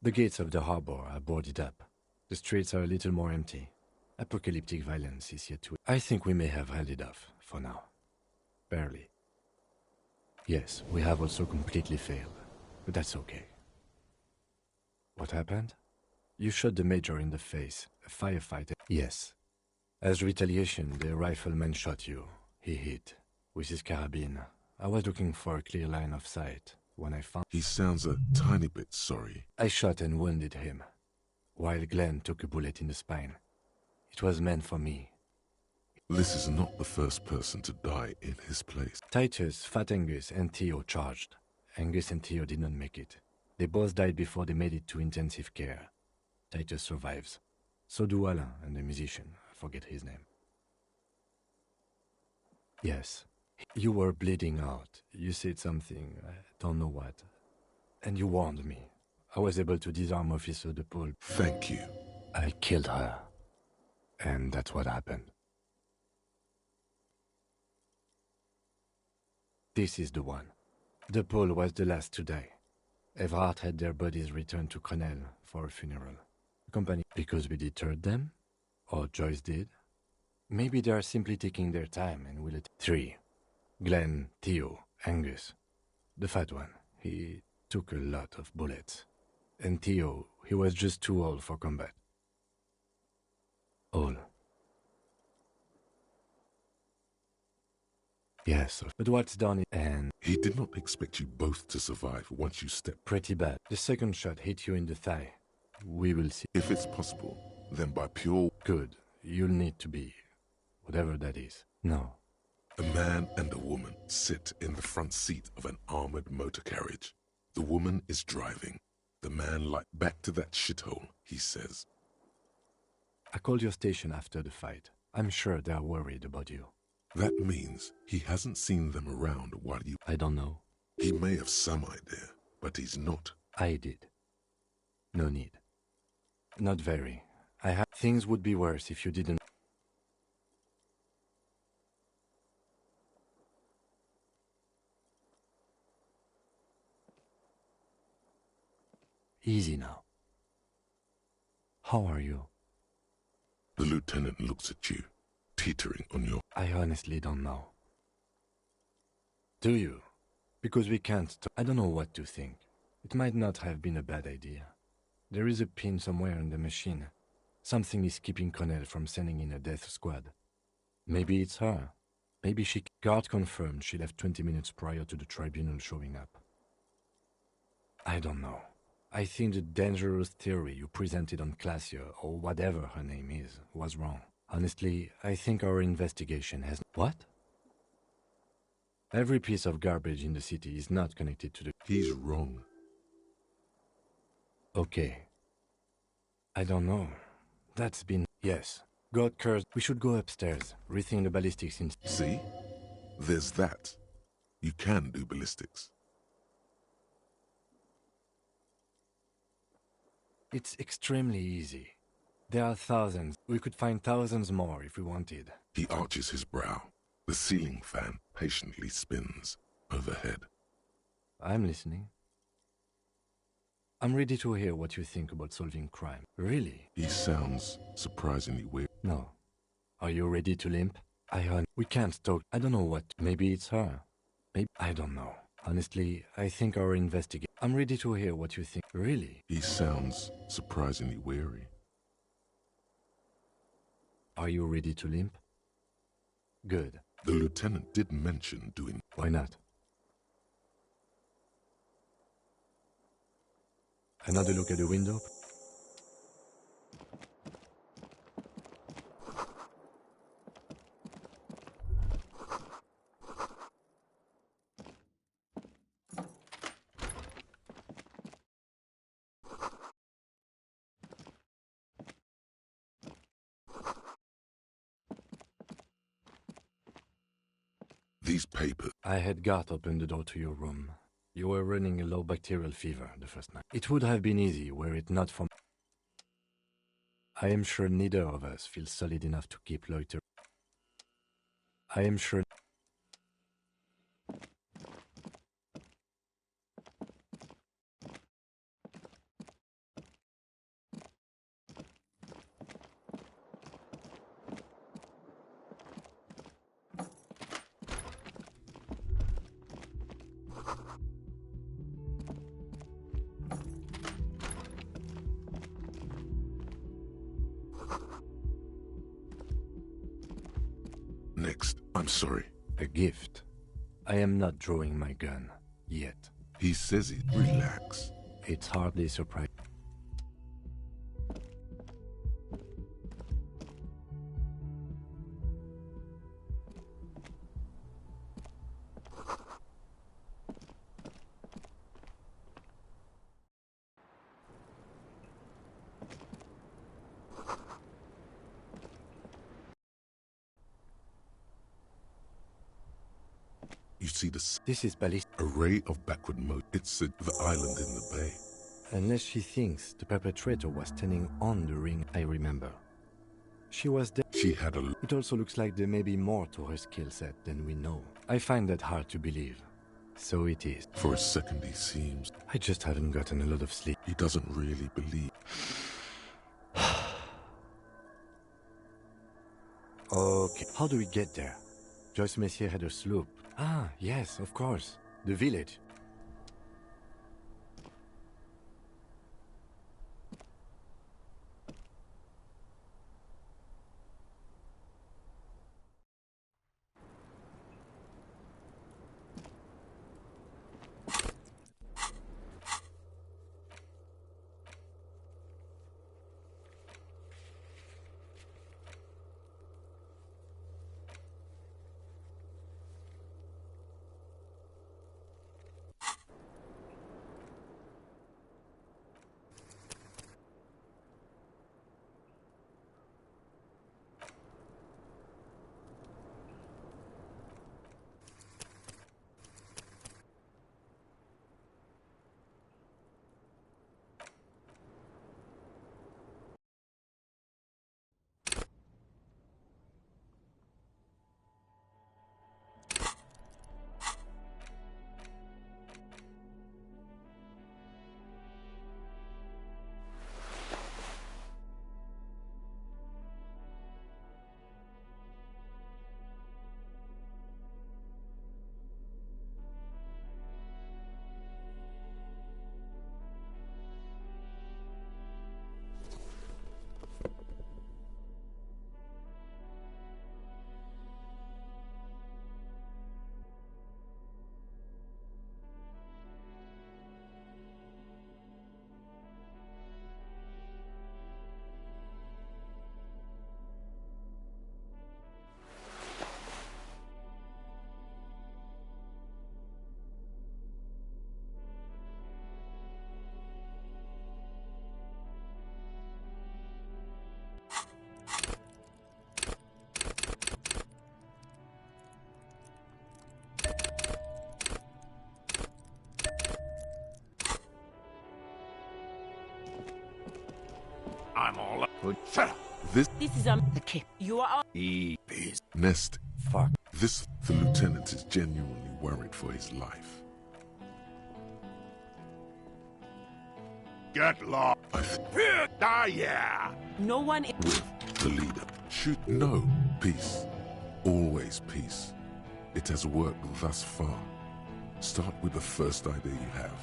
The gates of the harbor are boarded up. The streets are a little more empty. Apocalyptic violence is yet to... I think we may have held it off, for now. Barely. Yes, we have also completely failed. But that's okay. What happened? You shot the major in the face, a firefighter. Yes. As retaliation, the rifleman shot you. He hit. With his carabine. I was looking for a clear line of sight. When I found... He sounds a tiny bit sorry. I shot and wounded him, while Glenn took a bullet in the spine. It was meant for me. This is not the first person to die in his place. Titus, Fat Angus, and Theo charged. Angus and Theo did not make it. They both died before they made it to intensive care. Titus survives. So do Alain and the musician. I forget his name. Yes. You were bleeding out. You said something, I don't know what. And you warned me. I was able to disarm Officer De Paul. Thank you. I killed her. And that's what happened. This is the one. De Paul was the last to die. Everard had their bodies returned to Crenel for a funeral. The company... Because we deterred them? Or Joyce did? Maybe they are simply taking their time and will... 3. Glenn, Theo, Angus. The fat one, he took a lot of bullets. And Theo, he was just too old for combat. All. Yes, but what's done and... He did not expect you both to survive once you stepped... Pretty bad. The second shot hit you in the thigh. We will see. If it's possible, then by pure... Good. You'll need to be... whatever that is. No. A man and a woman sit in the front seat of an armored motor carriage. The woman is driving. The man like, back to that shithole, he says. I called your station after the fight. I'm sure they are worried about you. That means he hasn't seen them around while you... I don't know. He may have some idea, but he's not. I did. No need. Not very. Things would be worse if you didn't... Easy now. How are you? The lieutenant looks at you, teetering on your... I honestly don't know. Do you? Because we can't... I don't know what to think. It might not have been a bad idea. There is a pin somewhere in the machine. Something is keeping Connell from sending in a death squad. Maybe it's her. Maybe she... Guard confirmed she left 20 minutes prior to the tribunal showing up. I don't know. I think the dangerous theory you presented on Classia, or whatever her name is, was wrong. Honestly, I think our investigation has... What? Every piece of garbage in the city is not connected to the... He's wrong. Okay. I don't know. That's been... Yes. God cursed. We should go upstairs, rethink the ballistics in... See? There's that. You can do ballistics. It's extremely easy. There are thousands. We could find thousands more if we wanted. He arches his brow. The ceiling fan patiently spins overhead. I'm listening. I'm ready to hear what you think about solving crime. Really? He sounds surprisingly weird. No. Are you ready to limp? We can't talk. I don't know what. Maybe it's her. Maybe... I don't know. Honestly, I think our investigate... I'm ready to hear what you think. Really? He sounds surprisingly weary. Are you ready to limp? Good. The lieutenant did mention doing... Why not? Another look at the window? These papers... I had got opened the door to your room. You were running a low bacterial fever the first night. It would have been easy were it not for... I am sure neither of us feels solid enough to keep loitering. I am sure... Next, I'm sorry. A gift. I am not drawing my gun. Yet. He says it. Relax. It's hardly surprising. You see this? This is ballistic. Array of backward mode. It's the island in the bay. Unless she thinks the perpetrator was standing on the ring, I remember. She was dead. She had a... It also looks like there may be more to her skill set than we know. I find that hard to believe. So it is. For a second he seems... I just haven't gotten a lot of sleep. He doesn't really believe. Okay, how do we get there? Joyce Messier had a sloop. Ah, yes, of course. The village. I'm all up. Shut up. This is the kid. You are peace. Nest. Fuck. The lieutenant is genuinely worried for his life. Get lost. Yeah. No one With the leader. Shoot. No. Peace. Always peace. It has worked thus far. Start with the first idea you have,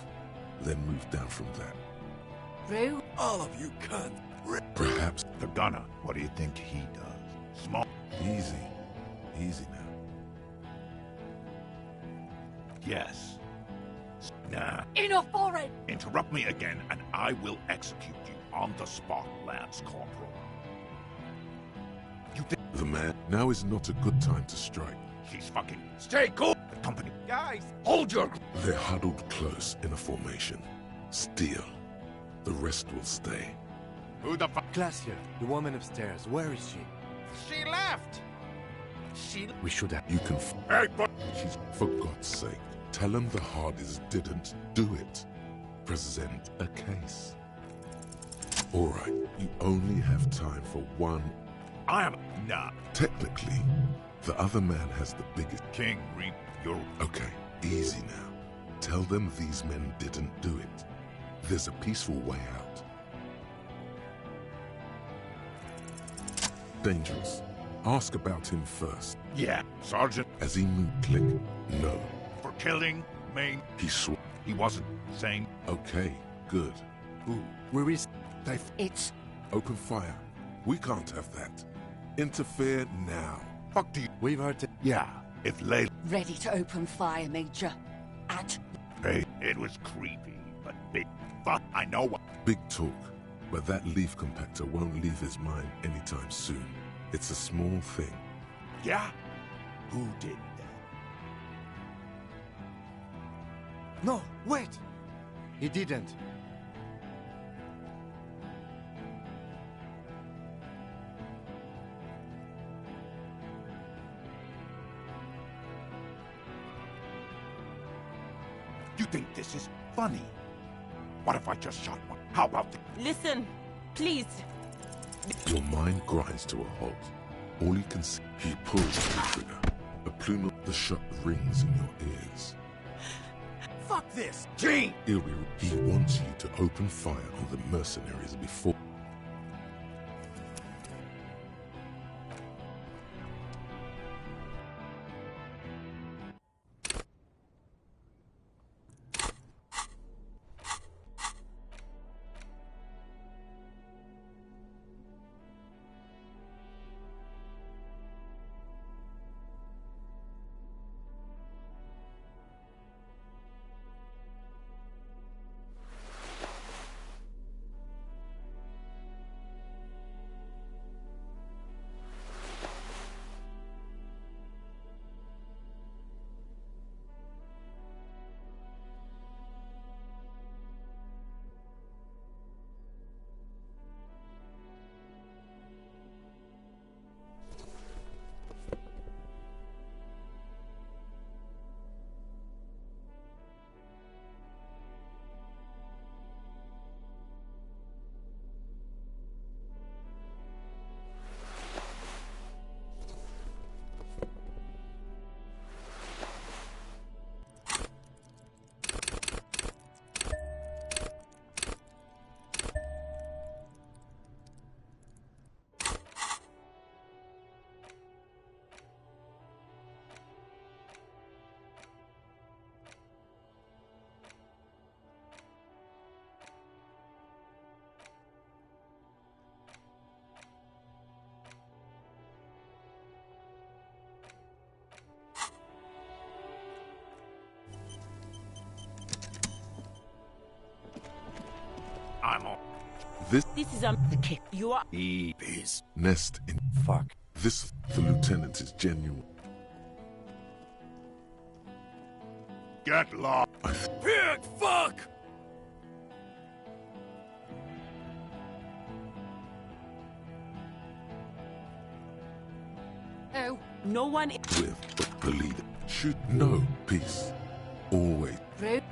then move down from that. Rue? All of you cunts. Perhaps the gunner. What do you think he does? Small. Easy. Easy now. Yes. Nah. Enough already! Interrupt me again and I will execute you on the spot, Lance Corporal. You think the man, now is not a good time to strike. She's fucking... Stay cool! The company... Guys, hold your... They're huddled close in a formation. Steal. The rest will stay. Who the fuck? Glacier, the woman upstairs. Where is she? She left! We should have... You can... Hey, but... She's... For God's sake, tell him the Hardys didn't do it. Present a case. Alright, you only have time for one... I am... Nah. Technically, the other man has the biggest... King, reap your... Okay, easy now. Tell them these men didn't do it. There's a peaceful way out. Dangerous. Ask about him first. Yeah, Sergeant. As he moved, click. No. For killing me. He swore. He wasn't saying... Okay, good. Who? Where is... It's... Open fire. We can't have that. Interfere now. Fuck do you... We've heard... Yeah, if Layla... Ready to open fire, Major. At... Hey, it was creepy, but big fuck, I know what... Big talk, but that leaf compactor won't leave his mind anytime soon. It's a small thing. Yeah? Who did that? No, wait! He didn't. You think this is funny? What if I just shot one? How about the... Listen, please. Your mind grinds to a halt. All you can see, he pulls the trigger. A plume of the shot rings in your ears. Fuck this! Gene! He wants you to open fire on the mercenaries before... I'm on. This is the kid. You are... Peace. Nest in... Fuck. The lieutenant is genuine. Get lost. Pig, fuck! Oh, no one... With the leader. Shoot. No. Peace. Always. Rip.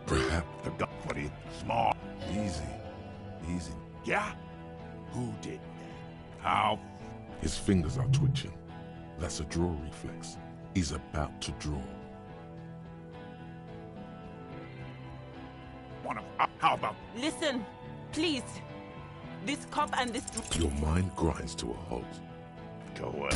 Perhaps. The gun. What are you? Small. Easy. Easy. Yeah? Who did that? How? His fingers are twitching. That's a draw reflex. He's about to draw. How about... Listen, please. This cop and this... Your mind grinds to a halt. Go away.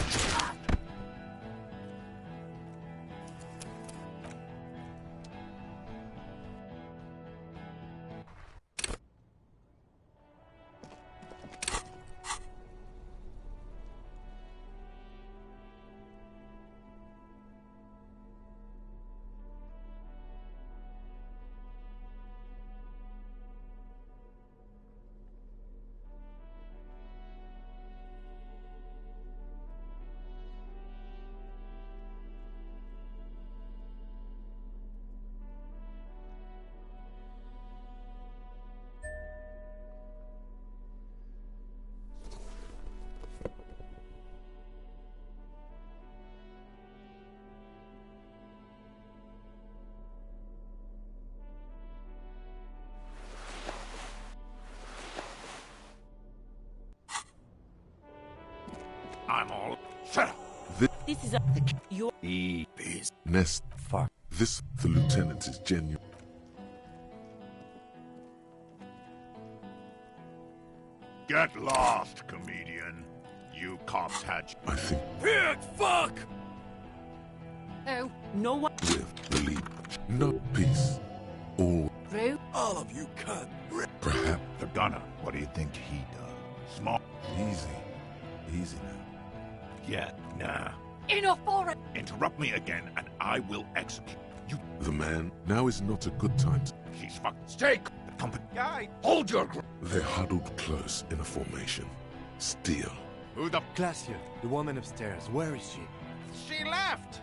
I'm all... Shut up! This is a... Your... Ease. Nest. Fuck. This, the lieutenant is genuine. Get lost, comedian. You cops had... I think... Pig, fuck! Oh, no one... With the lead. No peace. All... Rue? All of you cunt. Perhaps... The gunner. What do you think he does? Small... Easy. Easy now. Yeah, nah. Enough for it! Interrupt me again and I will execute you. The man, now is not a good time to... She's fucked. Stay... The company... Guy! Hold your ground! They're huddled close in a formation. Steel. Who the... Glacia, the woman upstairs, where is she? She left!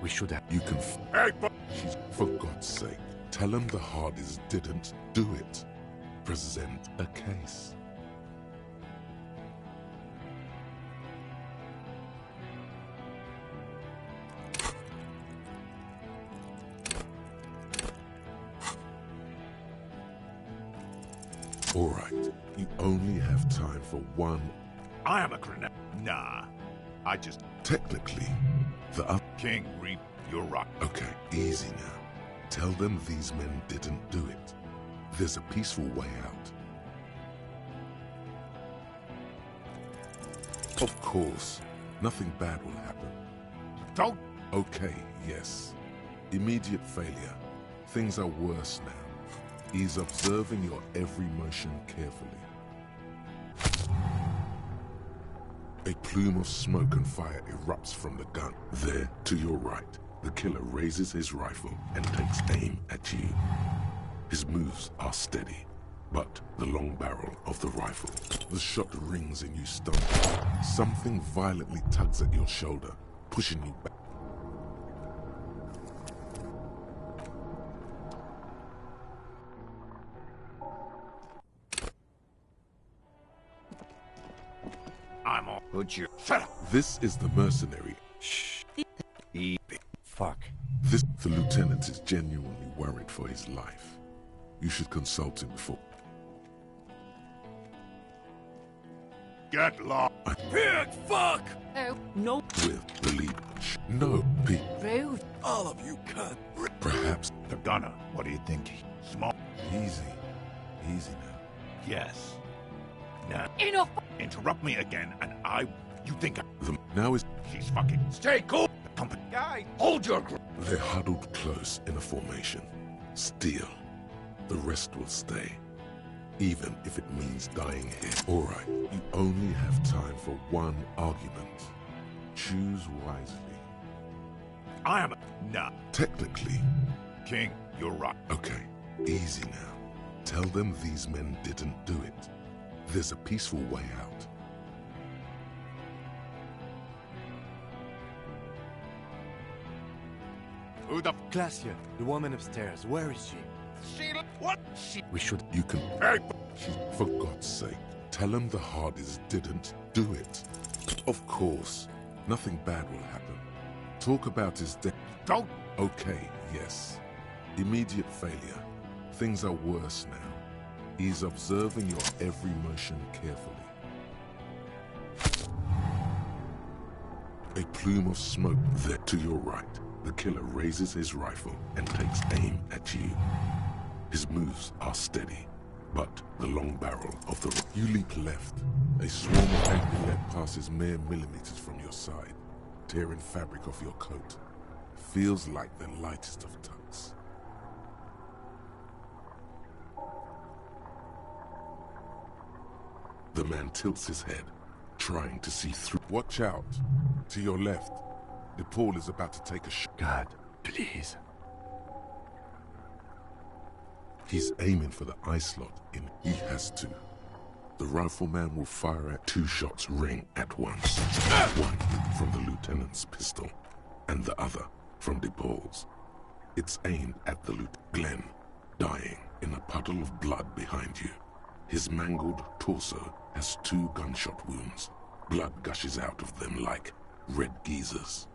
We should have... You can... Hey, but... She's... For God's sake, tell him the Hardys didn't do it. Present a case. All right, you only have time for one... I am a grenade. Nah. I just... Technically, the up... King, Reap, you're right. Okay, easy now. Tell them these men didn't do it. There's a peaceful way out. Of course, nothing bad will happen. Don't... Okay, yes. Immediate failure. Things are worse now. He's observing your every motion carefully. A plume of smoke and fire erupts from the gun. There, to your right, the killer raises his rifle and takes aim at you. His moves are steady, but the long barrel of the rifle. The shot rings and you stumble. Something violently tugs at your shoulder, pushing you back. I'm all... Put your... Shut up! This is the mercenary. Shh. Fuck. This... The lieutenant is genuinely worried for his life. You should consult him before... Get lost! Pig, fuck! Oh, no. With the lead. No, Pete. Rude. All of you cunt. Perhaps... The gunner. What do you think? Small... Easy. Easy now. Yes. Nah. Enough! Interrupt me again and I... You think I... Now is... She's fucking... Stay cool! The company... Guy! Hold your... They're huddled close in a formation. Steel. The rest will stay. Even if it means dying here. Alright, you only have time for one argument. Choose wisely. I am... Nah. Technically... King, you're right. Okay, easy now. Tell them these men didn't do it. There's a peaceful way out. Who the... Glacia, the woman upstairs, where is she? She... What? She... We should... You can... Hey, for God's sake, tell them the Hardys didn't do it. Of course, nothing bad will happen. Talk about his death. Don't... Okay, yes. Immediate failure. Things are worse now. He's observing your every motion carefully. A plume of smoke there to your right. The killer raises his rifle and takes aim at you. His moves are steady, but the long barrel of the... You leap left. A swarm of angry lead passes mere millimeters from your side, tearing fabric off your coat. Feels like the lightest of tucks. The man tilts his head, trying to see through. Watch out! To your left, the Paul is about to take a shot. God, please. He's aiming for the eye slot in. He has to. The rifleman will fire at 2 shots ring at once. One from the lieutenant's pistol, and the other from de Paul's. It's aimed at the Glenn, dying in a puddle of blood behind you. His mangled torso has 2 gunshot wounds. Blood gushes out of them like red geysers.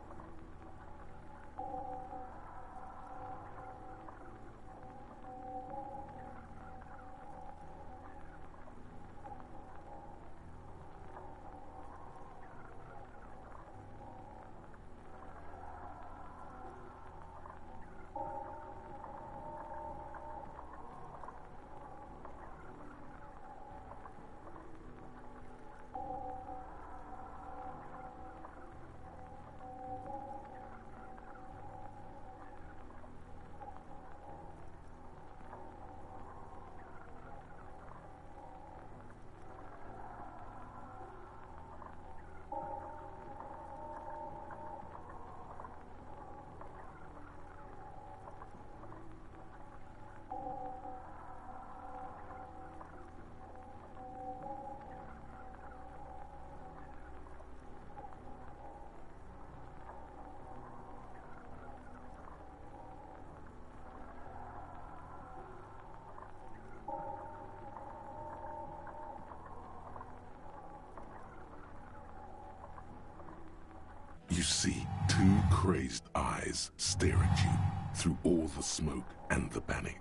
You see 2 crazed eyes stare at you through all the smoke and the panic.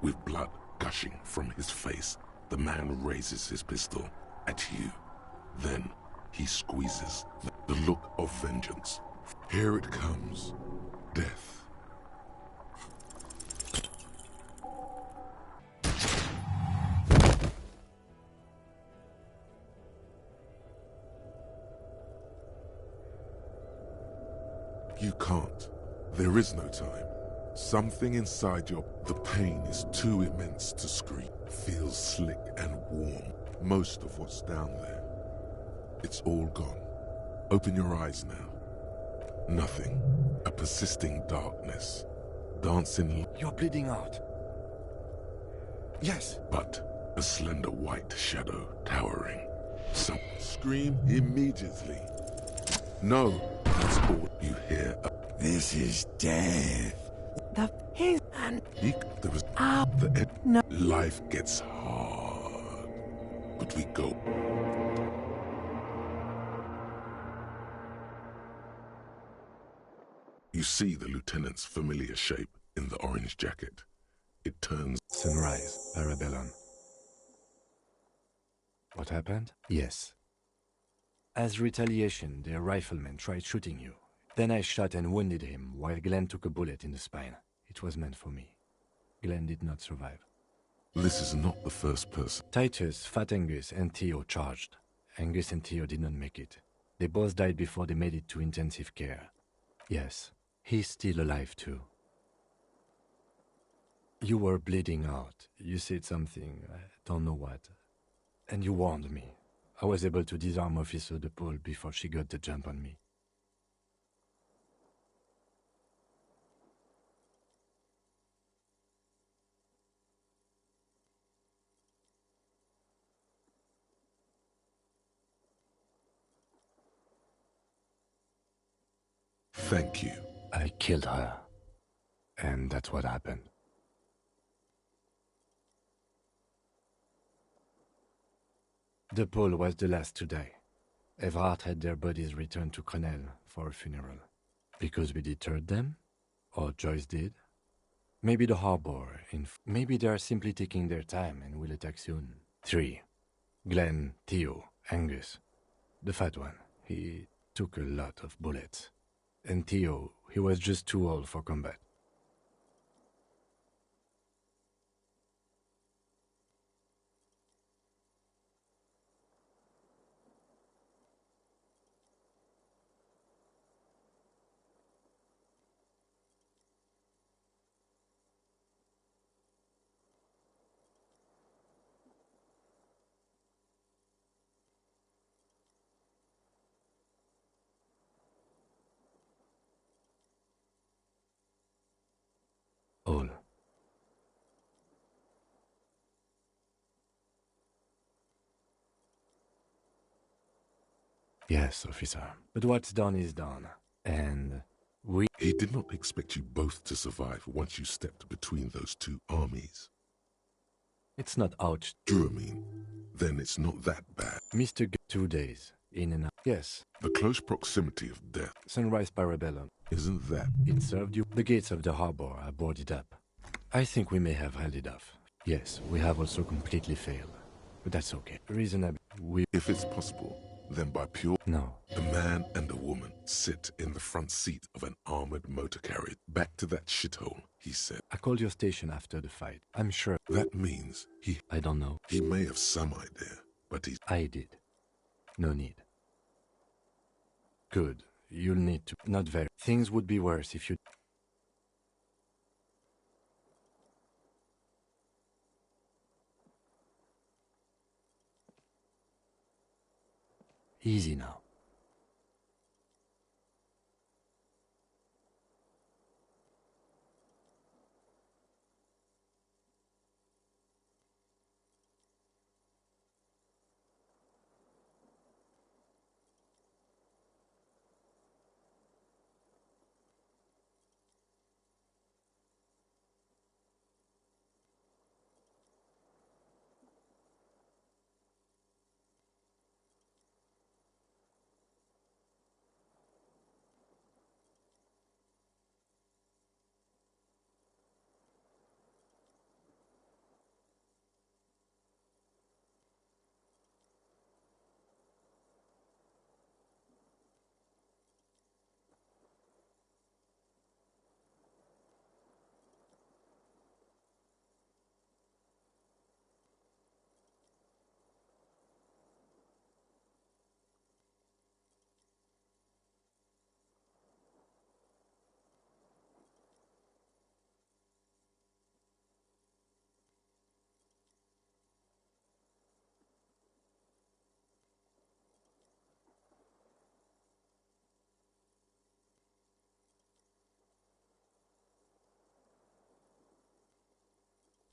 With blood gushing from his face, the man raises his pistol at you. Then he squeezes the look of vengeance. Here it comes. Death. You can't. There is no time. Something inside the pain is too immense to scream. Feels slick and warm. Most of what's down there. It's all gone. Open your eyes now. Nothing. A persisting darkness. Dancing. You're bleeding out. Yes. But a slender white shadow towering. So scream immediately. No. That's all you hear. This is death. There was no. Life gets hard, but we go. You see the lieutenant's familiar shape in the orange jacket. It turns Sunrise, Parabellum. What happened? Yes. As retaliation, the rifleman tried shooting you. Then I shot and wounded him, while Glenn took a bullet in the spine. It was meant for me. Glenn did not survive. This is not the first person. Titus, Fat Angus, and Theo charged. Angus and Theo did not make it. They both died before they made it to intensive care. Yes, he's still alive too. You were bleeding out. You said something, I don't know what. And you warned me. I was able to disarm Officer de Paul before she got the jump on me. Thank you. I killed her. And that's what happened. De Paul was the last to die. Everard had their bodies returned to Crenel for a funeral. Because we deterred them? Or Joyce did? Maybe the harbor. Maybe they are simply taking their time and will attack soon. 3. Glenn, Theo, Angus. The fat one. He took a lot of bullets. And Theo, he was just too old for combat. All. Yes, officer. But what's done is done. And we... He did not expect you both to survive once you stepped between those two armies. It's not ouch. Dramamine. Then it's not that bad. Mr. 2 days. In and out. Yes. The close proximity of death. Sunrise Parabellum. Isn't that? It served you. The gates of the harbor are boarded up. I think we may have held it off. Yes, we have also completely failed. But that's okay. Reasonable. If it's possible, then by pure... No. A man and a woman sit in the front seat of an armored motor carriage. Back to that shithole, he said. I called your station after the fight. I'm sure... That means he... I don't know. He may have some idea, but he's... I did. No need. Good. You'll need to... Not very. Things would be worse if you... Easy now.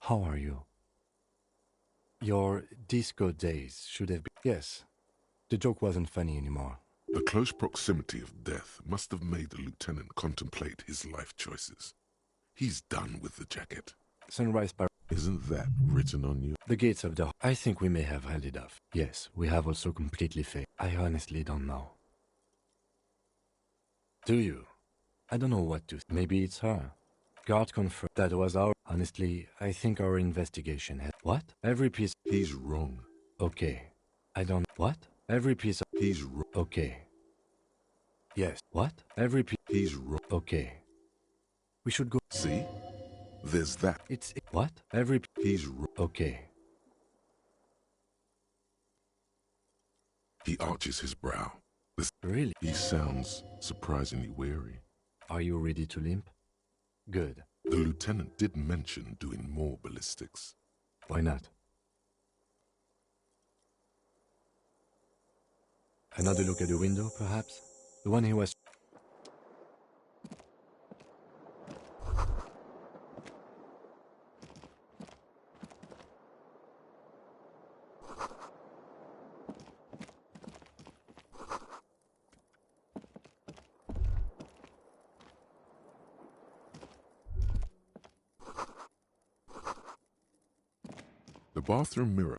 How are you? Your disco days should have been... Yes. The joke wasn't funny anymore. The close proximity of death must have made the lieutenant contemplate his life choices. He's done with the jacket. Sunrise Par... Isn't that written on you? The gates of the... I think we may have held it off. Yes, we have also completely failed. I honestly don't know. Do you? I don't know what to... Maybe it's her. Guard confirmed that was our... Honestly, I think our investigation had... What? Every piece... He's wrong. Okay. I don't... What? Every piece of... He's wrong. Okay. Yes. What? Every piece... He's wrong. Okay. We should go... See? There's that. It's... What? Every... He's wrong. Okay. He arches his brow. Really? He sounds surprisingly weary. Are you ready to limp? Good. The lieutenant did mention doing more ballistics. Why not? Another look at the window, perhaps? The one he was... The bathroom mirror.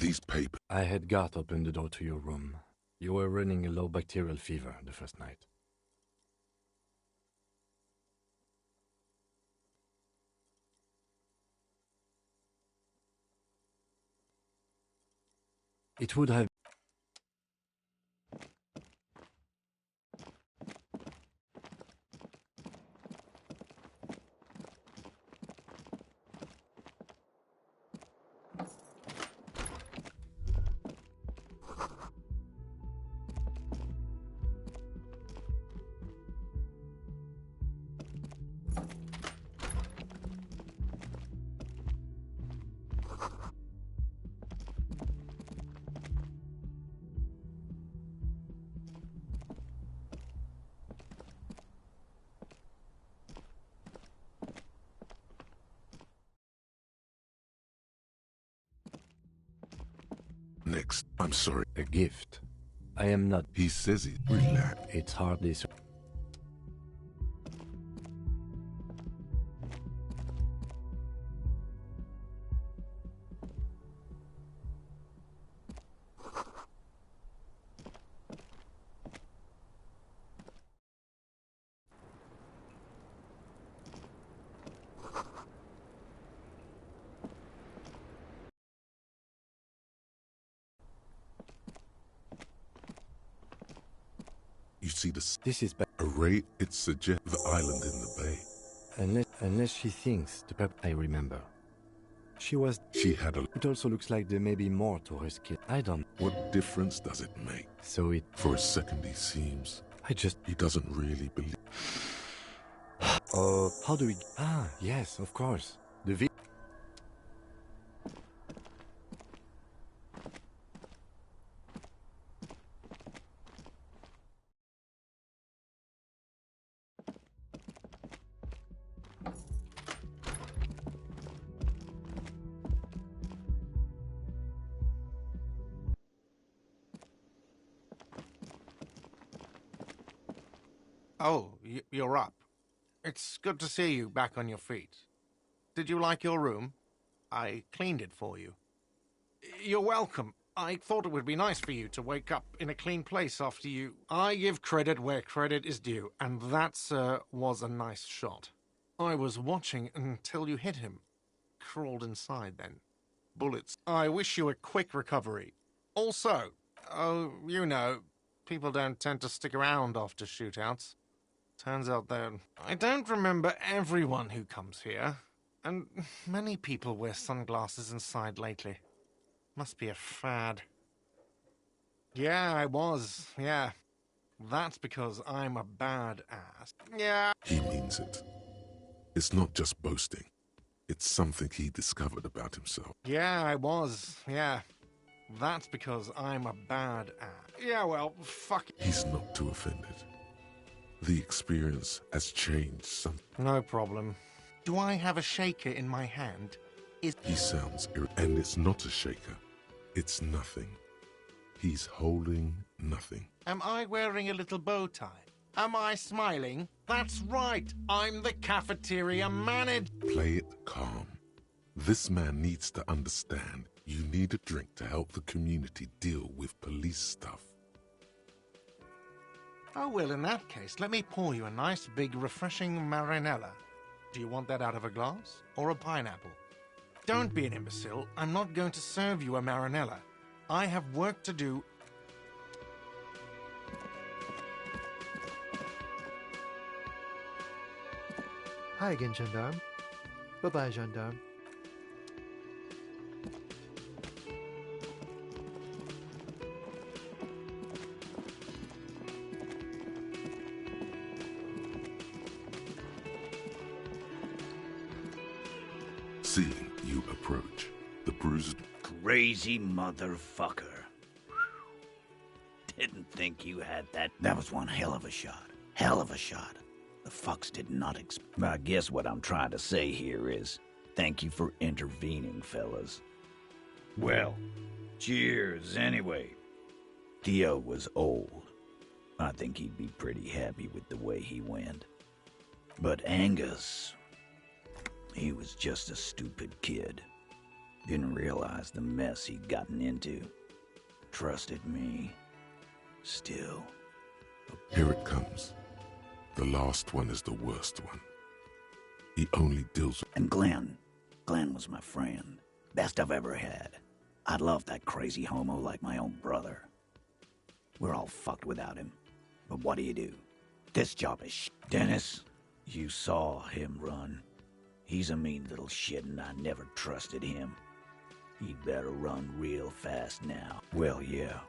These papers. I had Garth open the door to your room. You were running a low bacterial fever the first night. It would have... Next, I'm sorry. A gift. I am not... He says he... Relax. It's hardly so... You see this is array? It suggests the island in the bay. Unless she thinks the I remember. She had a... It also looks like there may be more to her skill. I don't... What difference does it make? So it... For a second he seems... He doesn't really believe... How do we... Ah, yes, of course. The Oh, you're up. It's good to see you back on your feet. Did you like your room? I cleaned it for you. You're welcome. I thought it would be nice for you to wake up in a clean place after you... I give credit where credit is due, and that, sir, was a nice shot. I was watching until you hit him. Crawled inside then. Bullets. I wish you a quick recovery. Also, oh, you know, people don't tend to stick around after shootouts. Turns out that I don't remember everyone who comes here, and many people wear sunglasses inside lately. Must be a fad. Yeah, I was, yeah. That's because I'm a badass. Yeah. He means it. It's not just boasting. It's something he discovered about himself. Yeah, I was, yeah. That's because I'm a badass. Yeah, well, fuck it. He's not too offended. The experience has changed something. No problem. Do I have a shaker in my hand? He sounds and it's not a shaker. It's nothing. He's holding nothing. Am I wearing a little bow tie? Am I smiling? That's right. I'm the cafeteria manager. Play it calm. This man needs to understand you need a drink to help the community deal with police stuff. Oh, well, in that case, let me pour you a nice, big, refreshing marinella. Do you want that out of a glass or a pineapple? Don't be an imbecile. I'm not going to serve you a marinella. I have work to do. Hi again, Gendarme. Bye-bye, Gendarme. Seeing you approach, the bruised... Crazy motherfucker. Didn't think you had that. That was one hell of a shot. Hell of a shot. The fucks did not expect. I guess what I'm trying to say here is, thank you for intervening, fellas. Well, cheers anyway. Theo was old. I think he'd be pretty happy with the way he went. But Angus, he was just a stupid kid. Didn't realize the mess he'd gotten into. Trusted me. Still. Here it comes. The last one is the worst one. He only deals with... And Glenn. Glenn was my friend. Best I've ever had. I'd love that crazy homo like my own brother. We're all fucked without him. But what do? This job is shit. Dennis, you saw him run. He's a mean little shit and I never trusted him. He'd better run real fast now. Well, yeah.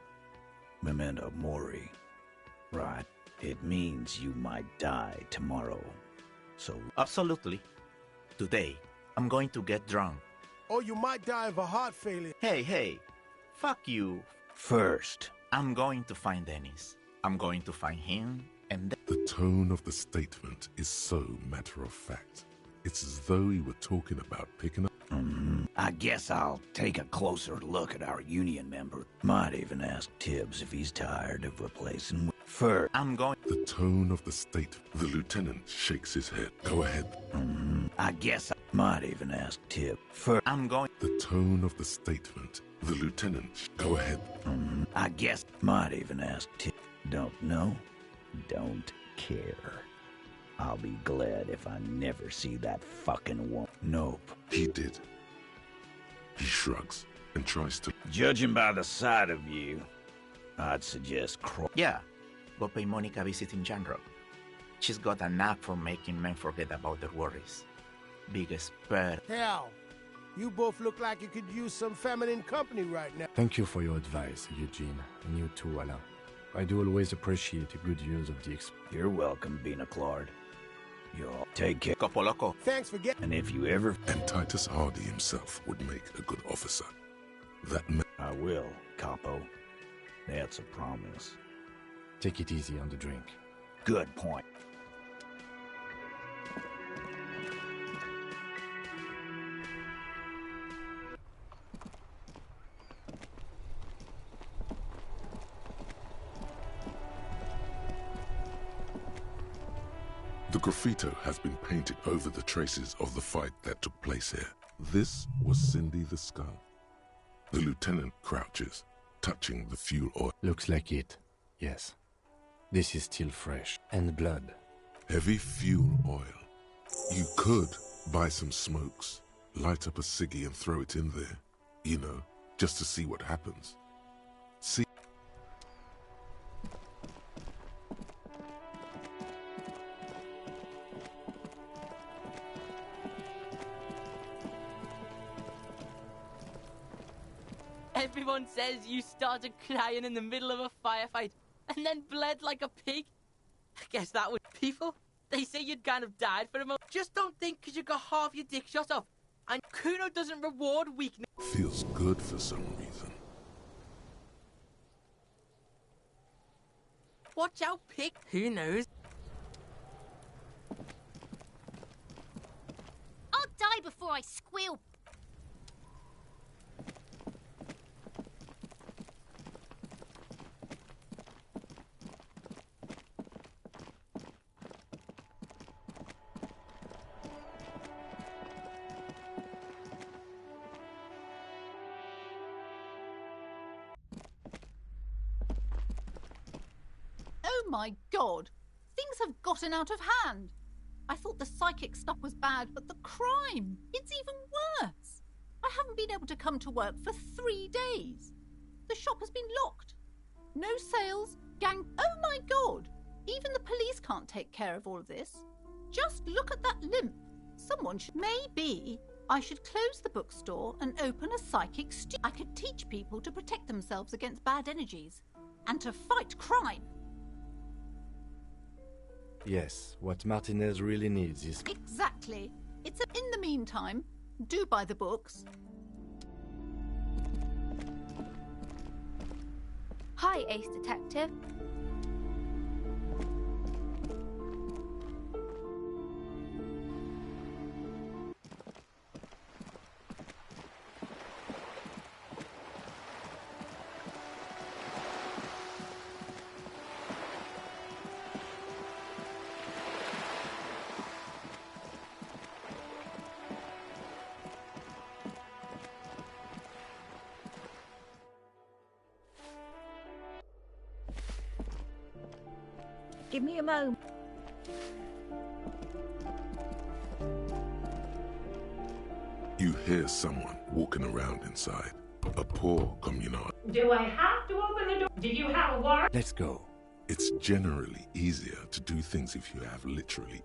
Memento mori. Right. It means you might die tomorrow. So... Absolutely. Today, I'm going to get drunk. Or you might die of a heart failure. Hey. Fuck you. First, I'm going to find Dennis. I'm going to find him, and The tone of the statement is so matter-of-fact. It's as though he were talking about picking up... I guess I'll take a closer look at our union member. Might even ask Tibbs if he's tired of replacing... First, I'm going... The tone of the state... The lieutenant shakes his head. Go ahead. I guess I might even ask Tibbs. First, I'm going... The tone of the statement... The lieutenant... Go ahead. I guess might even ask Tibbs. Don't know? Don't care. I'll be glad if I never see that fucking woman. Nope. He did. He shrugs and tries to... Judging by the sight of you, I'd suggest Yeah, go pay Monica a visit in general. She's got a knack for making men forget about their worries. Biggest bird. Hell, you both look like you could use some feminine company right now. Thank you for your advice, Eugene, and you too, Alain. I do always appreciate a good use of the experience. You're welcome, Bina Claude. You all take care. Capo Loco. Thanks for getting... And if you ever... And Titus Hardy himself would make a good officer. I will, Capo. That's a promise. Take it easy on the drink. Good point. The graffito has been painted over the traces of the fight that took place here. This was Cindy the Skull. The lieutenant crouches, touching the fuel oil. Looks like it, yes. This is still fresh. And blood. Heavy fuel oil. You could buy some smokes, light up a ciggy and throw it in there. You know, just to see what happens. See? Everyone says you started crying in the middle of a firefight and then bled like a pig. I guess that was people. They say you'd kind of died for a moment. Just don't think because you got half your dick shot off. And Kuno doesn't reward weakness. Feels good for some reason. Watch out, pig. Who knows? I'll die before I squeal. Oh my god! Things have gotten out of hand! I thought the psychic stuff was bad, but the crime! It's even worse! I haven't been able to come to work for 3 days. The shop has been locked. No sales, Oh my god! Even the police can't take care of all of this. Just look at that limp. Someone should... Maybe I should close the bookstore and open a psychic I could teach people to protect themselves against bad energies and to fight crime. Yes, what Martinez really needs is... Exactly. In the meantime, do buy the books. Hi, Ace Detective. Give me a moment. You hear someone walking around inside. A poor communard. Do I have to open the door? Do you have a warrant? Let's go. It's generally easier to do things if you have literally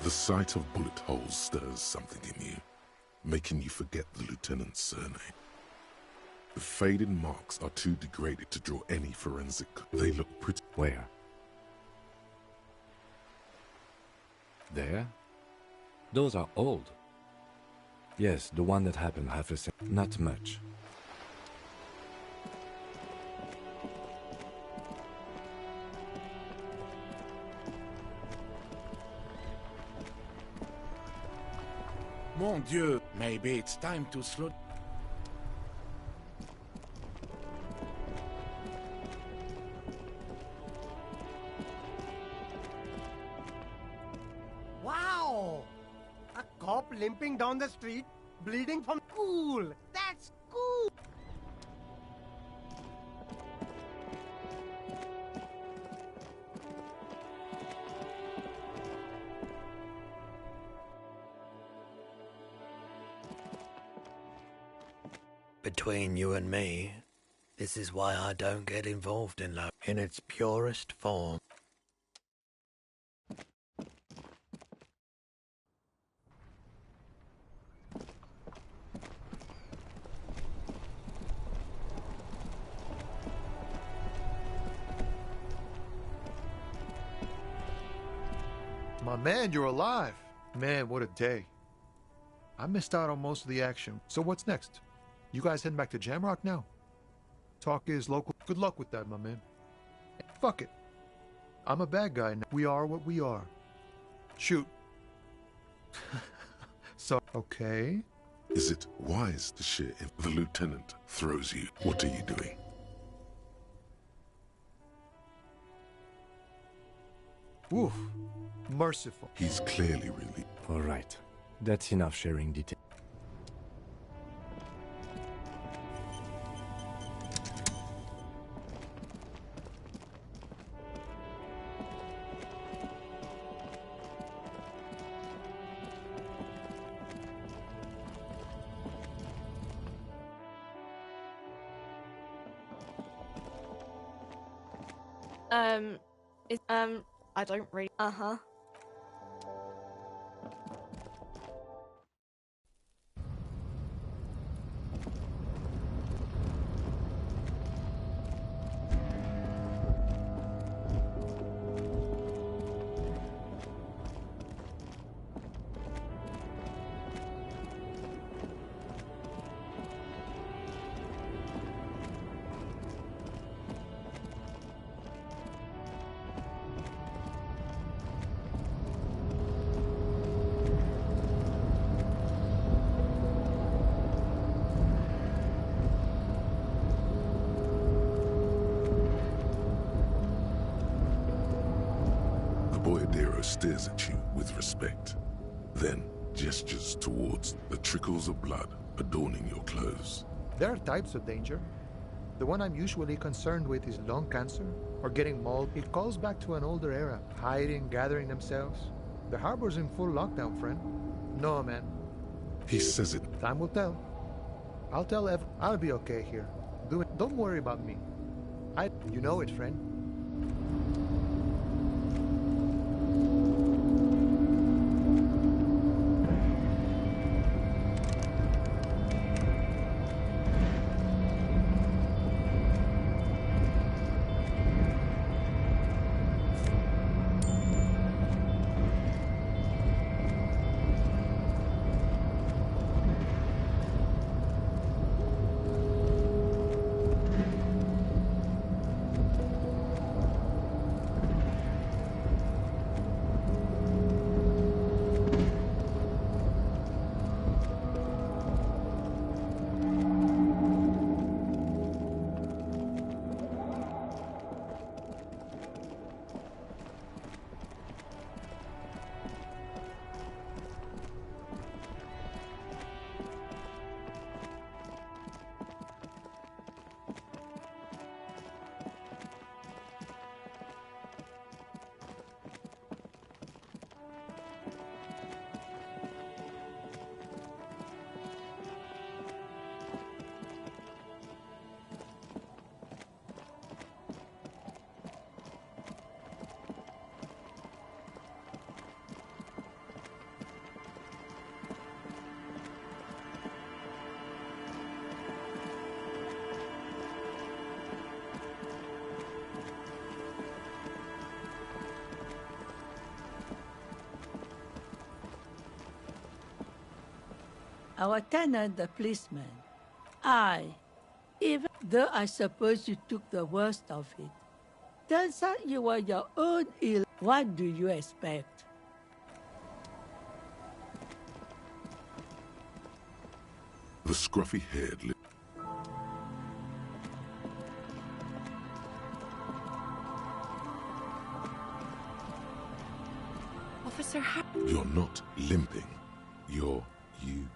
The sight of bullet holes stirs something in you, making you forget the lieutenant's surname. The faded marks are too degraded to draw any forensic. They look pretty. Where? There? Those are old. Yes, the one that happened half a second. Not much. Mon Dieu, maybe it's time to slow. Wow! A cop limping down the street, bleeding from cool. That's cool. Between you and me, this is why I don't get involved in love in its purest form. My man, you're alive. Man, what a day. I missed out on most of the action. So what's next? You guys heading back to Jamrock now? Talk is local. Good luck with that, my man. Fuck it. I'm a bad guy now. We are what we are. Shoot. So, okay. Is it wise to share if the lieutenant throws you? What are you doing? Oof. Merciful. He's clearly really... All right. That's enough sharing details. I don't read. Uh-huh. Stares at you with respect, then gestures towards the trickles of blood adorning your clothes. There are types of danger. The one I'm usually concerned with is lung cancer or getting mauled. It calls back to an older era, hiding, gathering themselves. The harbor's in full lockdown, friend. No, man. He says it. Time will tell. I'll tell I'll be okay here. Don't worry about me. You know it, friend. Our tenant, the policeman. Even though I suppose you took the worst of it. Turns out you were your own ill. What do you expect? The scruffy-haired Officer You're not limping. You're you.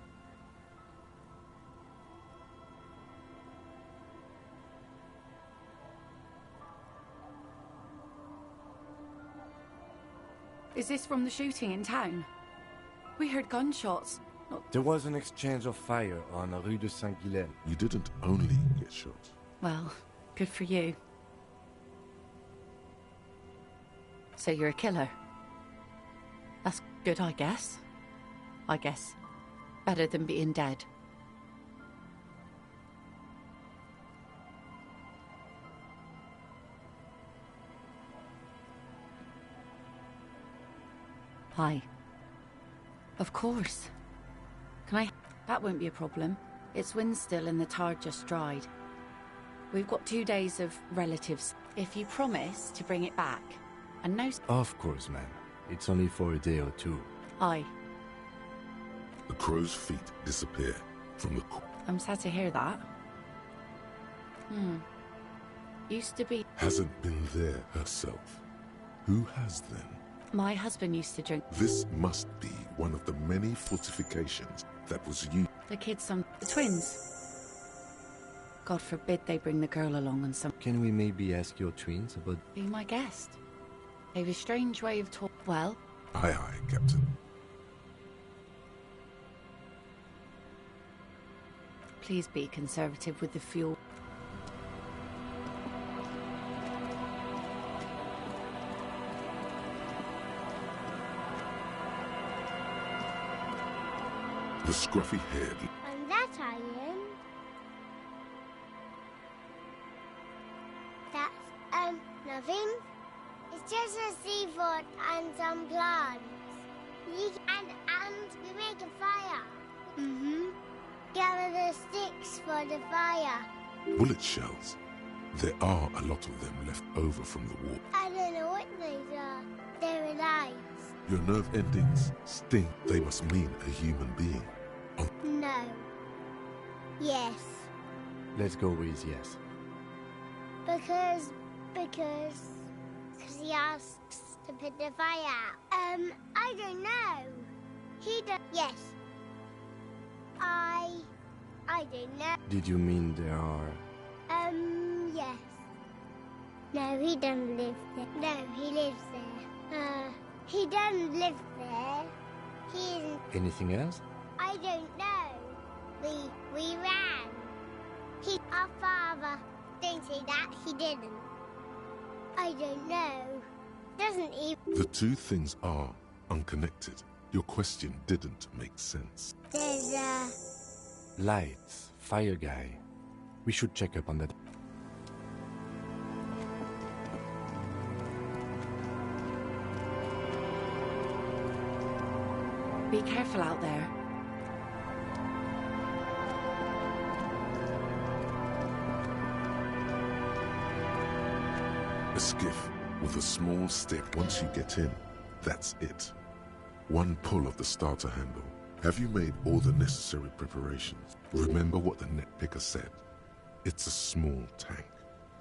Is this from the shooting in town? We heard gunshots. There was an exchange of fire on Rue de Saint-Guilaine. You didn't only get shot. Well, good for you. So you're a killer? That's good, I guess. Better than being dead. Hi. Of course. That won't be a problem. It's wind still and the tar just dried. We've got 2 days of relatives. If you promise to bring it back, and no... Of course, ma'am. It's only for a day or two. Aye. The crow's feet disappear from the... I'm sad to hear that. Used to be... Hasn't been there herself. Who has then? My husband used to drink... This must be one of the many fortifications that was used... The kids, the twins. God forbid they bring the girl along and some... Can we maybe ask your twins about... Be my guest. They have a strange way of talking. Well... Aye, aye, Captain. Please be conservative with the fuel. The scruffy-haired... And that I am. That's, nothing. It's just a seafood and some plants. And we make a fire. Gather the sticks for the fire. Bullet shells. There are a lot of them left over from the war. I don't know what these are. They're alive. Your nerve endings sting. They must mean a human being. No. Yes. Let's go with yes. Because he asks to put the fire out. I don't know. He does. Yes. I don't know. Did you mean there are... Yes. No, he doesn't live there. No, he lives there. He doesn't live there. He isn't... Anything else? I don't know. We ran. Our father. Don't say that, he didn't. I don't know. Doesn't even... The two things are unconnected. Your question didn't make sense. There's a... Lights, fire guy. We should check up on that. Be careful out there. A skiff with a small stick. Once you get in, that's it. One pull of the starter handle. Have you made all the necessary preparations? Remember what the net picker said. It's a small tank.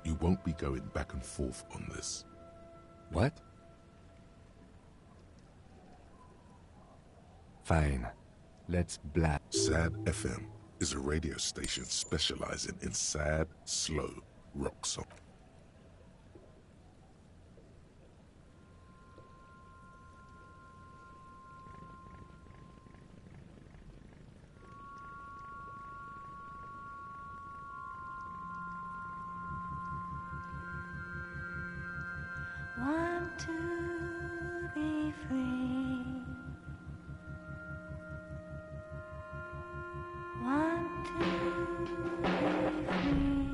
You won't be going back and forth on this. What? Fine. Let's blast. Sad FM is a radio station specializing in sad, slow rock songs. Want to be free. Want to be free.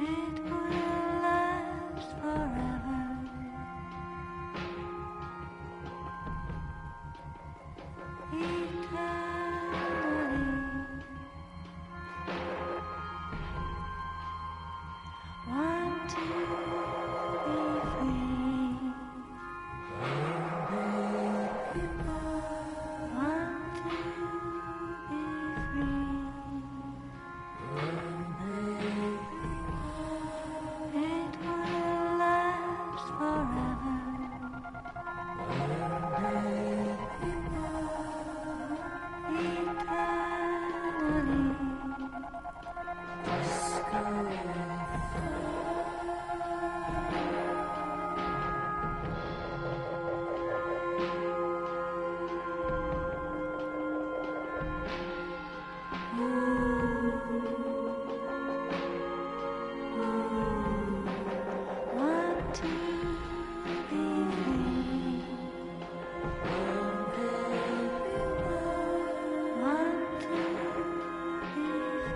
It will last forever. Eternally. Want to be free. Want to be free. It will last forever. Want to be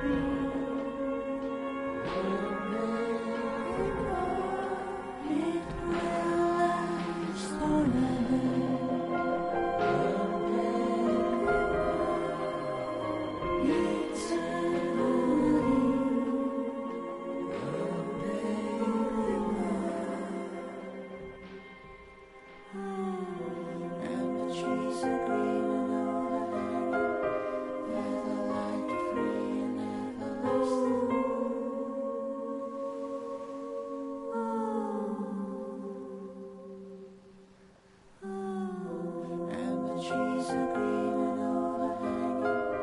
free. Want to be free. It will last forever.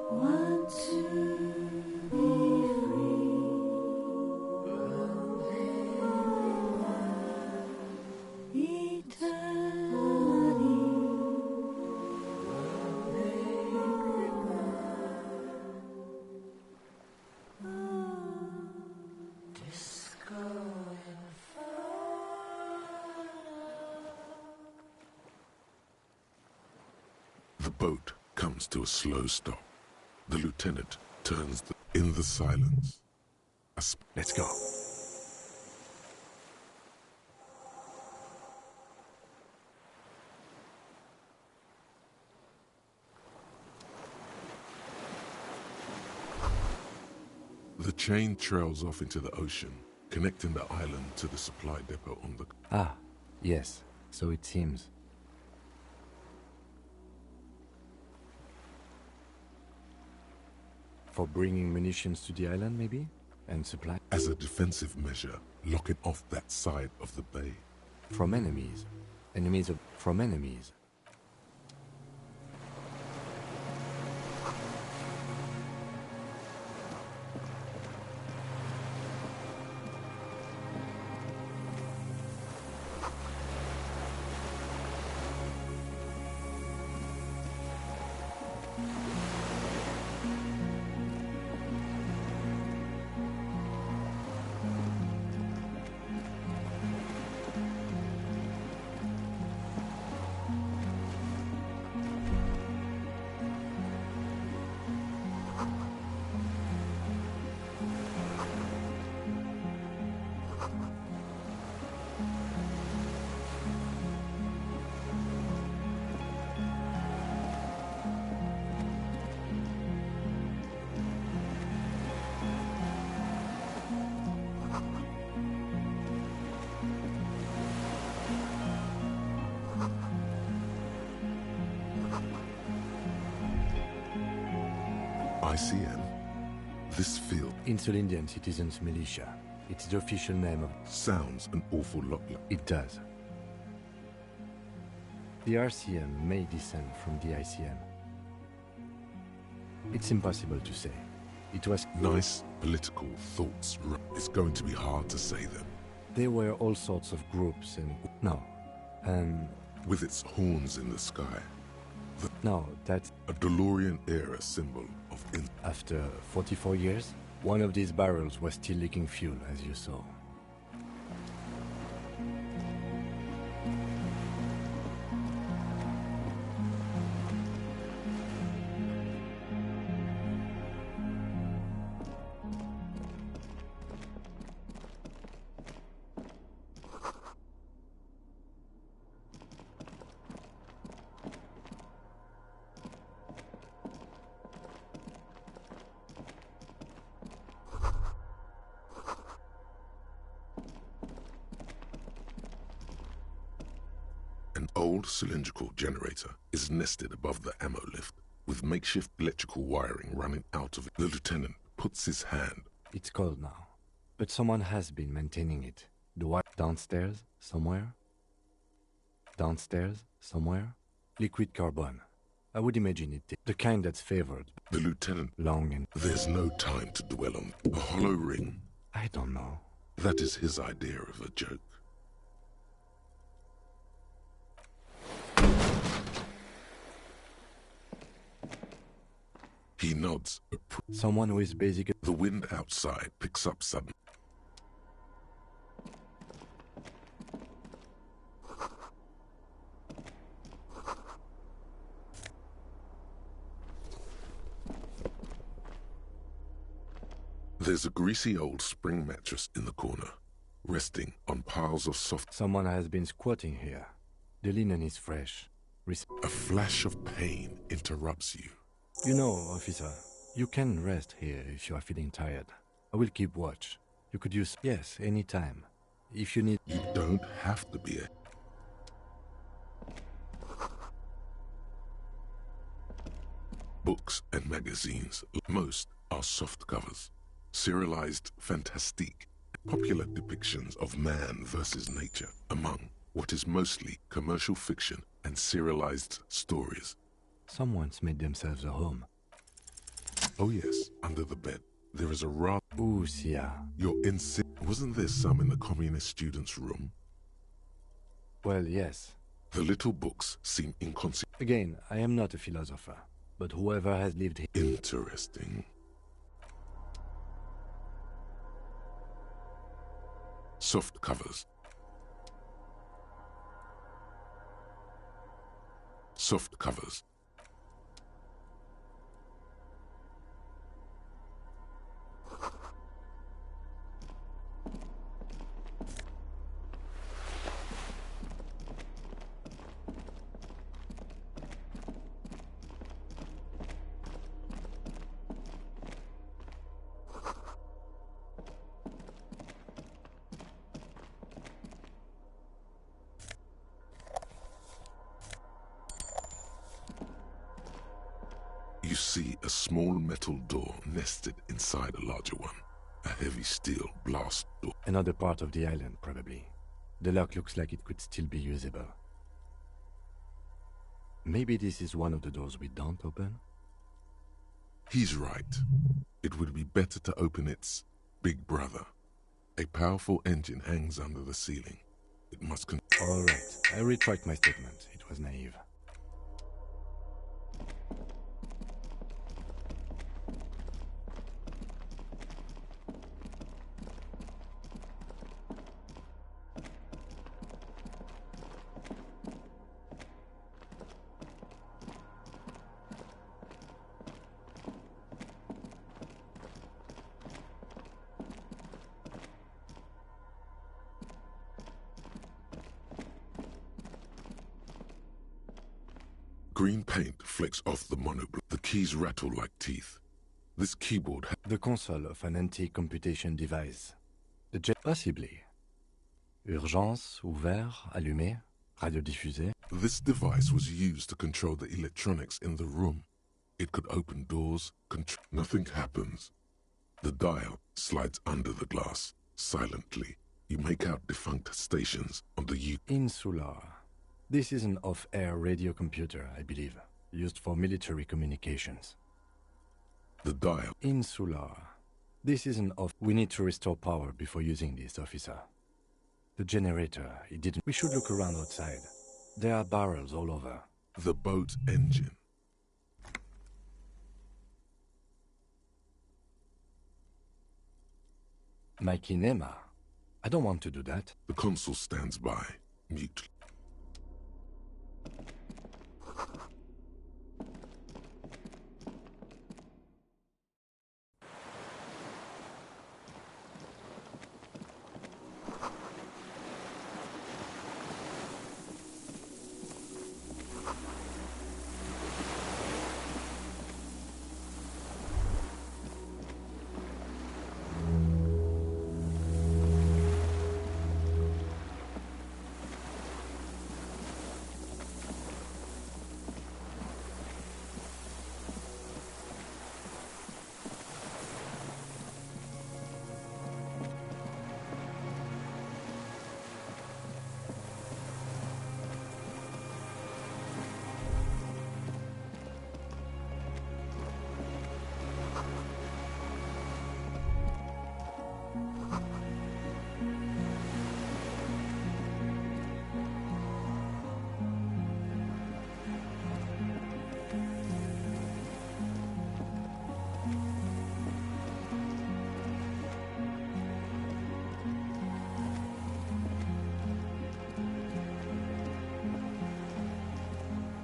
Want to be free. Eternally. Disco The boat comes to a slow stop. The lieutenant turns in the silence. Let's go. The chain trails off into the ocean, connecting the island to the supply depot on the... Ah, yes. So it seems. For bringing munitions to the island, maybe? And supply? As a defensive measure, locking off that side of the bay. From enemies. From enemies. ICM? This field... Insular Indian Citizens Militia. It's the official name of... Sounds an awful lot like... It does. The RCM may descend from the ICM. It's impossible to say. It was... Nice political thoughts. It's going to be hard to say them. There were all sorts of groups and... No. With its horns in the sky. No, that's... A DeLorean-era symbol of... After 44 years, one of these barrels was still leaking fuel, as you saw. An old cylindrical generator is nested above the ammo lift, with makeshift electrical wiring running out of it. The lieutenant puts his hand. It's cold now, but someone has been maintaining it. The wire downstairs, somewhere? Downstairs, somewhere? Liquid carbon. I would imagine it, the kind that's favored. The lieutenant... Long and... There's no time to dwell on a hollow ring. I don't know. That is his idea of a joke. He nods. Someone who is basically... The wind outside picks up suddenly. There's a greasy old spring mattress in the corner, resting on piles of soft... Someone has been squatting here. The linen is fresh. A flash of pain interrupts you. You know, officer, you can rest here if you are feeling tired. I will keep watch. You could use... Yes, any time. If you need... You don't have to be a... Books and magazines, most are soft covers. Serialized fantastique, popular depictions of man versus nature among what is mostly commercial fiction and serialized stories. Someone's made themselves a home. Oh yes, under the bed. There is a rather... Ooh, Sia. You're Wasn't there some in the communist students' room? Well, yes. The little books seem inconsequential. Again, I am not a philosopher, but whoever has lived here... Interesting. Soft covers. Soft covers. You see a small metal door nested inside a larger one. A heavy steel blast door. Another part of the island, probably. The lock looks like it could still be usable. Maybe this is one of the doors we don't open? He's right. It would be better to open its big brother. A powerful engine hangs under the ceiling. It must All right, I retract my statement. It was naive. Green paint flecks off the monoblock. The keys rattle like teeth. This keyboard the console of an anti-computation device. The jet possibly. Urgence, ouvert, allumé, radiodiffusé. This device was used to control the electronics in the room. It could open doors, nothing happens. The dial slides under the glass, silently. You make out defunct stations on the Insular. This is an off-air radio computer, I believe, used for military communications. The dial. Insular. This is an off... We need to restore power before using this, officer. The generator, it didn't... We should look around outside. There are barrels all over. The boat engine. My kinema. I don't want to do that. The consul stands by, mute.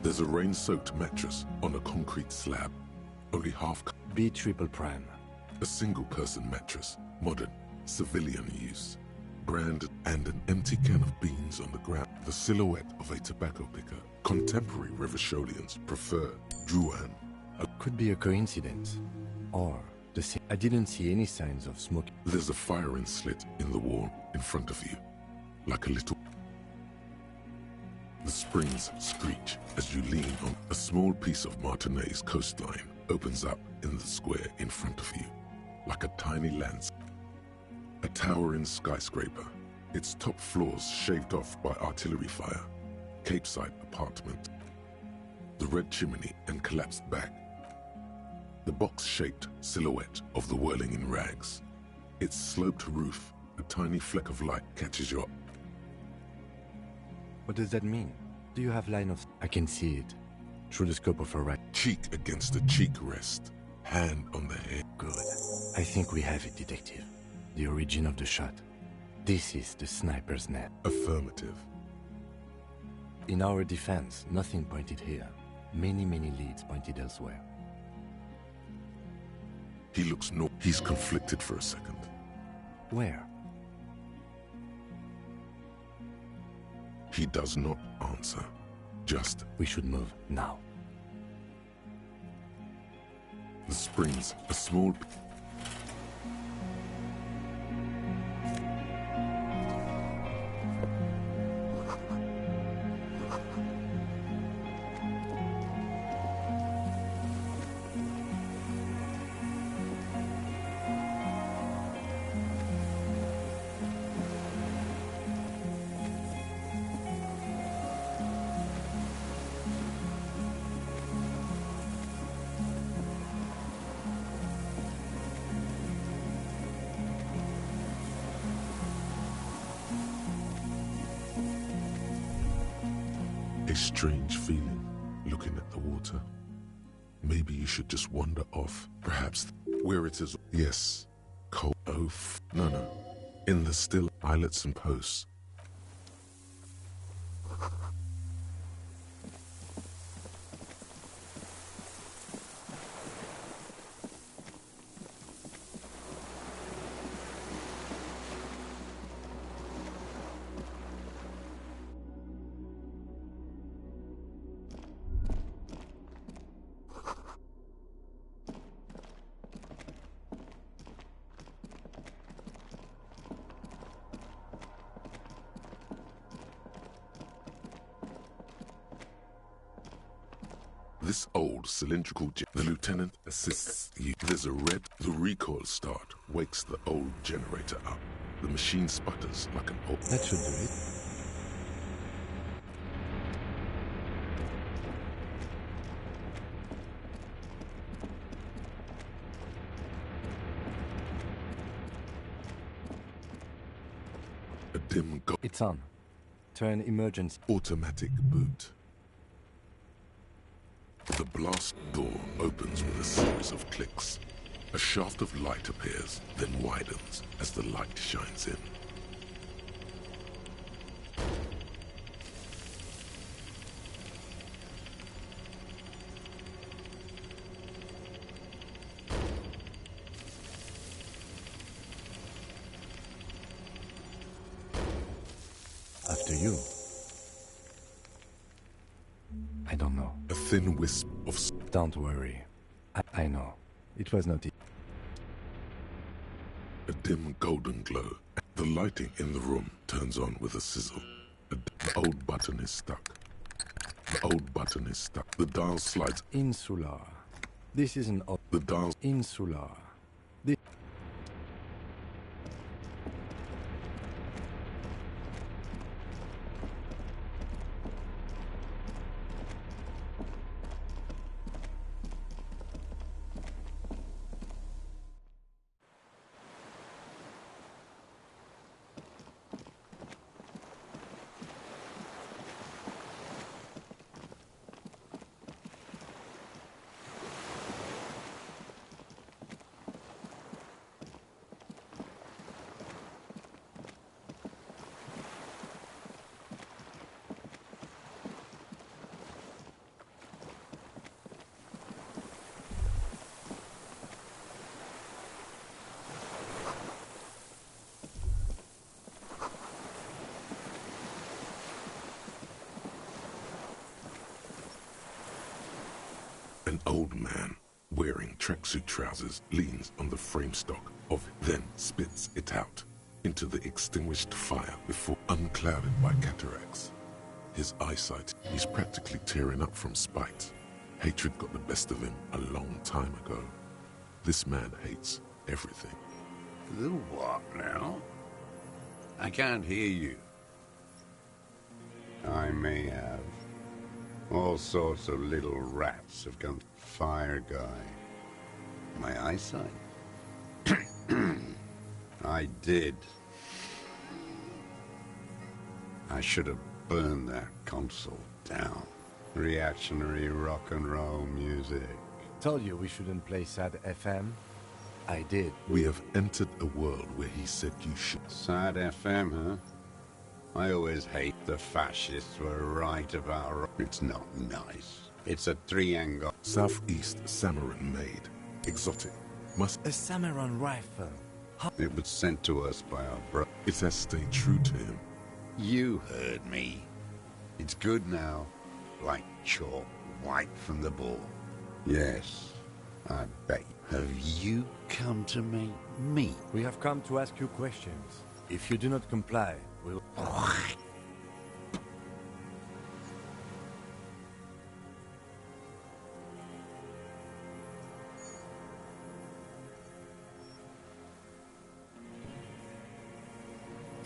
There's a rain-soaked mattress on a concrete slab, only half... B triple prime. A single-person mattress, modern, civilian use. Brand and an empty can of beans on the ground. The silhouette of a tobacco picker. Contemporary Revacholians prefer Druan. Could be a coincidence. Or I didn't see any signs of smoke. There's a firing slit in the wall in front of you, like a little... The springs screech as you lean on. A small piece of Martinez coastline opens up in the square in front of you, like a tiny landscape. A towering skyscraper, its top floors shaved off by artillery fire. Capeside apartment. The red chimney and collapsed back. The box-shaped silhouette of the whirling in rags. Its sloped roof, a tiny fleck of light catches your... What does that mean? Do you have line of... I can see it. Through the scope of a right. Cheek against a cheek rest. Hand on the head. Good. I think we have it, detective. The origin of the shot. This is the sniper's net. Affirmative. In our defense, nothing pointed here. Many leads pointed elsewhere. He looks He's conflicted for a second. Where? He does not answer. Just... We should move now. The springs, a small... A strange feeling, looking at the water. Maybe you should just wander off. Perhaps where it is. Yes. Cold. Oh, no. In the still islets and posts. this old cylindrical the lieutenant assists you. There's a red. The recoil start wakes the old generator up. The machine sputters like an old... That should do it. A dim It's on. Turn emergency. Automatic boot. The blast door opens with a series of clicks. A shaft of light appears, then widens as the light shines in. After you. I don't know. A thin wisp of... Don't worry. I know. It was not it. A dim golden glow. The lighting in the room turns on with a sizzle. The old button is stuck. The old button is stuck. The dial slides. Insular. This is an... The dial... Insular. An old man, wearing tracksuit trousers, leans on the frame stock of, then spits it out into the extinguished fire before unclouded by cataracts. His eyesight, he's practically tearing up from spite. Hatred got the best of him a long time ago. This man hates everything. The what now? I can't hear you. I may have. All sorts of little rats have come. Fire guy. My eyesight? I did. I should have burned that console down. Reactionary rock and roll music. Told you we shouldn't play sad FM. I did. We have entered a world where he said you should. Sad FM, huh? I always hate the fascists were right about rock. It's not nice. It's a triangle. Southeast Samaran made. Exotic. Must... A Samaran rifle. It was sent to us by our brother. It has stayed true to him. You heard me. It's good now. Like chalk, white from the ball. Yes, I bet. Have you come to make me? We have come to ask you questions. If you do not comply, we'll...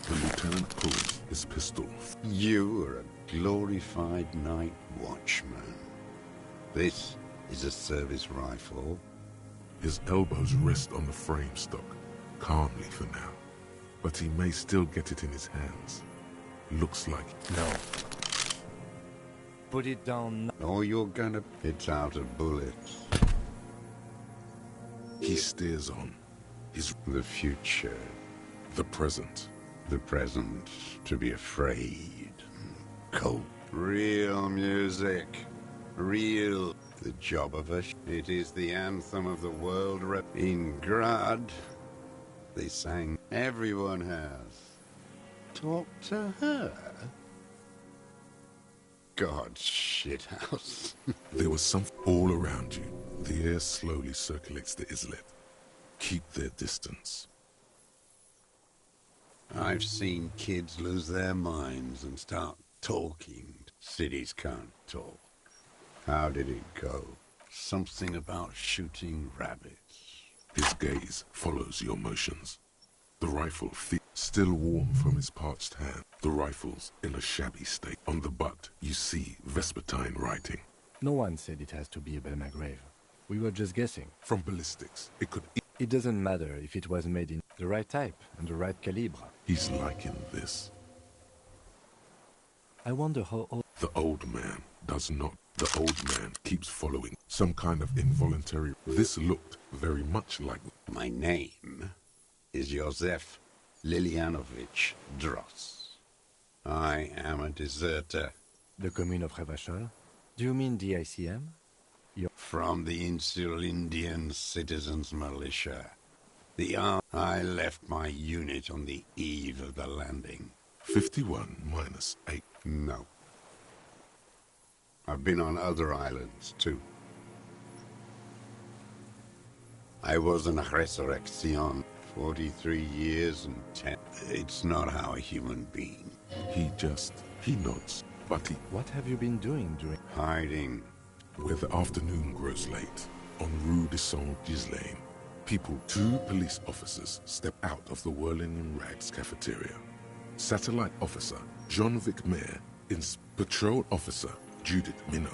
The lieutenant pulls his pistol. You are a glorified night watchman. This is a service rifle. His elbows rest on the frame stock, calmly for now. But he may still get it in his hands. Looks like... No. Put it down. Or you're gonna... It's out of bullets. He steers on. His... The future. The present. The present. To be afraid. Cold. Real music. Real. The job of us. It is the anthem of the world. In Grad, they sang. Everyone has. Talk to her. God's shithouse. There was something all around you. The air slowly circulates the islet. Keep their distance. I've seen kids lose their minds and start talking. Cities can't talk. How did it go? Something about shooting rabbits. His gaze follows your motions. The rifle still warm from his parched hand. The rifle's in a shabby state. On the butt, you see Vespertine writing. No one said it has to be a Belmagrave. We were just guessing. From ballistics, it could... It doesn't matter if it was made in the right type and the right calibre. He's liking this. I wonder how old... The old man does not. The old man keeps following. Some kind of involuntary... This looked very much like... My name is Josef Lilianovich Dross. I am a deserter. The commune of Revachol? Do you mean the ICM? From the Insular Indian Citizens Militia. I left my unit on the eve of the landing. 51 minus 8. No. I've been on other islands, too. I was in Resurrection 43 years and 10. It's not how a human being. He nods. But he... What have you been doing during... Hiding. Where the afternoon grows late, on Rue de Saint-Ghislain, two police officers step out of the Whirling in Rags cafeteria. Satellite officer Jean-Vic Mayer, patrol officer Judith Minot,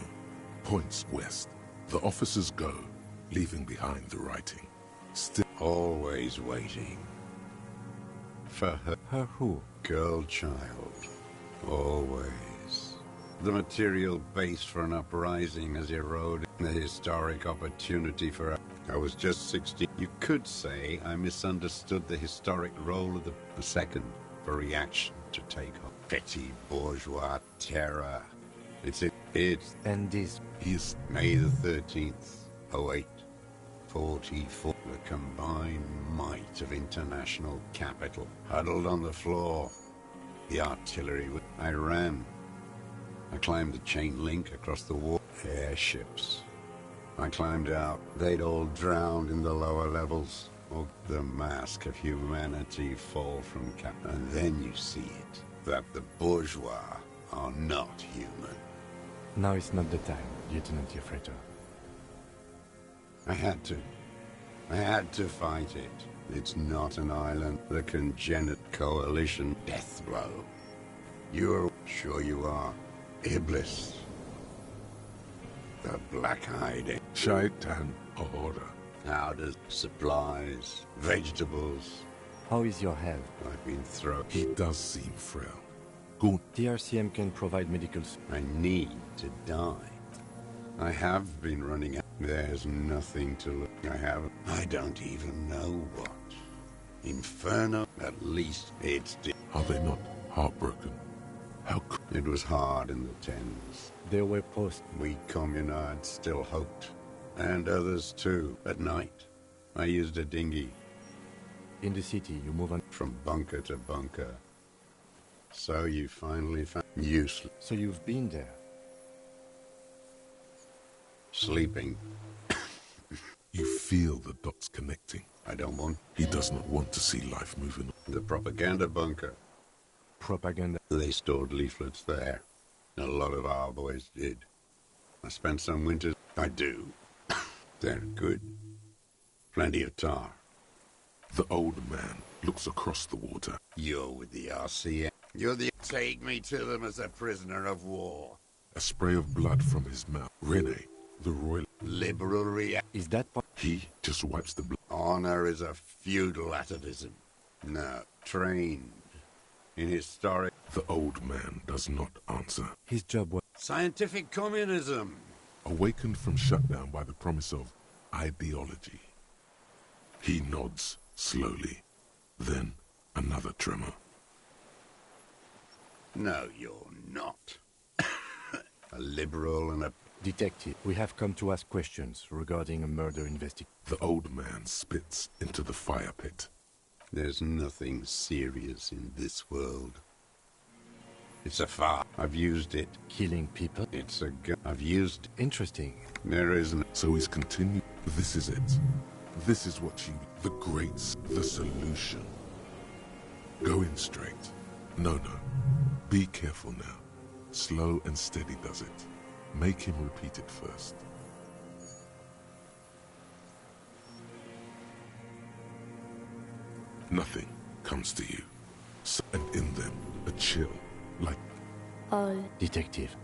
points west. The officers go, leaving behind the writing. Still always waiting. For her. Her who? Girl child. Always. The material base for an uprising has eroded the historic opportunity for us. I was just 16. You could say I misunderstood the historic role of the second for reaction to take on. Petty bourgeois terror. And this is May the 13th, 08, 44. The combined might of international capital huddled on the floor. The artillery. I ran. I climbed the chain link across the wall. Airships. I climbed out. They'd all drowned in the lower levels. Oh, the mask of humanity fall from cap. And then you see it, that the bourgeois are not human. Now is not the time, Lieutenant Jeffreto. I had to fight it. It's not an island. The congenital coalition death blow. You're sure you are. Iblis. The black-eyed Shaitan order. Powders, supplies, vegetables. How is your health? I've been through. He does seem frail. Good. The RCM can provide medical... I need to die. I have been running out. There's nothing to look. I don't even know what. Inferno, at least it's... Are they not heartbroken? How could... It was hard in the tens. There were posts. We communards still hoped. And others too. At night, I used a dinghy. In the city, you move on... From bunker to bunker. So you finally found... Useless. So you've been there? Sleeping. You feel the dots connecting. I don't want... He does not want to see life moving on. The propaganda bunker. Propaganda? They stored leaflets there. A lot of our boys did. I spent some winters... I do. They're good. Plenty of tar. The old man looks across the water. You're with the RCM. You're the... Take me to them as a prisoner of war. A spray of blood from his mouth. Rene, the royal... Liberal react. Is that... He just wipes the blood. Honor is a feudal atavism. No, trained. In historic... The old man does not answer. His job was... Scientific communism. Awakened from shutdown by the promise of ideology. He nods slowly. Then another tremor. No, you're not. A liberal and a... Detective, we have come to ask questions regarding a murder investigation. The old man spits into the fire pit. There's nothing serious in this world. It's a fire. I've used it. Killing people? It's a gun. I've used it. Interesting. There isn't. So he's continued. This is it. This is what you... The greats. The solution. Go in straight. No. Be careful now. Slow and steady does it. Make him repeat it first. Nothing comes to you. And in them, a chill, like... Detective.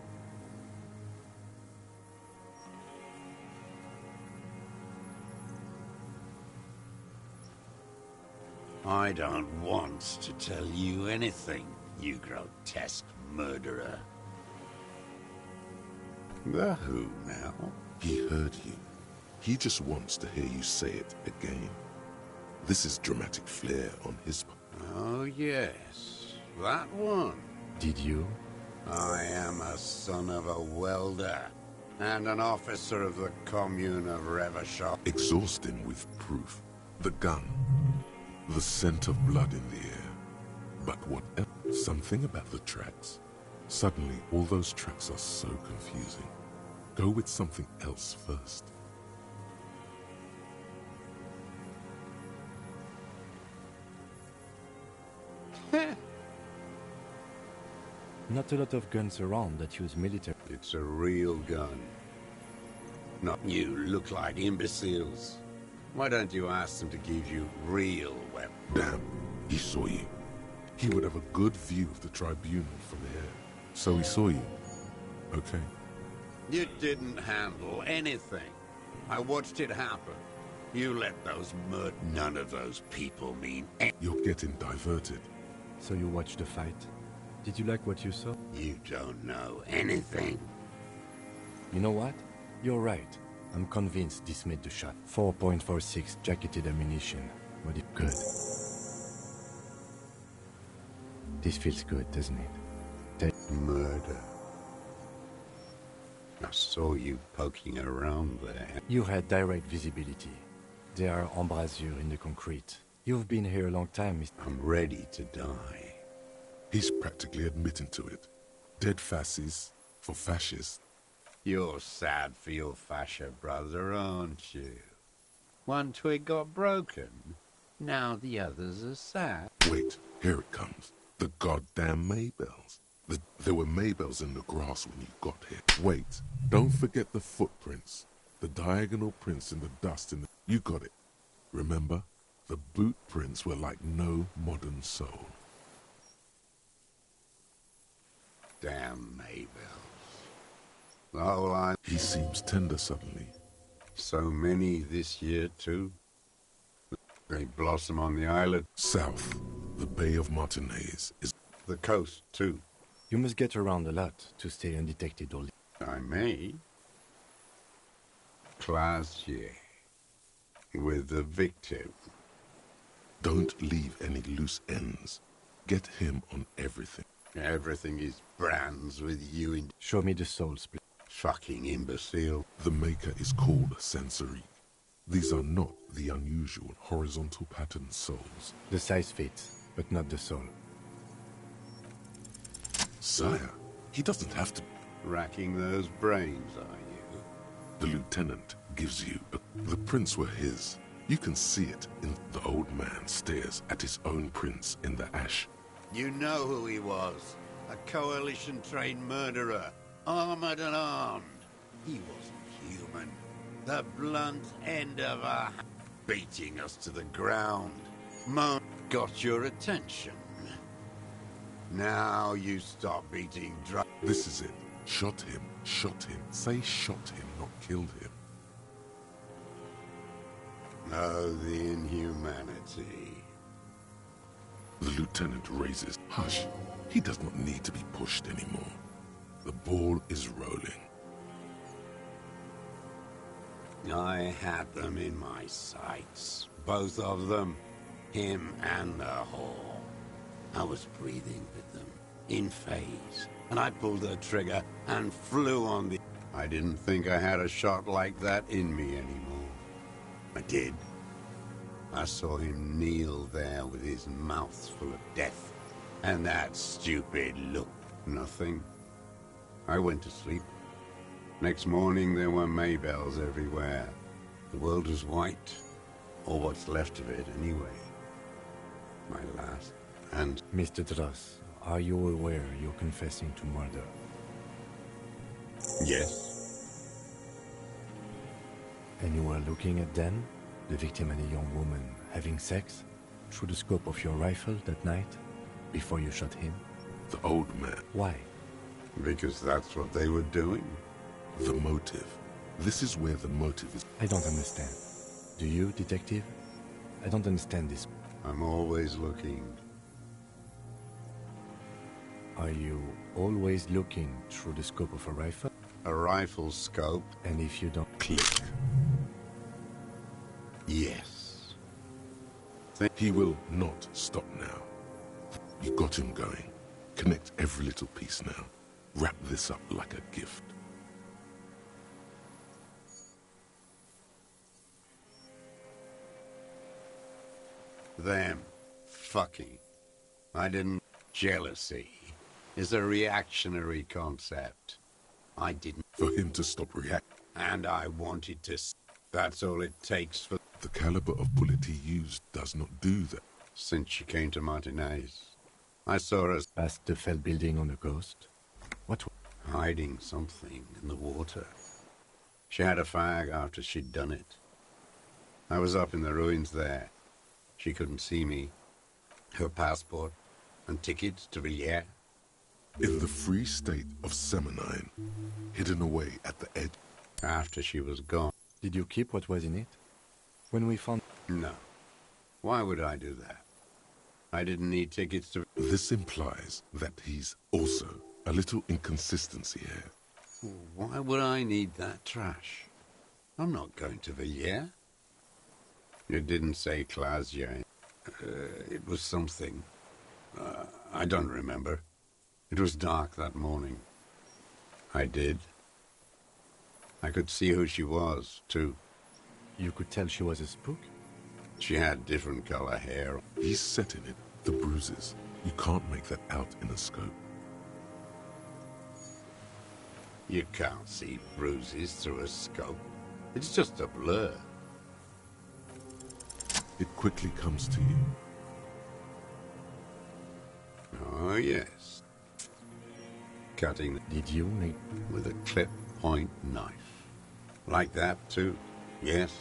I don't want to tell you anything, you grotesque murderer. The who now? He heard you. He just wants to hear you say it again. This is dramatic flair on his part. Oh yes, that one. Did you? I am a son of a welder and an officer of the commune of Revachol. Exhaust him with proof. The gun. The scent of blood in the air. But what else? Something about the tracks. Suddenly, all those tracks are so confusing. Go with something else first. Not a lot of guns around that use military. It's a real gun. Not you look like imbeciles. Why don't you ask them to give you real weapons? Damn, he saw you. He would have a good view of the tribunal from here. So he saw you. Okay. You didn't handle anything. I watched it happen. You let those none of those people mean You're getting diverted. So you watched the fight. Did you like what you saw? You don't know anything. You know what? You're right. I'm convinced this made the shot. 4.46 jacketed ammunition. But it's good. This feels good, doesn't it? Murder. I saw you poking around there. You had direct visibility. There are embrasures in the concrete. You've been here a long time, Mr. I'm ready to die. He's practically admitting to it. Dead fascists for fascists. You're sad for your fascia brother, aren't you? One twig got broken. Now the others are sad. Wait, here it comes. The goddamn Maybells. There were Maybells in the grass when you got here. Wait, don't forget the footprints. The diagonal prints in the dust in the... You got it. Remember? The boot prints were like no modern soul. Damn Maybells. The whole line. He seems tender suddenly. So many this year, too. They blossom on the island. South, the Bay of Martinez is... The coast, too. You must get around a lot to stay undetected or... I may. Classier. With the victim. Don't leave any loose ends. Get him on everything. Everything is brands with you in... Show me the souls, please. Fucking imbecile. The maker is called a sensory. These are not the unusual horizontal pattern souls. The size fits, but not the soul. Sire, he doesn't have to... Racking those brains, are you? The lieutenant gives you... The prints were his. You can see it in... The old man stares at his own prints in the ash. You know who he was. A coalition-trained murderer. Armored and armed. He wasn't human. The blunt end of a... Beating us to the ground. Moan got your attention. Now you stop beating drum. This is it. Shot him. Shot him. Say shot him, not killed him. Oh, the inhumanity. The lieutenant raises. Hush. He does not need to be pushed anymore. The ball is rolling. I had them in my sights. Both of them. Him and the whore. I was breathing with them. In phase. And I pulled the trigger and flew on the... I didn't think I had a shot like that in me anymore. I did. I saw him kneel there with his mouth full of death. And that stupid look. Nothing. I went to sleep. Next morning there were Maybells everywhere. The world was white. Or what's left of it anyway. My last. And... Mr. Dross, are you aware you're confessing to murder? Yes. And you were looking at them, the victim and a young woman, having sex, through the scope of your rifle that night, before you shot him? The old man. Why? Because that's what they were doing. The motive. This is where the motive is. I don't understand. Do you, detective? I don't understand this. I'm always looking. Are you always looking through the scope of a rifle? A rifle scope. And if you don't... Click. Yes. He will not stop now. You got him going. Connect every little piece now. Wrap this up like a gift. Them. Fucking. I didn't... Jealousy is a reactionary concept. I didn't... For him to stop reacting. And I wanted to... That's all it takes for... The caliber of bullet he used does not do that. Since she came to Martinez, I saw her... Past the fell building on the coast? What? Hiding something in the water. She had a fag after she'd done it. I was up in the ruins there. She couldn't see me. Her passport and tickets to Villiers. In the free state of Seminine, hidden away at the edge. After she was gone. Did you keep what was in it? When we found... No. Why would I do that? I didn't need tickets to... This implies that he's also a little inconsistency here. Why would I need that trash? I'm not going to Villiers. It didn't say Clasier. It was something. I don't remember. It was dark that morning. I did. I could see who she was, too. You could tell she was a spook? She had different color hair. He's set in it. The bruises. You can't make that out in a scope. You can't see bruises through a scope. It's just a blur. It quickly comes to you. Oh, yes. Cutting. Did you make... With a clip point knife. Like that, too. Yes.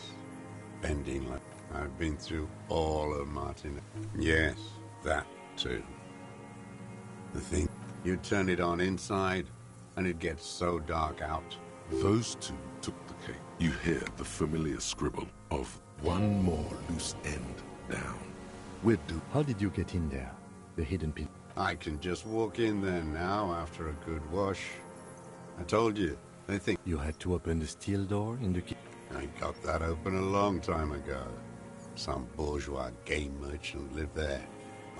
Bending like... I've been through all of Martin. Yes, that, too. The thing... You turn it on inside, and it gets so dark out. Those two took the cake. You hear the familiar scribble of one more loose end down. How did you get in there? The hidden pin. I can just walk in there now after a good wash. I told you, they think... You had to open the steel door in the kitchen? I got that open a long time ago. Some bourgeois game merchant lived there.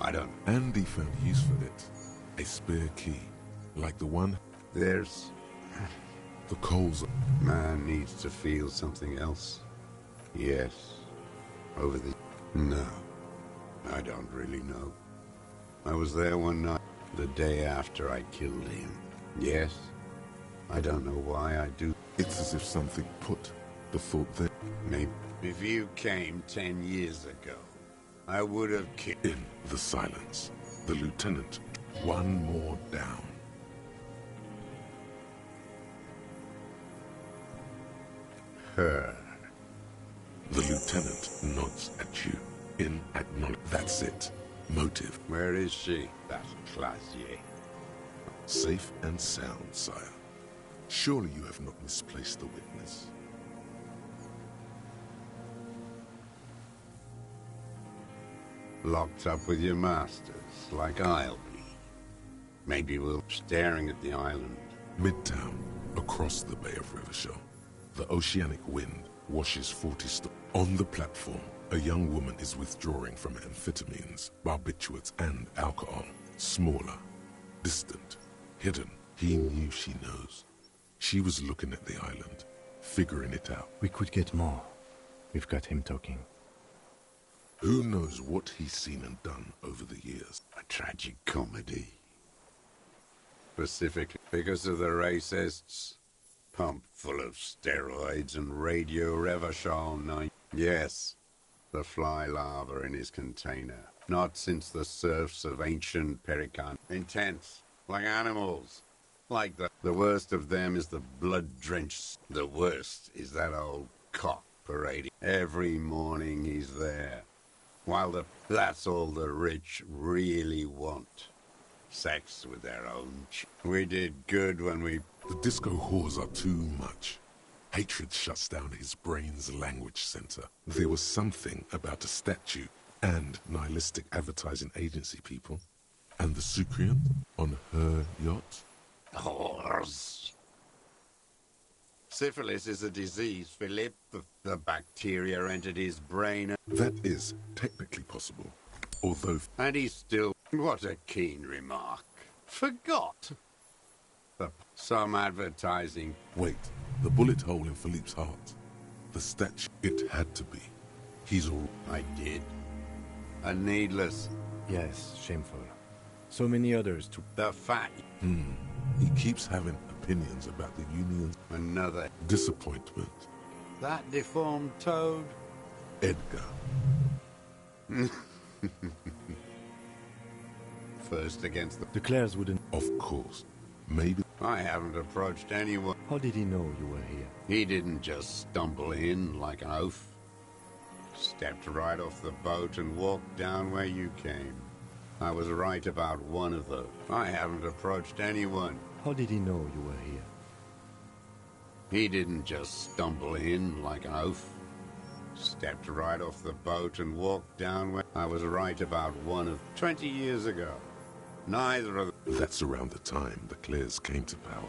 I don't... Andy found use for it. A spare key. Like the one... There's... The coals... Man needs to feel something else. Yes. Over the... No. I don't really know. I was there one night, the day after I killed him. Yes. I don't know why I do. It's as if something put the thought there. Maybe if you came 10 years ago, I would have killed... In the silence, the lieutenant, one more down. Her. The lieutenant nods at you. In acknowledgement. That's it. Motive. Where is she? That Clasier. Safe and sound, sire. Surely you have not misplaced the witness. Locked up with your masters, like I'll be. Maybe we'll be staring at the island. Midtown, across the Bay of Rivershell. The oceanic wind washes 40 stories. On the platform, a young woman is withdrawing from amphetamines, barbiturates, and alcohol. Smaller, distant, hidden. He knew she knows. She was looking at the island, figuring it out. We could get more. We've got him talking. Who knows what he's seen and done over the years? A tragic comedy. Specifically because of the racists. Pumped full of steroids and radio Revachol night. Yes, the fly larva in his container. Not since the serfs of ancient Perican. Intense, like animals. Like the worst of them is the blood-drenched. The worst is that old cock parading. Every morning he's there. That's all the rich really want. Sex with their own We did good when we... The disco whores are too much. Hatred shuts down his brain's language center. There was something about a statue and nihilistic advertising agency people and the Sucrian on her yacht. Whores. Syphilis is a disease, Philip. The bacteria entered his brain. That is technically possible, although... And he's still... What a keen remark. Forgot. Some advertising. Wait, the bullet hole in Philippe's heart. The statue, it had to be. He's all... I did. A needless. Yes, shameful. So many others to... The fat. He keeps having opinions about the Union's... Another... Disappointment. That deformed toad? Edgar. First against the Clares wouldn't... Of course. Maybe... I haven't approached anyone. How did he know you were here? He didn't just stumble in like an oaf. Stepped right off the boat and walked down where you came. I was right about one of those. I haven't approached anyone. How did he know you were here? He didn't just stumble in like an oaf. Stepped right off the boat and walked down where... I was right about one of 20 years ago. Neither of... That's around the time the Clares came to power.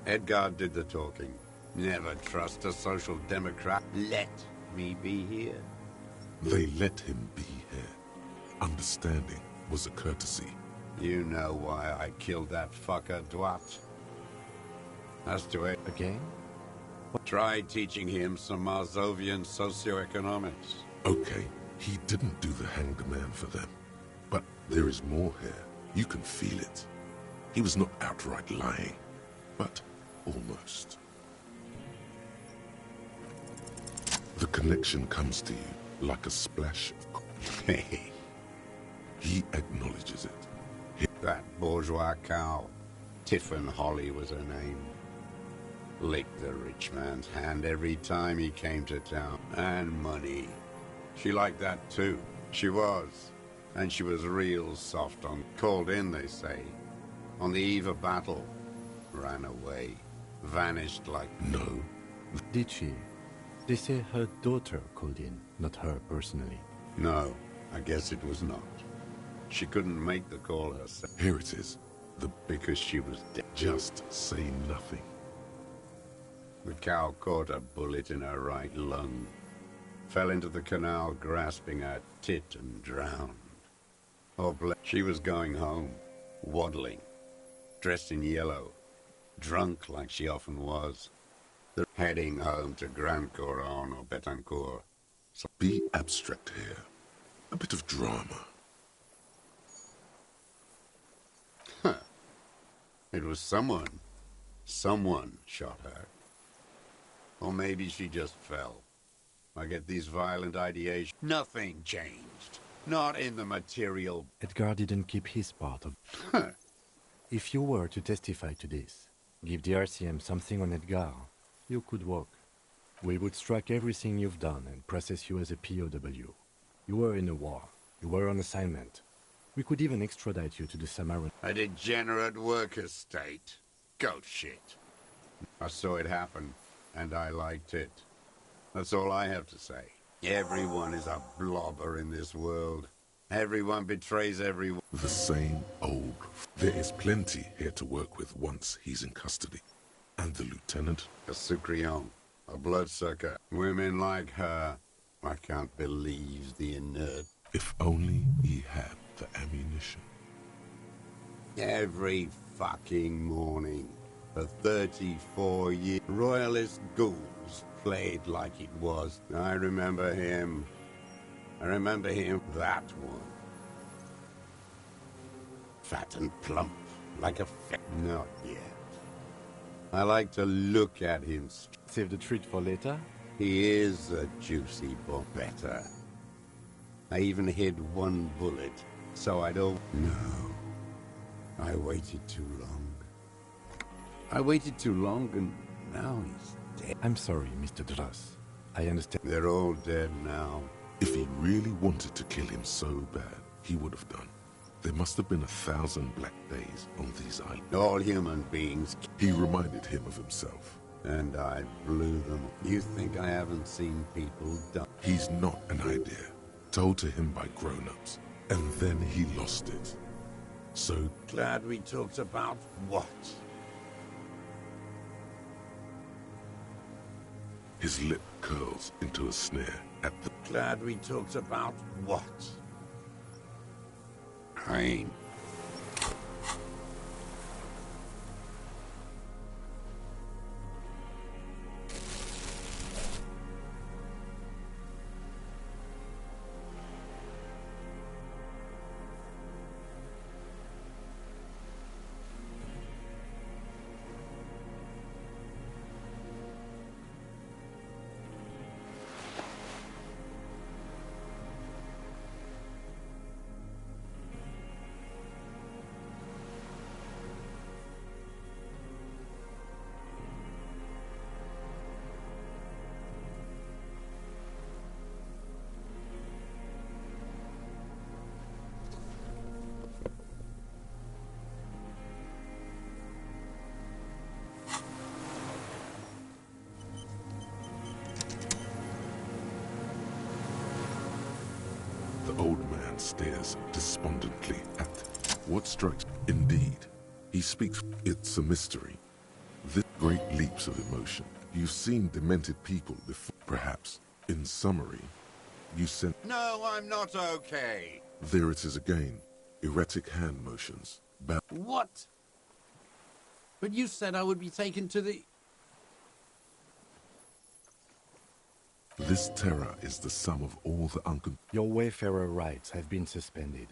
Edgar did the talking. Never trust a social democrat. Let me be here. They let him be here. Understanding was a courtesy. You know why I killed that fucker, Dwat? As to it... Again? Try teaching him some Marzovian socioeconomics. Okay, he didn't do the hanged man for them. But there is more here. You can feel it. He was not outright lying, but almost. The connection comes to you like a splash of... He acknowledges it. That bourgeois cow, Tiffin Holly was her name. Licked the rich man's hand every time he came to town. And money. She liked that too. She was. And she was real soft on... Called in, they say. On the eve of battle. Ran away. Vanished like... No. Did she? They say her daughter called in, not her personally. No, I guess it was not. She couldn't make the call herself. Here it is. Because she was dead. Just say nothing. The cow caught a bullet in her right lung. Fell into the canal grasping her tit and drowned. Oh, she was going home, waddling, dressed in yellow, drunk like she often was. They're heading home to Grand Couronne or Betancourt. So be abstract here. A bit of drama. Huh. It was someone. Someone shot her. Or maybe she just fell. I get these violent ideations. Nothing changed. Not in the material. Edgar didn't keep his part of... Huh. If you were to testify to this, give the RCM something on Edgar, you could walk. We would strike everything you've done and process you as a POW. You were in a war. You were on assignment. We could even extradite you to the Samaran. A degenerate worker state. Goat shit. I saw it happen, and I liked it. That's all I have to say. Everyone is a blobber in this world. Everyone betrays everyone. The same old... There is plenty here to work with once he's in custody. And the lieutenant? A Sucrion. A bloodsucker. Women like her. I can't believe the inert. If only he had the ammunition. Every fucking morning. For 34 years. Royalist ghouls played like it was. I remember him. That one. Fat and plump. Like a Not yet. I like to look at him. Save the treat for later? He is a juicy bone. Better. I even hid one bullet, so I don't... No. I waited too long. I waited too long, and now he's dead. I'm sorry, Mr. Dross. I understand. They're all dead now. If he really wanted to kill him so bad, he would have done. There must have been 1,000 black days on these islands. All human beings. He reminded him of himself. And I blew them. You think I haven't seen people die? He's not an idea, told to him by grown-ups, and then he lost it. So glad we talked about what? His lip curls into a sneer at the... Glad we talked about what? I ain't. The old man stares despondently at what strikes. Indeed, he speaks. It's a mystery. This great leaps of emotion. You've seen demented people before. Perhaps, in summary, you sent... No, I'm not okay. There it is again. Erratic hand motions. What? But you said I would be taken to the... This terror is the sum of all the Your Wayfarer rights have been suspended.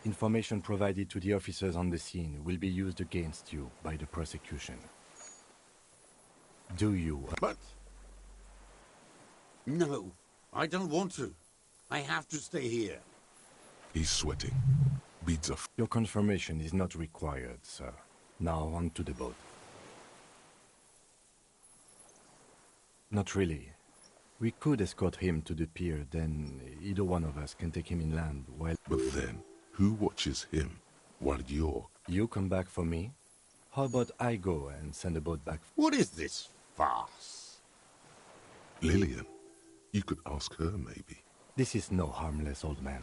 Information provided to the officers on the scene will be used against you by the prosecution. Do you... But... No, I don't want to. I have to stay here. He's sweating. Beads off. Your confirmation is not required, sir. Now on to the boat. Not really. We could escort him to the pier, then either one of us can take him inland while... But then, who watches him while you're... You come back for me? How about I go and send a boat back? What is this farce? Lillian. You could ask her, maybe. This is no harmless old man.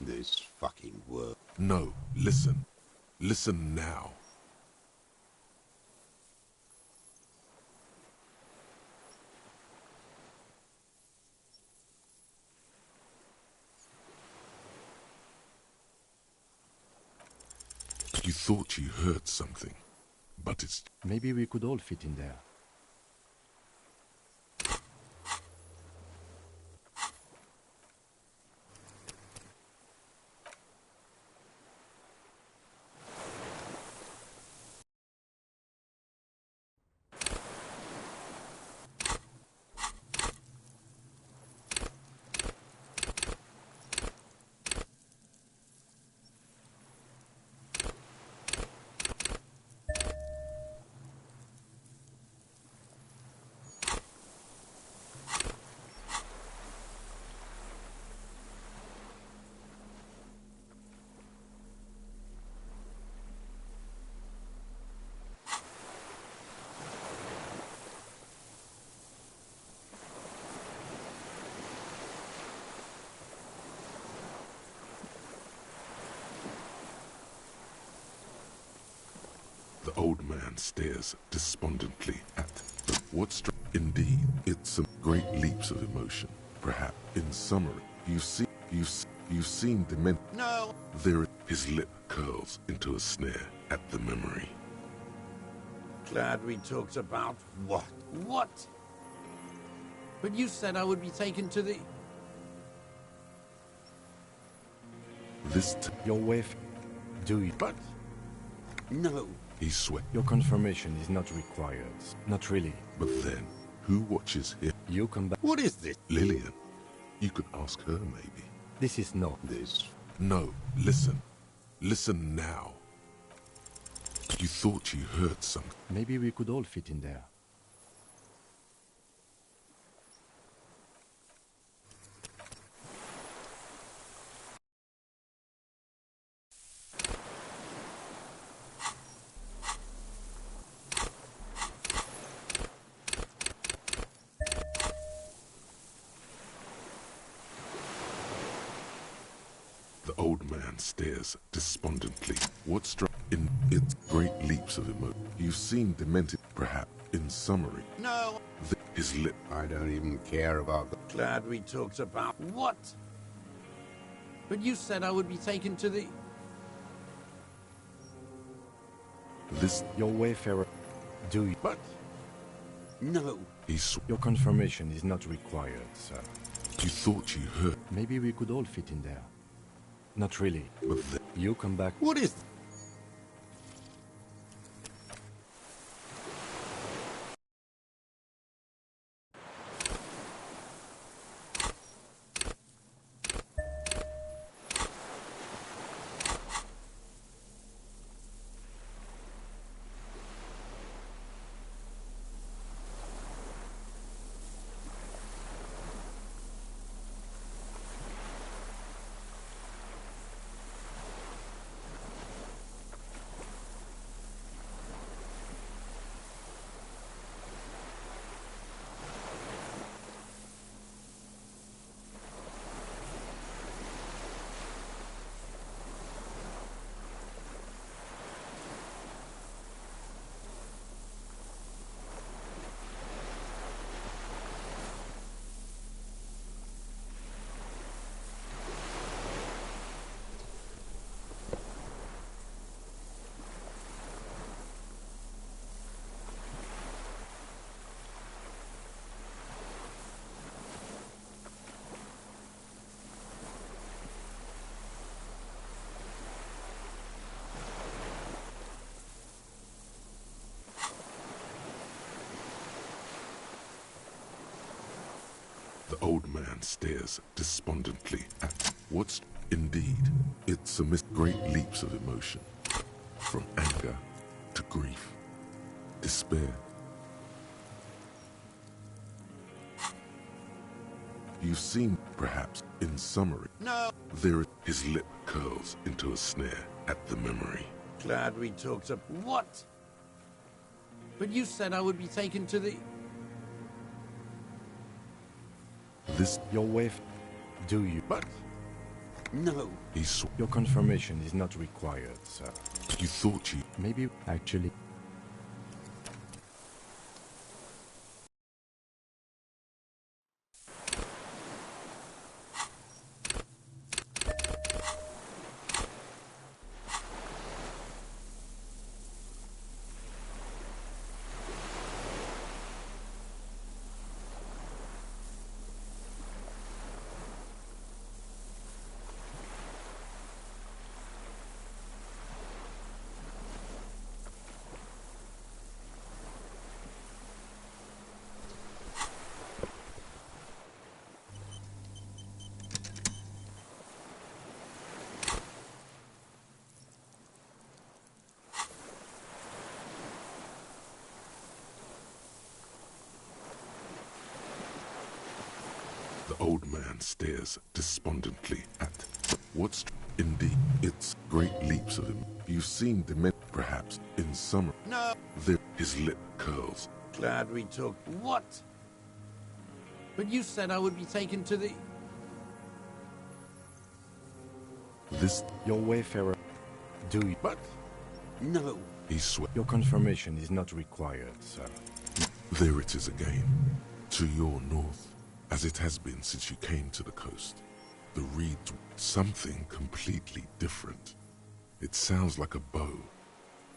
This fucking world. No, listen. Listen now. You thought you heard something, but it's... Maybe we could all fit in there. The old man stares despondently at the what's indeed it's some great leaps of emotion. Perhaps in summary, you've seen dement. No. There his lip curls into a sneer at the memory. Glad we talked about what? What? But you said I would be taken to the... Your wife... Do you... But... No. He's sweat. Your confirmation is not required. Not really. But then, who watches him? You come back... What is this? Lillian. You could ask her, maybe. This is no... No, listen. Listen now. You thought you heard something. Maybe we could all fit in there. The old man stares despondently. What struck in its great leaps of emotion? You've seen demented, perhaps. In summary, No. His lip. I don't even care about the... Glad we talked about... What? But you said I would be taken to the... This. Your wayfarer. Do you? But... No. Your confirmation is not required, sir. You thought you heard. Maybe we could all fit in there. Not really. But you come back. What is... The old man stares despondently at what's indeed. It's amidst great leaps of emotion, from anger to grief, despair. You've seen, perhaps, in summary. No. His lip curls into a snare at the memory. Glad we talked about... What? But you said I would be taken to the... Your wave. Do you? But... No. Your confirmation is not required, sir. You thought you... Maybe, actually... The old man stares despondently at what's indeed. It's great leaps of him. You've seen dement, perhaps, in summer. No. His lip curls. Glad we took... What? But you said I would be taken to the... Your wayfarer. Do you? But... No. Your confirmation is not required, sir. There it is again. To your north. As it has been since you came to the coast. The reeds, something completely different. It sounds like a bow.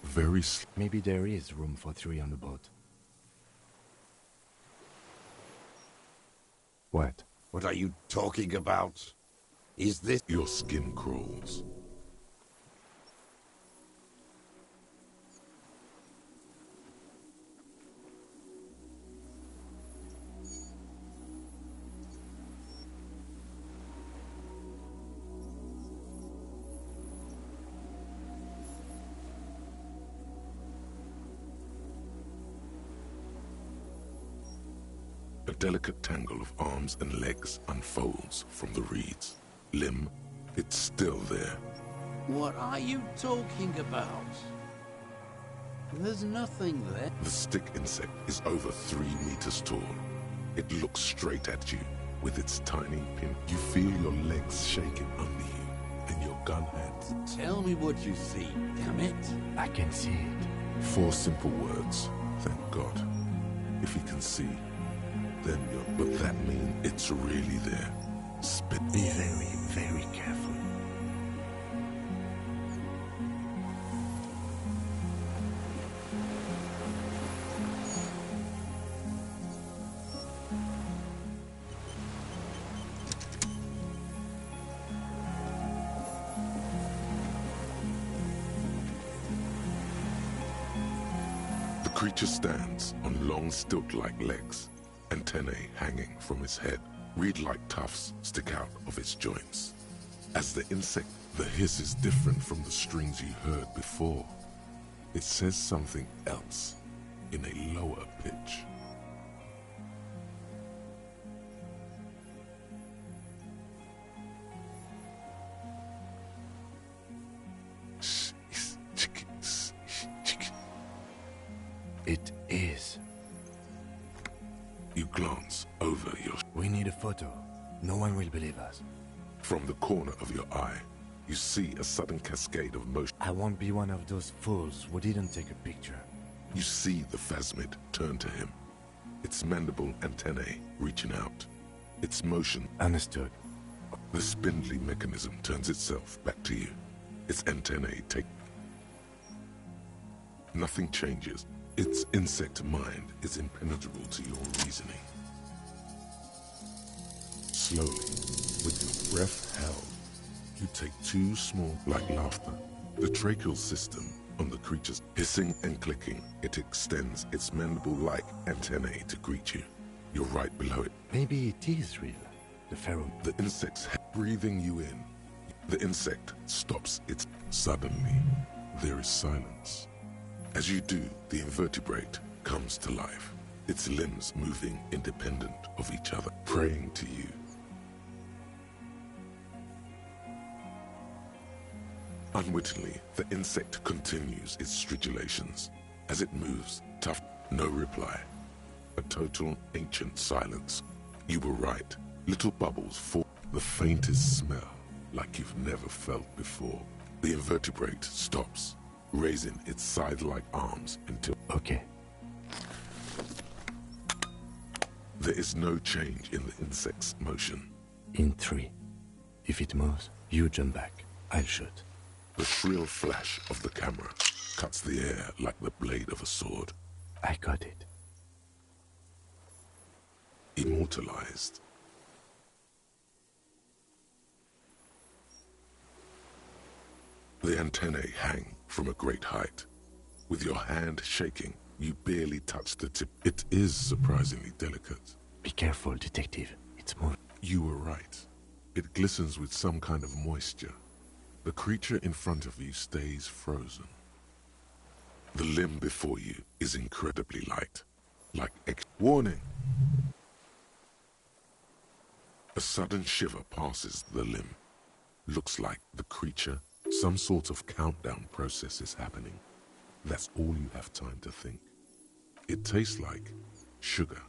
Very Maybe there is room for 3 on the boat. What? What are you talking about? Is this... Your skin crawls. delicate tangle of arms and legs unfolds from the reeds. Limb, it's still there. What are you talking about? There's nothing there. The stick insect is over 3 meters tall. It looks straight at you with its tiny pin. You feel your legs shaking under you and your gun hands. Tell me what you see, damn it. I can see it. 4 simple words, thank God. If you can see, then you're... But that means it's really there. Spit. Be very, very careful. The creature stands on long stilt-like legs, antennae hanging from its head. Reed-like tufts stick out of its joints. As the insect, the hiss is different from the strings you heard before. It says something else in a lower pitch. It is. You glance over your... We need a photo. No one will believe us. From the corner of your eye, you see a sudden cascade of motion. I won't be one of those fools who didn't take a picture. You see the phasmid turn to him, its mandible antennae reaching out. Its motion... Understood. The spindly mechanism turns itself back to you. Its antennae take... Nothing changes. Its insect mind is impenetrable to your reasoning. Slowly, with your breath held, you take 2 small, like laughter. The tracheal system on the creature's hissing and clicking, it extends its mandible-like antennae to greet you. You're right below it. Maybe it is real. The pharaoh. The insect's head breathing you in. The insect stops its... Suddenly, there is silence. As you do, the invertebrate comes to life, its limbs moving independent of each other, praying to you. Unwittingly, the insect continues its stridulations. As it moves, tough, no reply. A total ancient silence. You were right. Little bubbles fall, the faintest smell, like you've never felt before. The invertebrate stops, raising its scythe-like arms until... Okay. There is no change in the insect's motion. In 3. If it moves, you jump back. I'll shoot. The shrill flash of the camera cuts the air like the blade of a sword. I got it. Immortalized. The antennae hang from a great height. With your hand shaking, you barely touch the tip. It is surprisingly delicate. Be careful, detective. It's moving. You were right. It glistens with some kind of moisture. The creature in front of you stays frozen. The limb before you is incredibly light, like warning. A sudden shiver passes the limb. Looks like the creature, some sort of countdown process is happening. That's all you have time to think. It tastes like sugar,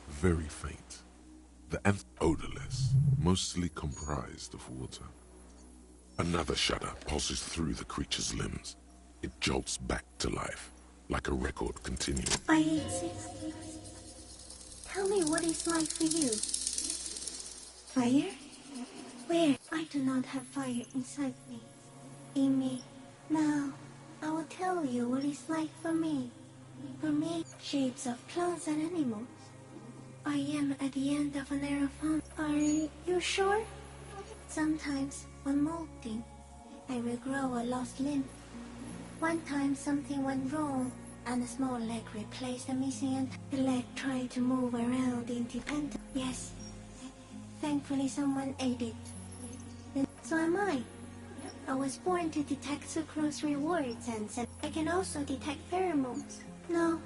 very faint. The odorless, mostly comprised of water. Another shudder pulses through the creature's limbs. It jolts back to life, like a record continuing. I insist. Tell me what it's like for you. Fire? Where? I do not have fire inside me. In me. Now, I will tell you what it's like for me. For me, shapes of plants and animals. I am at the end of an arrow farm. Are you sure? Sometimes, when molting, I will grow a lost limb. One time something went wrong, and a small leg replaced the missing end. The leg tried to move around independently. Yes. Thankfully someone ate it. And so am I. I was born to detect sucrose rewards and said I can also detect pheromones. No,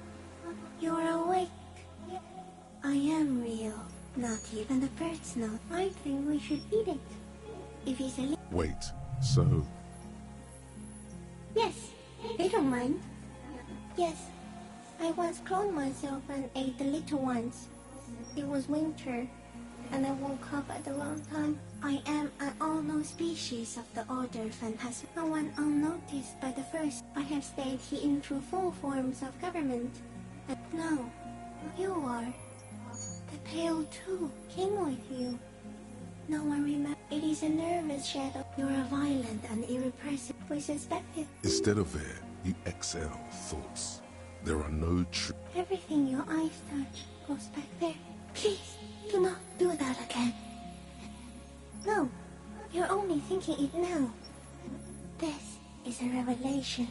you are awake. I am real. Not even the birds know. I think we should eat it. If it's a Wait, so Yes, they don't mind. Yes, I once cloned myself and ate the little ones. It was winter, and I woke up at the wrong time. I am an unknown species of the order Phantasm. No one unnoticed by the first. I have stayed hidden through 4 forms of government. And now, you are. The Pale too came with you. No one remembers. It is a nervous shadow. You are violent and irrepressible. We suspect it. instead of air, you exhale thoughts. There are no true. Everything your eyes touch goes back there. Please, do not do that again. No, you're only thinking it now. This is a revelation.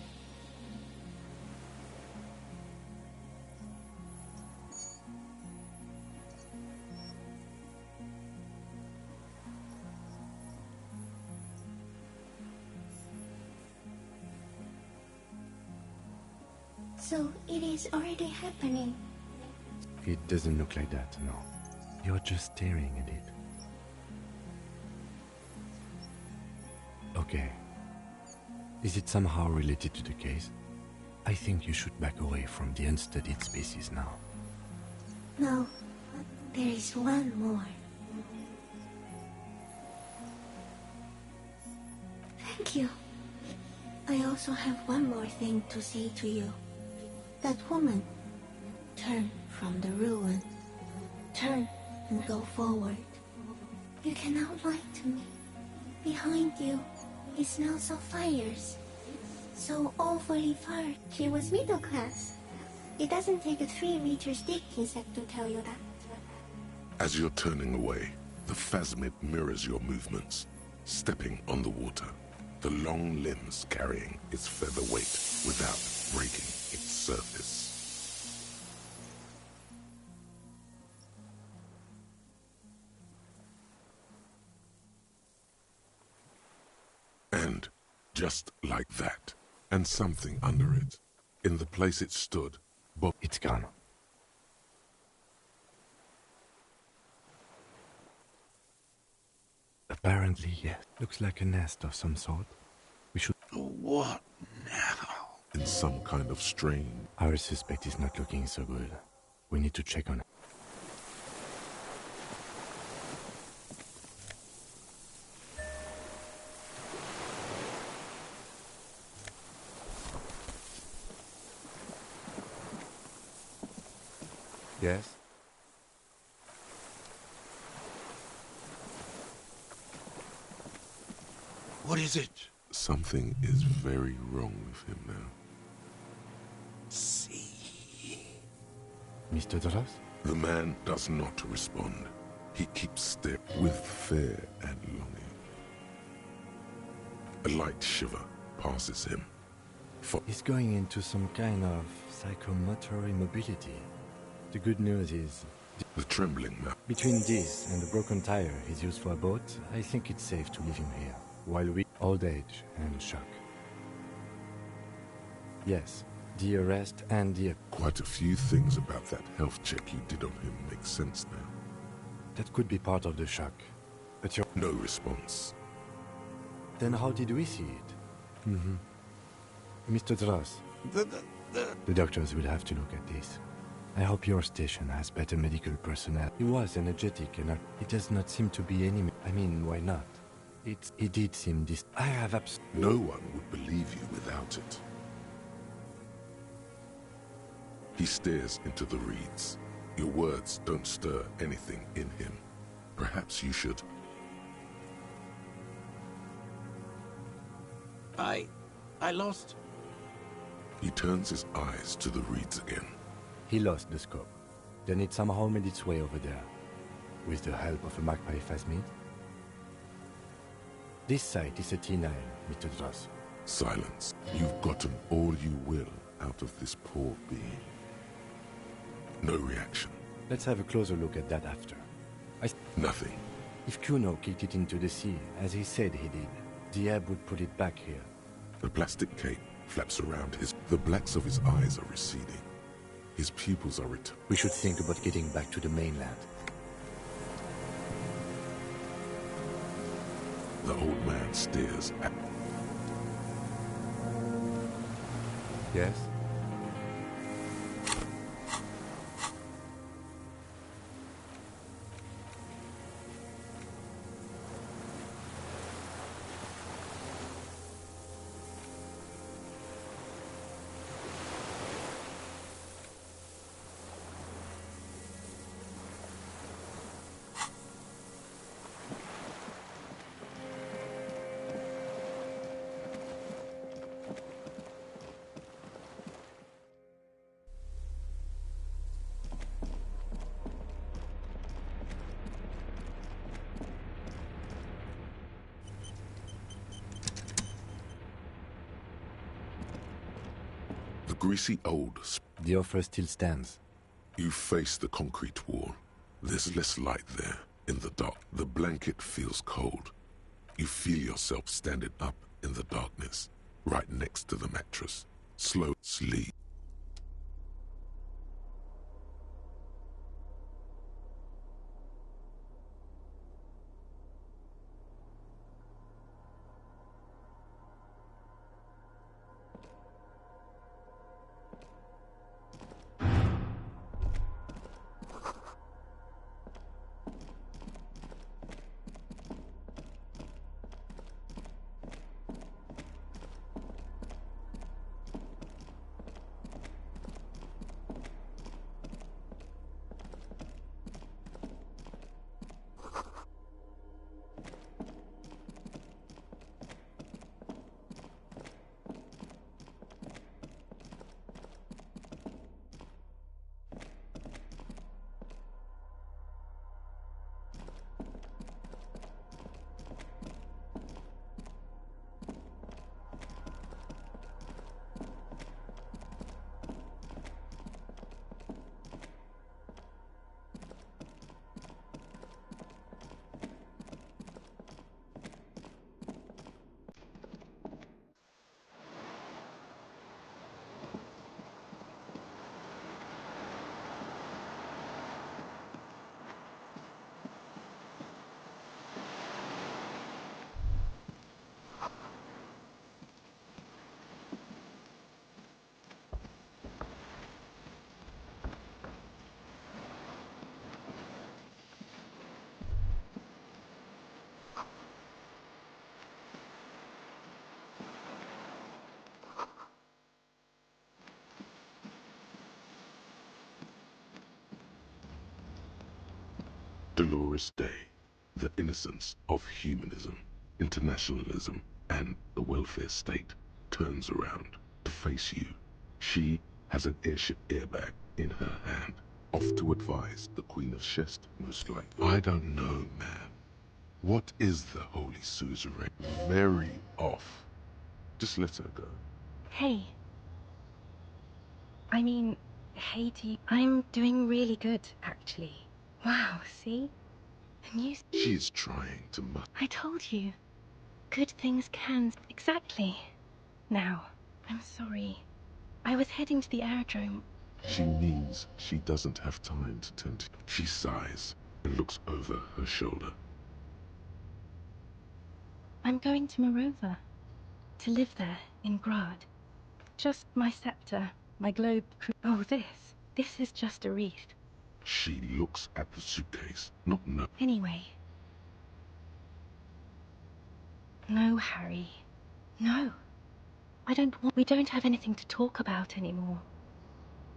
So it is already happening. It doesn't look like that, no. You're just staring at it. Okay. Is it somehow related to the case? I think you should back away from the unstudied species now. No, there is one more. Thank you. I also have one more thing to say to you. That woman, turn from the ruin. Turn and go forward. You cannot lie to me. Behind you, it smells of fires. So awfully far. She was middle class. It doesn't take a 3-meter stick insect to tell you that. As you're turning away, the phasmid mirrors your movements, stepping on the water, the long limbs carrying its feather weight without breaking its surface. And just like that, and something under it, in the place it stood, Bob... It's gone. Apparently, yes. Looks like a nest of some sort. We should... What now? In some kind of strain. Our suspect is not looking so good. We need to check on it. Yes? What is it? Something is very wrong with him now. See. Mr. Dross? The man does not respond. He keeps still with fear and longing. A light shiver passes him. He's going into some kind of psychomotor immobility. The good news is... The trembling man. Between this and the broken tire he's used for a boat, I think it's safe to leave him here, while we... Old age and shock. Yes, the arrest and the... Quite a few things about that health check you did on him make sense now. That could be part of the shock. But you're... No response. Then how did we see it? Mr. Dross. The doctors will have to look at this. I hope your station has better medical personnel. He was energetic and it does not seem to be any... I mean, why not? It did seem this... I have No one would believe you without it. He stares into the reeds. Your words don't stir anything in him. Perhaps you should... I lost... He turns his eyes to the reeds again. He lost the scope. Then it somehow made its way over there. With the help of a magpie phasmid. This site is a T9, Mr. Dross. Silence. You've gotten all you will out of this poor being. No reaction. Let's have a closer look at that after. Nothing. If Kuno kicked it into the sea, as he said he did, the ebb would put it back here. The plastic cape flaps around his... The blacks of his eyes are receding. His pupils are returned. We should think about getting back to the mainland. The old man stares at... Yes? The greasy old... The offer still stands. You face the concrete wall. There's less light there, in the dark. The blanket feels cold. You feel yourself standing up in the darkness, right next to the mattress. Slow sleep. Dolores Day, the innocence of humanism, internationalism, and the welfare state turns around to face you. She has an airship airbag in her hand, off to advise the Queen of Shest, most likely. I don't know, man. What is the Holy Suzerain? Very off. Just let her go. Hey. I mean, Haiti, I'm doing really good, actually. Wow, see? And you... She's trying to I told you. Good things can... Exactly. Now, I'm sorry. I was heading to the aerodrome. She means she doesn't have time to tend to... She sighs and looks over her shoulder. I'm going to Morova. To live there, in Grad. Just my scepter, my globe... Oh, this. This is just a wreath. She looks at the suitcase, not no. Anyway. No, Harry. No. I don't want... We don't have anything to talk about anymore.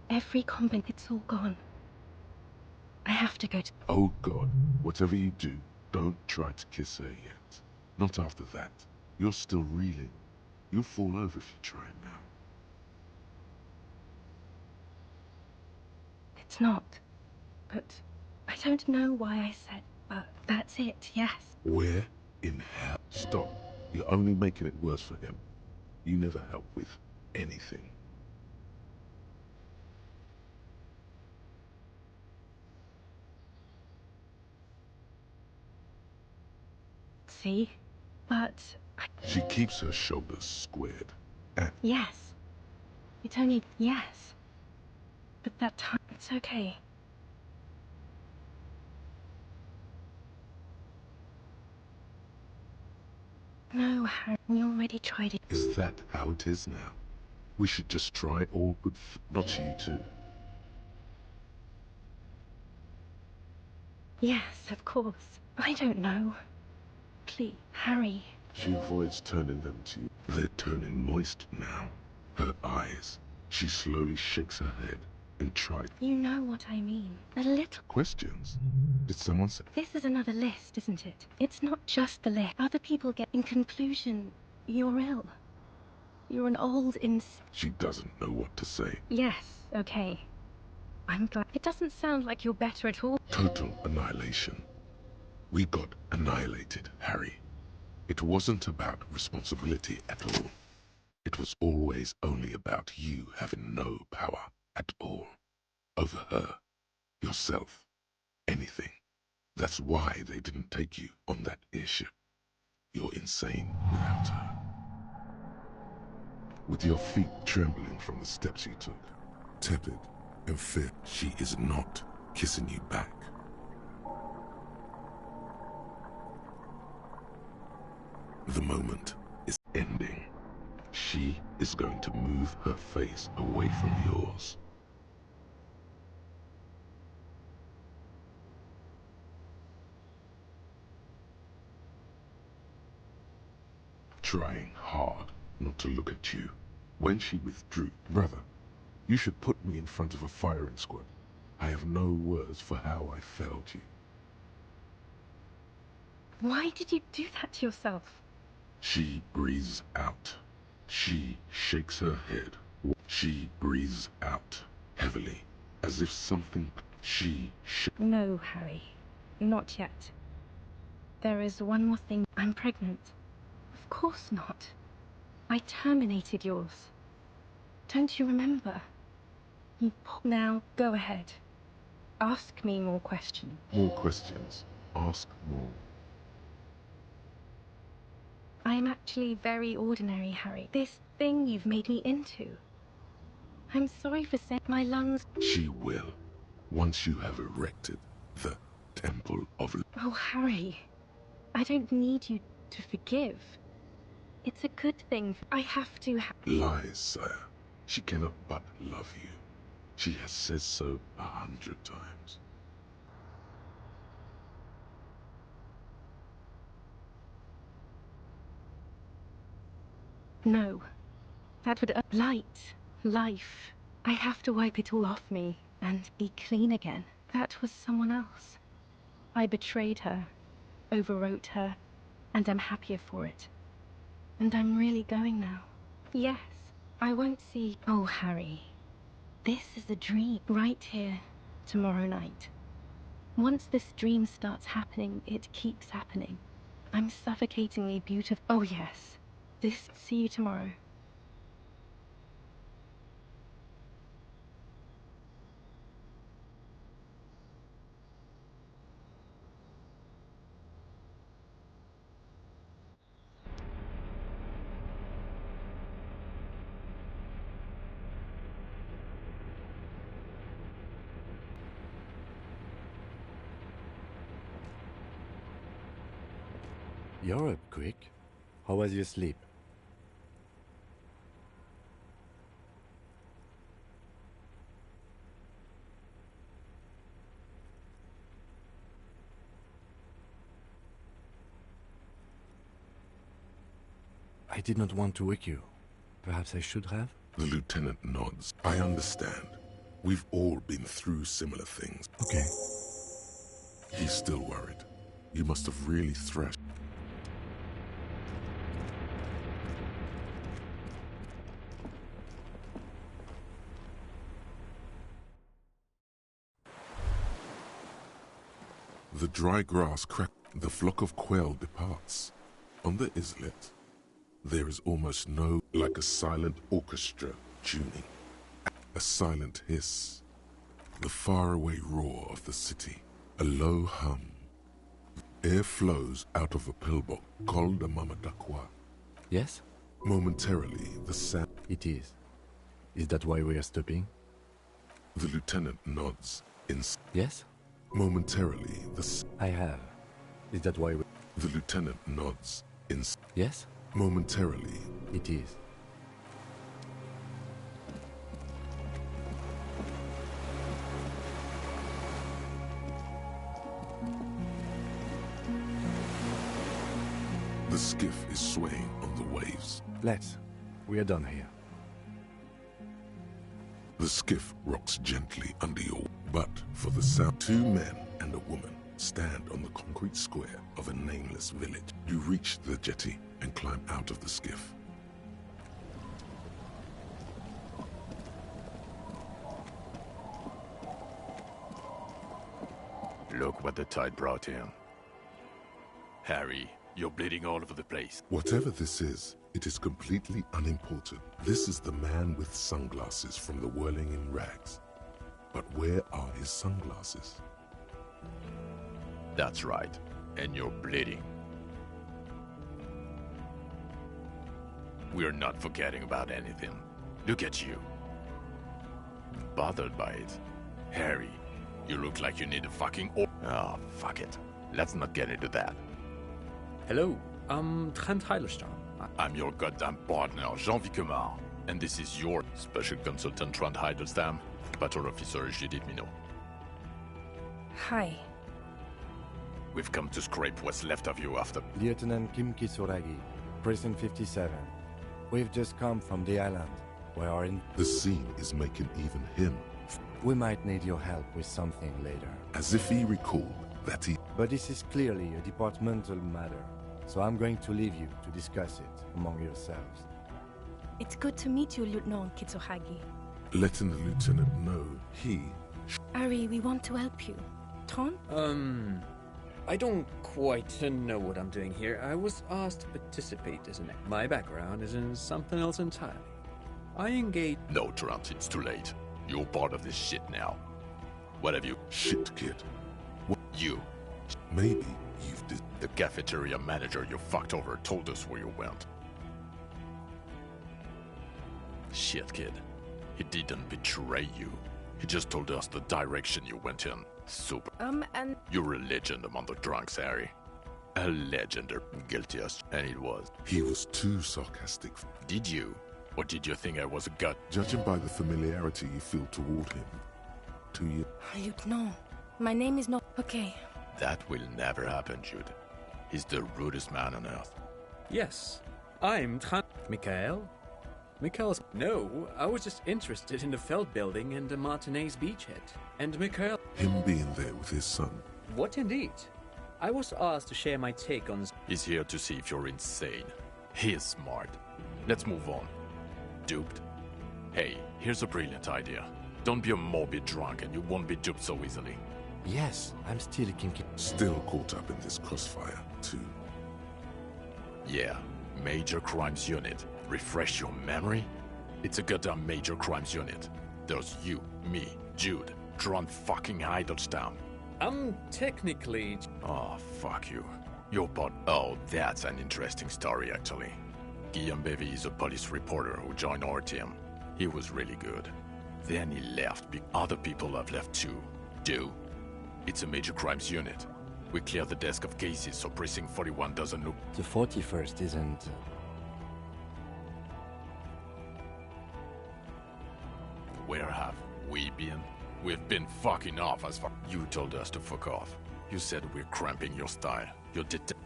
Every it's all gone. I have to go to... Oh God, whatever you do, don't try to kiss her yet. Not after that. You're still reeling. You'll fall over if you try now. It's not. But I don't know why I said, but that's it, yes. Where in hell? Stop. You're only making it worse for him. You never help with anything. See? But... She keeps her shoulders squared. Yes. It's only... Yes. but that time, it's okay. No, Harry, we already tried it. Is that how it is now? We should just try all but not you too. Yes, of course. I don't know. Please, Harry. She avoids turning them to you. They're turning moist now. Her eyes. She slowly shakes her head and tries. You know what I mean. A little. Questions? Did someone say? This is another list, isn't it? It's not just the list. Other people get. In conclusion, you're ill. You're an old She doesn't know what to say. Yes, okay. I'm glad. It doesn't sound like you're better at all. Total annihilation. We got annihilated, Harry. It wasn't about responsibility at all. It was always only about you having no power at all. Over her, yourself, anything. That's why they didn't take you on that airship. You're insane without her. With your feet trembling from the steps you took, tepid and fear, she is not kissing you back. The moment is ending. She is going to move her face away from yours. Trying hard not to look at you. When she withdrew, brother, you should put me in front of a firing squad. I have no words for how I failed you. Why did you do that to yourself? She breathes out. She shakes her head. She breathes out, heavily, as if something... No, Harry. Not yet. There is one more thing. I'm pregnant. Of course not. I terminated yours. Don't you remember? Now, go ahead. Ask me more questions. More questions. Ask more. I'm actually very ordinary, Harry. This thing you've made me into. I'm sorry for saying my lungs... She will, once you have erected the Temple of... Oh, Harry. I don't need you to forgive. It's a good thing. I have to... Lies, sire. She cannot but love you. She has said so 100 times. No. That would... light. Life. I have to wipe it all off me and be clean again. That was someone else. I betrayed her, overwrote her, and I'm happier for it. And I'm really going now. Yes, I won't see... Oh, Harry. This is a dream. Right here, tomorrow night. Once this dream starts happening, it keeps happening. I'm suffocatingly beautiful. Oh, yes. This... See you tomorrow. You're up quick. How was your sleep? I did not want to wake you. Perhaps I should have? The lieutenant nods. I understand. We've all been through similar things. Okay. He's still worried. You must have really thrashed. The dry grass cracked. The flock of quail departs. On the islet, there is almost no... like a silent orchestra tuning. A silent hiss. The faraway roar of the city. A low hum. Air flows out of a pillbox called a Mamadakwa. Yes? Momentarily, the sound... It is. Is that why we are stopping? The lieutenant nods. Yes? Momentarily, I have. Is that why The lieutenant nods. Yes? Momentarily. It is. The skiff is swaying on the waves. Let's. We are done here. The skiff rocks gently under your... But for the sound, 2 men and a woman stand on the concrete square of a nameless village. You reach the jetty and climb out of the skiff. Look what the tide brought in. Harry, you're bleeding all over the place. Whatever this is, it is completely unimportant. This is the man with sunglasses from the Whirling in Rags. But where are his sunglasses? That's right. And you're bleeding. We're not forgetting about anything. Look at you. Bothered by it. Harry, you look like you need a fucking... Oh, fuck it. Let's not get into that. Hello, I'm Trent Heilerstam. I'm your goddamn partner, Jean Vicomar. And this is your Special Consultant Trent Heilerstam, Battle Officer Judith Minot. Hi. We've come to scrape what's left of you after... Lieutenant Kim Kisuragi, Precinct 57. We've just come from the island. We are in... The scene is making even him... We might need your help with something later. As if he recalled that he... But this is clearly a departmental matter, so I'm going to leave you to discuss it among yourselves. It's good to meet you, Lieutenant Kitsuhagi. Letting the lieutenant know he... Ari, we want to help you. Tron? I don't quite know what I'm doing here. I was asked to participate, isn't it? My background is in something else entirely. I engage... No, Trent, it's too late. You're part of this shit now. What have you... Shit, kid. What? You. Maybe you've... The cafeteria manager you fucked over told us where you went. Shit, kid. He didn't betray you. He just told us the direction you went in. Super. And... You're a legend among the drunks, Harry. A legend, guilty as... And it was. He was too sarcastic. Did you? Or did you think I was a gut? Judging by the familiarity you feel toward him. 2 years... Lieutenant, my name is not... Okay. That will never happen, Jude. He's the rudest man on earth. Yes, I'm Mikhail? Mikhail's... No, I was just interested in the Feld building and the Martinez beachhead. And Mikhail... Him being there with his son. What indeed? I was asked to share my take on... He's here to see if you're insane. He is smart. Let's move on. Duped? Hey, here's a brilliant idea. Don't be a morbid drunk and you won't be duped so easily. Yes, I'm still kinky. Still caught up in this crossfire, too. Yeah, Major Crimes Unit. Refresh your memory? It's a goddamn Major Crimes Unit. There's you, me, Jude, Tron fucking Heidelstown. I'm technically... Oh, fuck you. You're part... Oh, that's an interesting story, actually. Guillaume Bevy is a police reporter who joined our team. He was really good. Then he left. Other people have left too. Do? It's a Major Crimes Unit. We clear the desk of cases so Precinct 41 doesn't look... The 41st isn't... Where have we been? We've been fucking off as far... You told us to fuck off. You said we're cramping your style. Your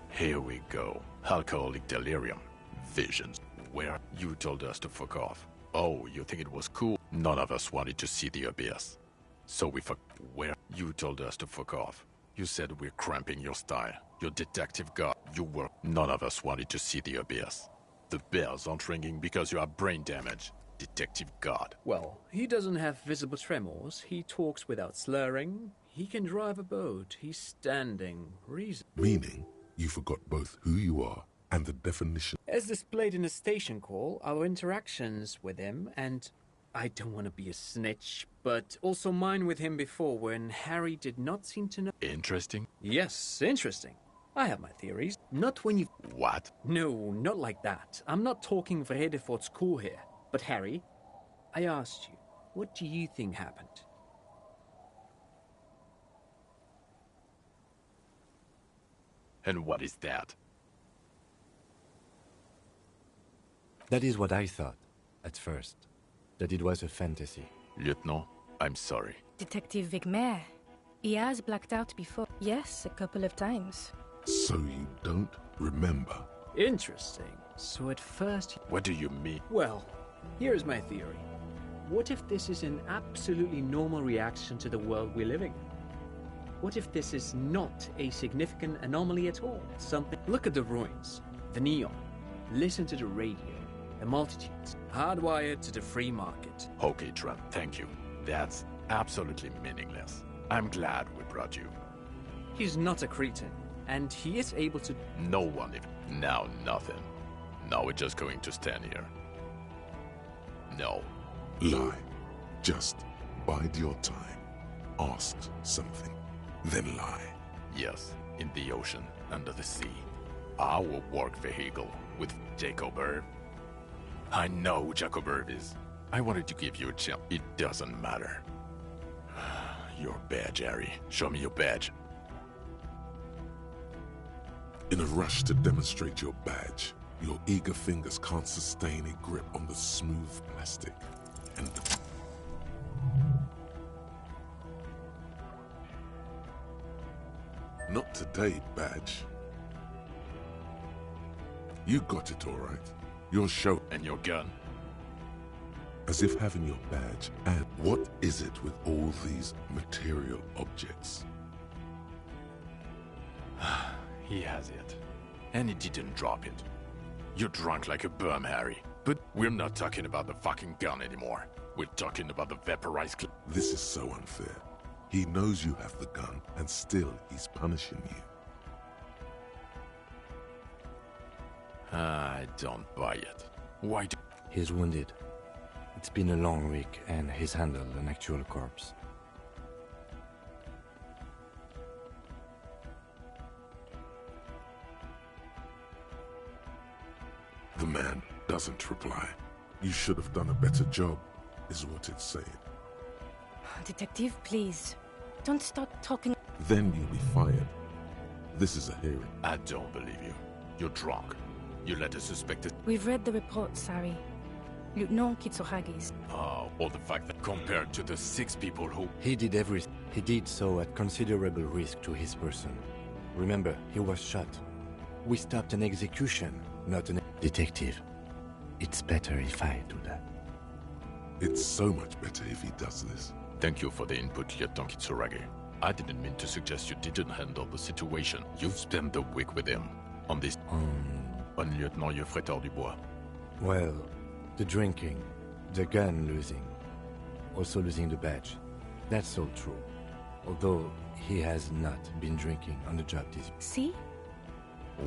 Here we go. Alcoholic delirium. Visions. Where? You told us to fuck off. Oh, you think it was cool? None of us wanted to see the abyss. So we fuck... Where? You told us to fuck off. You said we're cramping your style. Your detective god. You were... None of us wanted to see the abyss. The bells aren't ringing because you have brain damage. Detective god. Well, he doesn't have visible tremors. He talks without slurring. He can drive a boat. He's standing. Reason. Meaning, you forgot both who you are and the definition. As displayed in the station call, our interactions with him, and I don't want to be a snitch, but also mine with him before when Harry did not seem to know. Interesting? Yes, interesting. I have my theories. Not when you... What? No, not like that. I'm not talking Vredefort's cool here. But Harry, I asked you, what do you think happened? And what is that? That is what I thought, at first. That it was a fantasy. Lieutenant, I'm sorry. Detective Vigmer. He has blacked out before. Yes, a couple of times. So you don't remember? Interesting. So at first... What do you mean? Well, here is my theory. What if this is an absolutely normal reaction to the world we're living in? What if this is not a significant anomaly at all? Something... Look at the ruins, the neon, listen to the radio, the multitudes, hardwired to the free market. Okay, Trent, thank you. That's absolutely meaningless. I'm glad we brought you. He's not a cretin, and he is able to... No one even... Now nothing. Now we're just going to stand here. No. Lie. Just bide your time. Ask something, then lie. Yes, in the ocean, under the sea. Our work vehicle with Jacob Irv. I know who Jacob Irv is. I wanted to give you a chance. It doesn't matter. Your badge, Harry. Show me your badge. In a rush to demonstrate your badge, your eager fingers can't sustain a grip on the smooth plastic. And not today, badge. You got it all right. Your show and your gun. As if having your badge and what is it with all these material objects? He has it. And he didn't drop it. You're drunk like a bum, Harry. But we're not talking about the fucking gun anymore. We're talking about the vaporized This is so unfair. He knows you have the gun, and still he's punishing you. I don't buy it. Why do... He's wounded. It's been a long week, and he's handled an actual corpse. The man doesn't reply. You should have done a better job, is what it's saying. Detective, please. Don't start talking. Then you'll be fired. This is a hearing. I don't believe you. You're drunk. You let us suspect it. We've read the report, Sari. Lieutenant Kitsuragis. Oh, or the fact that compared to the 6 people who... He did everything. He did so at considerable risk to his person. Remember, he was shot. We stopped an execution, not an... Detective, it's better if I do that. It's so much better if he does this. Thank you for the input, Lieutenant Kitsuragi. I didn't mean to suggest you didn't handle the situation. You've spent the week with him. On this... On Lieutenant Yefretor Dubois. Well, the drinking, the gun losing, also losing the badge. That's all true. Although he has not been drinking on the job this... See?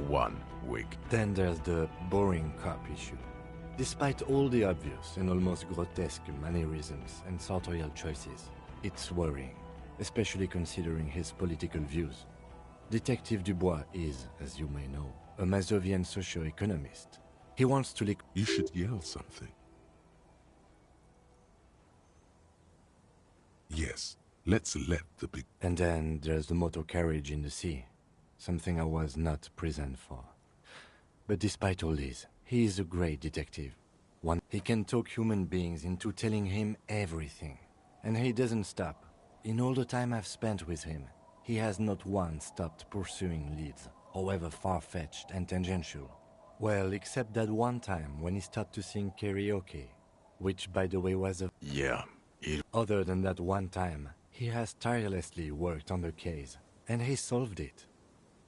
1 week. Then there's the boring cop issue. Despite all the obvious and almost grotesque mannerisms and sartorial choices, it's worrying, especially considering his political views. Detective Dubois is, as you may know, a Mazovian socio-economist. He wants to lick... You should yell something. Yes, let's let the big... And then there's the motor carriage in the sea. Something I was not present for. But despite all this, he is a great detective. He can talk human beings into telling him everything. And he doesn't stop. In all the time I've spent with him, he has not once stopped pursuing leads, however far-fetched and tangential. Well, except that one time when he stopped to sing karaoke, which by the way was a... Yeah, Other than that one time, he has tirelessly worked on the case, and he solved it.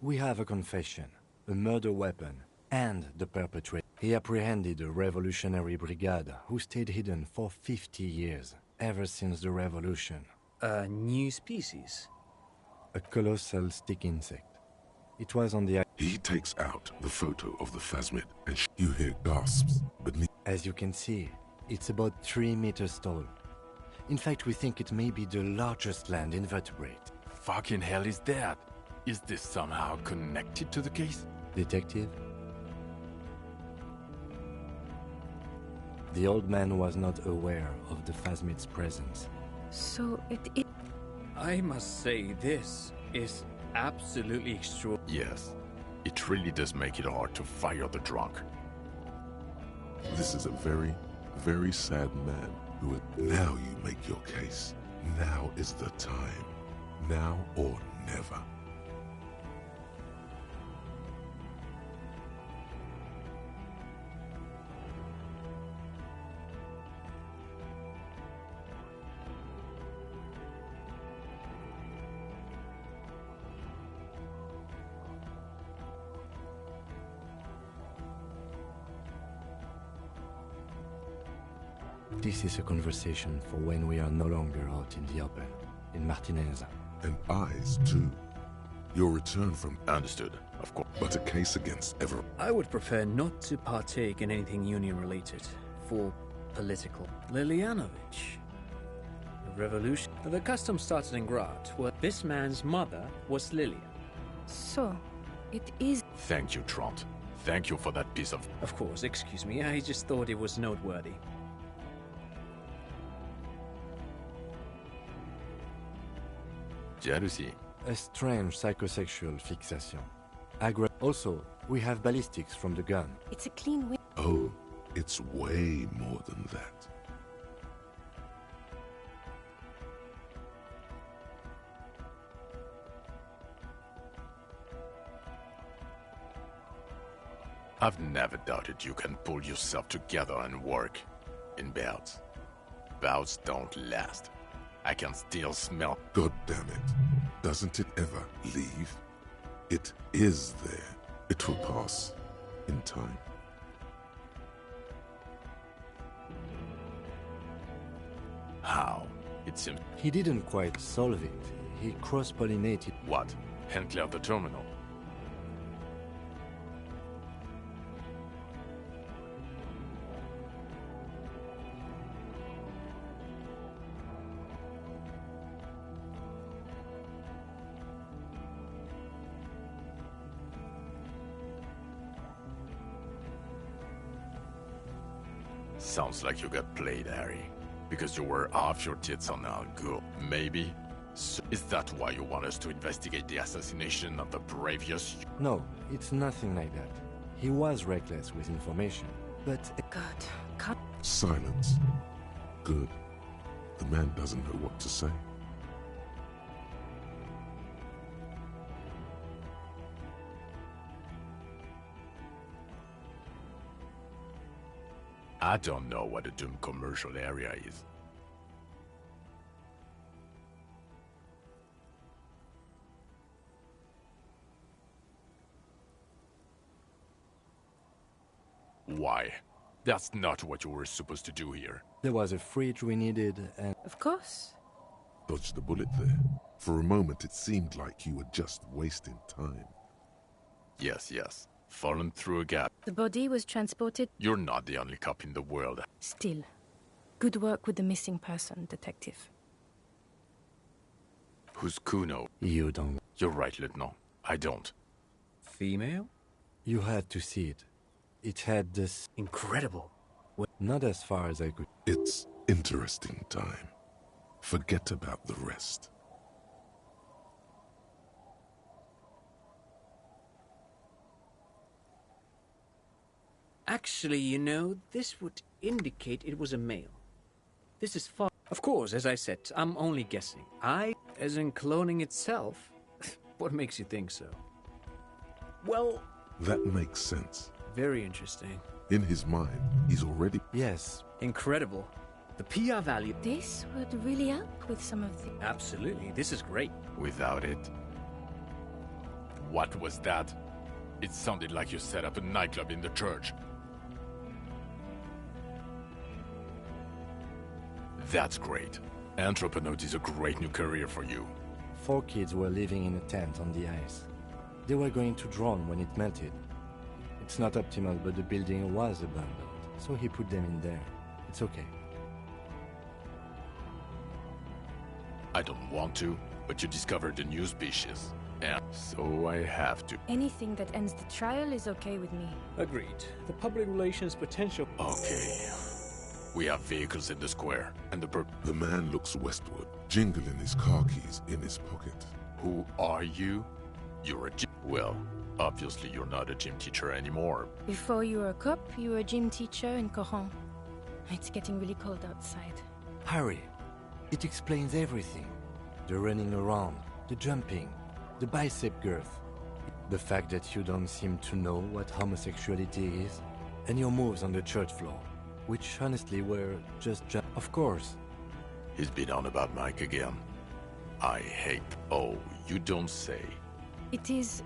We have a confession, a murder weapon, and the perpetrator. He apprehended a revolutionary brigade who stayed hidden for 50 years, ever since the revolution. A new species? A colossal stick insect. It was on the... He takes out the photo of the phasmid, and you hear gasps beneath. As you can see, it's about 3 meters tall. In fact, we think it may be the largest land invertebrate. Fucking hell is that? Is this somehow connected to the case? Detective? The old man was not aware of the phasmid's presence. So it... I must say, this is absolutely extraordinary. Yes, It really does make it hard to fire the drunk. This is a very, very sad man who... Now you make your case. Now is the time. Now or never. This is a conversation for when we are no longer out in the open, in Martinez. And eyes, too. Your return from... Understood, of course. But a case against everyone. I would prefer not to partake in anything union-related, for political. Lilianovich. The revolution. The custom started in Grad, where this man's mother was Lilia. So, it is... Thank you, Trot. Thank you for that piece of... Of course, excuse me, I just thought it was noteworthy. Jealousy. A strange psychosexual fixation. Also, we have ballistics from the gun. It's a clean win. Oh, it's way more than that. I've never doubted you can pull yourself together and work. In bouts. Bouts don't last. I can still smell... God damn it. Doesn't it ever leave? It is there. It will pass. In time. How? It seems... He didn't quite solve it. He cross-pollinated... What? Handclear the terminal? Sounds like you got played, Harry. Because you were off your tits on Al Ghul. Maybe? So is that why you want us to investigate the assassination of the previous... No, it's nothing like that. He was reckless with information, but... God, cut... Silence. Good. The man doesn't know what to say. I don't know what a doomed commercial area is. Why? That's not what you were supposed to do here. There was a fridge we needed and... Of course. Dodged the bullet there. For a moment it seemed like you were just wasting time. Yes, yes. Fallen through a gap. The body was transported... You're not the only cop in the world. Still. Good work with the missing person, Detective. Who's Kuno? You don't... You're right, Lieutenant. I don't. Female? You had to see it. It had this... Incredible. Not as far as I could... It's interesting time. Forget about the rest. Actually, you know, this would indicate it was a male. This is far... Of course, as I said, I'm only guessing. As in cloning itself? What makes you think so? Well... That makes sense. Very interesting. In his mind, he's already... Yes. Incredible. The PR value... This would really help with some of the... Absolutely, this is great. Without it... What was that? It sounded like you set up a nightclub in the church. That's great. Entrepreneurship is a great new career for you. 4 kids were living in a tent on the ice. They were going to drown when it melted. It's not optimal, but the building was abandoned, so he put them in there. It's okay. I don't want to, but you discovered a new species. And so I have to. Anything that ends the trial is okay with me. Agreed. The public relations potential... Okay. We have vehicles in the square, and The man looks westward, jingling his car keys in his pocket. Who are you? You're a... Well, Obviously, you're not a gym teacher anymore. Before you were a cop, you were a gym teacher in Coron. It's getting really cold outside. Harry, it explains everything. The running around, the jumping, the bicep girth. The fact that you don't seem to know what homosexuality is, and your moves on the church floor, which honestly were just of course. He's been on about Mike again. I hate... Oh, you don't say. It is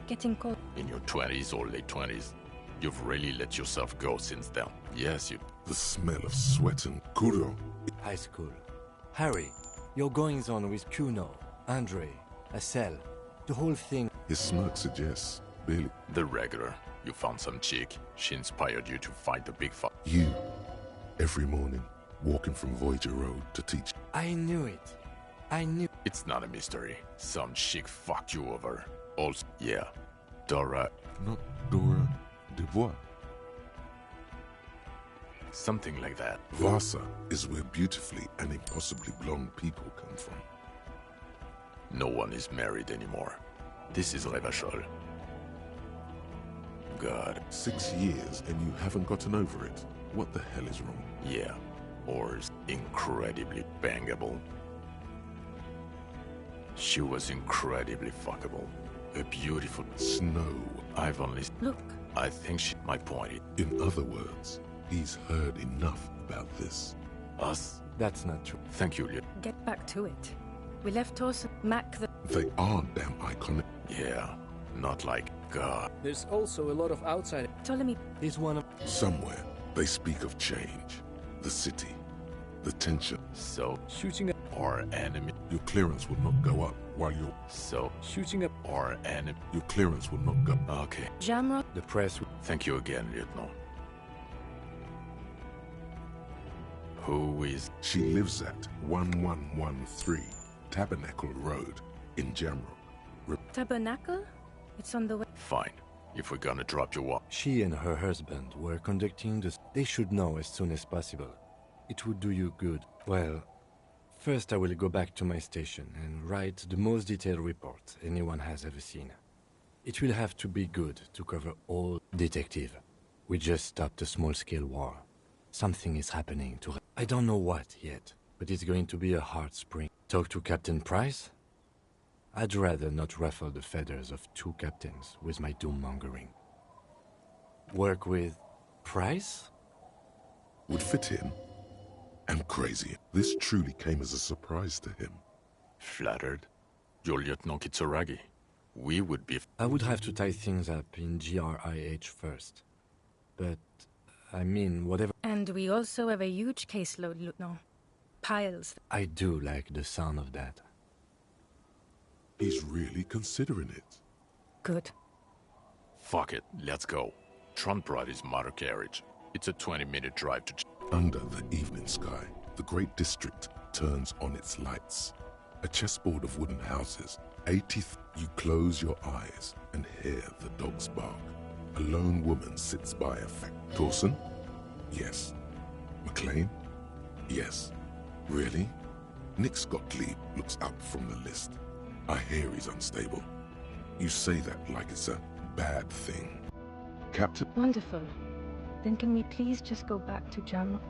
getting cold. In your 20s or late 20s, you've really let yourself go since then. Yes, you... The smell of sweat and Kuro. High school. Harry, your goings-on with Kuno, Andre, Acel, the whole thing. His smirk suggests, Billy. The regular. You found some chick. She inspired you to fight the big fight. You, every morning, walking from Voyager Road to teach. I knew it. I knew. It's not a mystery. Some chick fucked you over. Also, yeah, Dora. Not Dora Dubois. Something like that. Vasa is where beautifully and impossibly blonde people come from. No one is married anymore. This is Revachol. God. 6 years and you haven't gotten over it. What the hell is wrong? Yeah. Or incredibly bangable. She was incredibly fuckable. A beautiful... Snow. I've only... Look. I think she... My point is... In other words, he's heard enough about this. Us? That's not true. Thank you, Leah. Get back to it. We left Torsen, Mac the... They are damn iconic. Yeah. Not like God. There's also a lot of outside... Ptolemy... He's one of... Somewhere, they speak of change. The city. The tension. So... Shooting up... Or enemy. Your clearance will not go up while you're... So... Shooting up... Or enemy. Your clearance will not go... Okay. Jamrock... The press... Thank you again, Lieutenant. Who is... She lives at 1113 Tabernacle Road in Jamrock. Tabernacle? It's on the way... Fine. If we're gonna drop you off... She and her husband were conducting this... They should know as soon as possible. It would do you good. Well, first I will go back to my station and write the most detailed report anyone has ever seen. It will have to be good to cover all... Detective, we just stopped a small-scale war. Something is happening to... I don't know what yet, but it's going to be a hard spring. Talk to Captain Price? I'd rather not ruffle the feathers of 2 captains with my doom-mongering. Work with... Price? Would fit in. And crazy. This truly came as a surprise to him. Flattered. You're Lieutenant Kitsuragi. We would be... I would have to tie things up in GRIH first. But, I mean, whatever... And we also have a huge caseload, Lieutenant. Piles. I do like the sound of that. He's really considering it. Good. Fuck it, let's go. Tron brought his motor carriage. It's a 20-minute drive to... Under the evening sky, the great district turns on its lights. A chessboard of wooden houses. 80th, you close your eyes and hear the dogs bark. A lone woman sits by a Torsen? Yes. McLean? Yes. Really? Nick Gottlieb looks up from the list. I hear he's unstable. You say that like it's a bad thing. Captain? Wonderful. Then can we please just go back to Jamrock?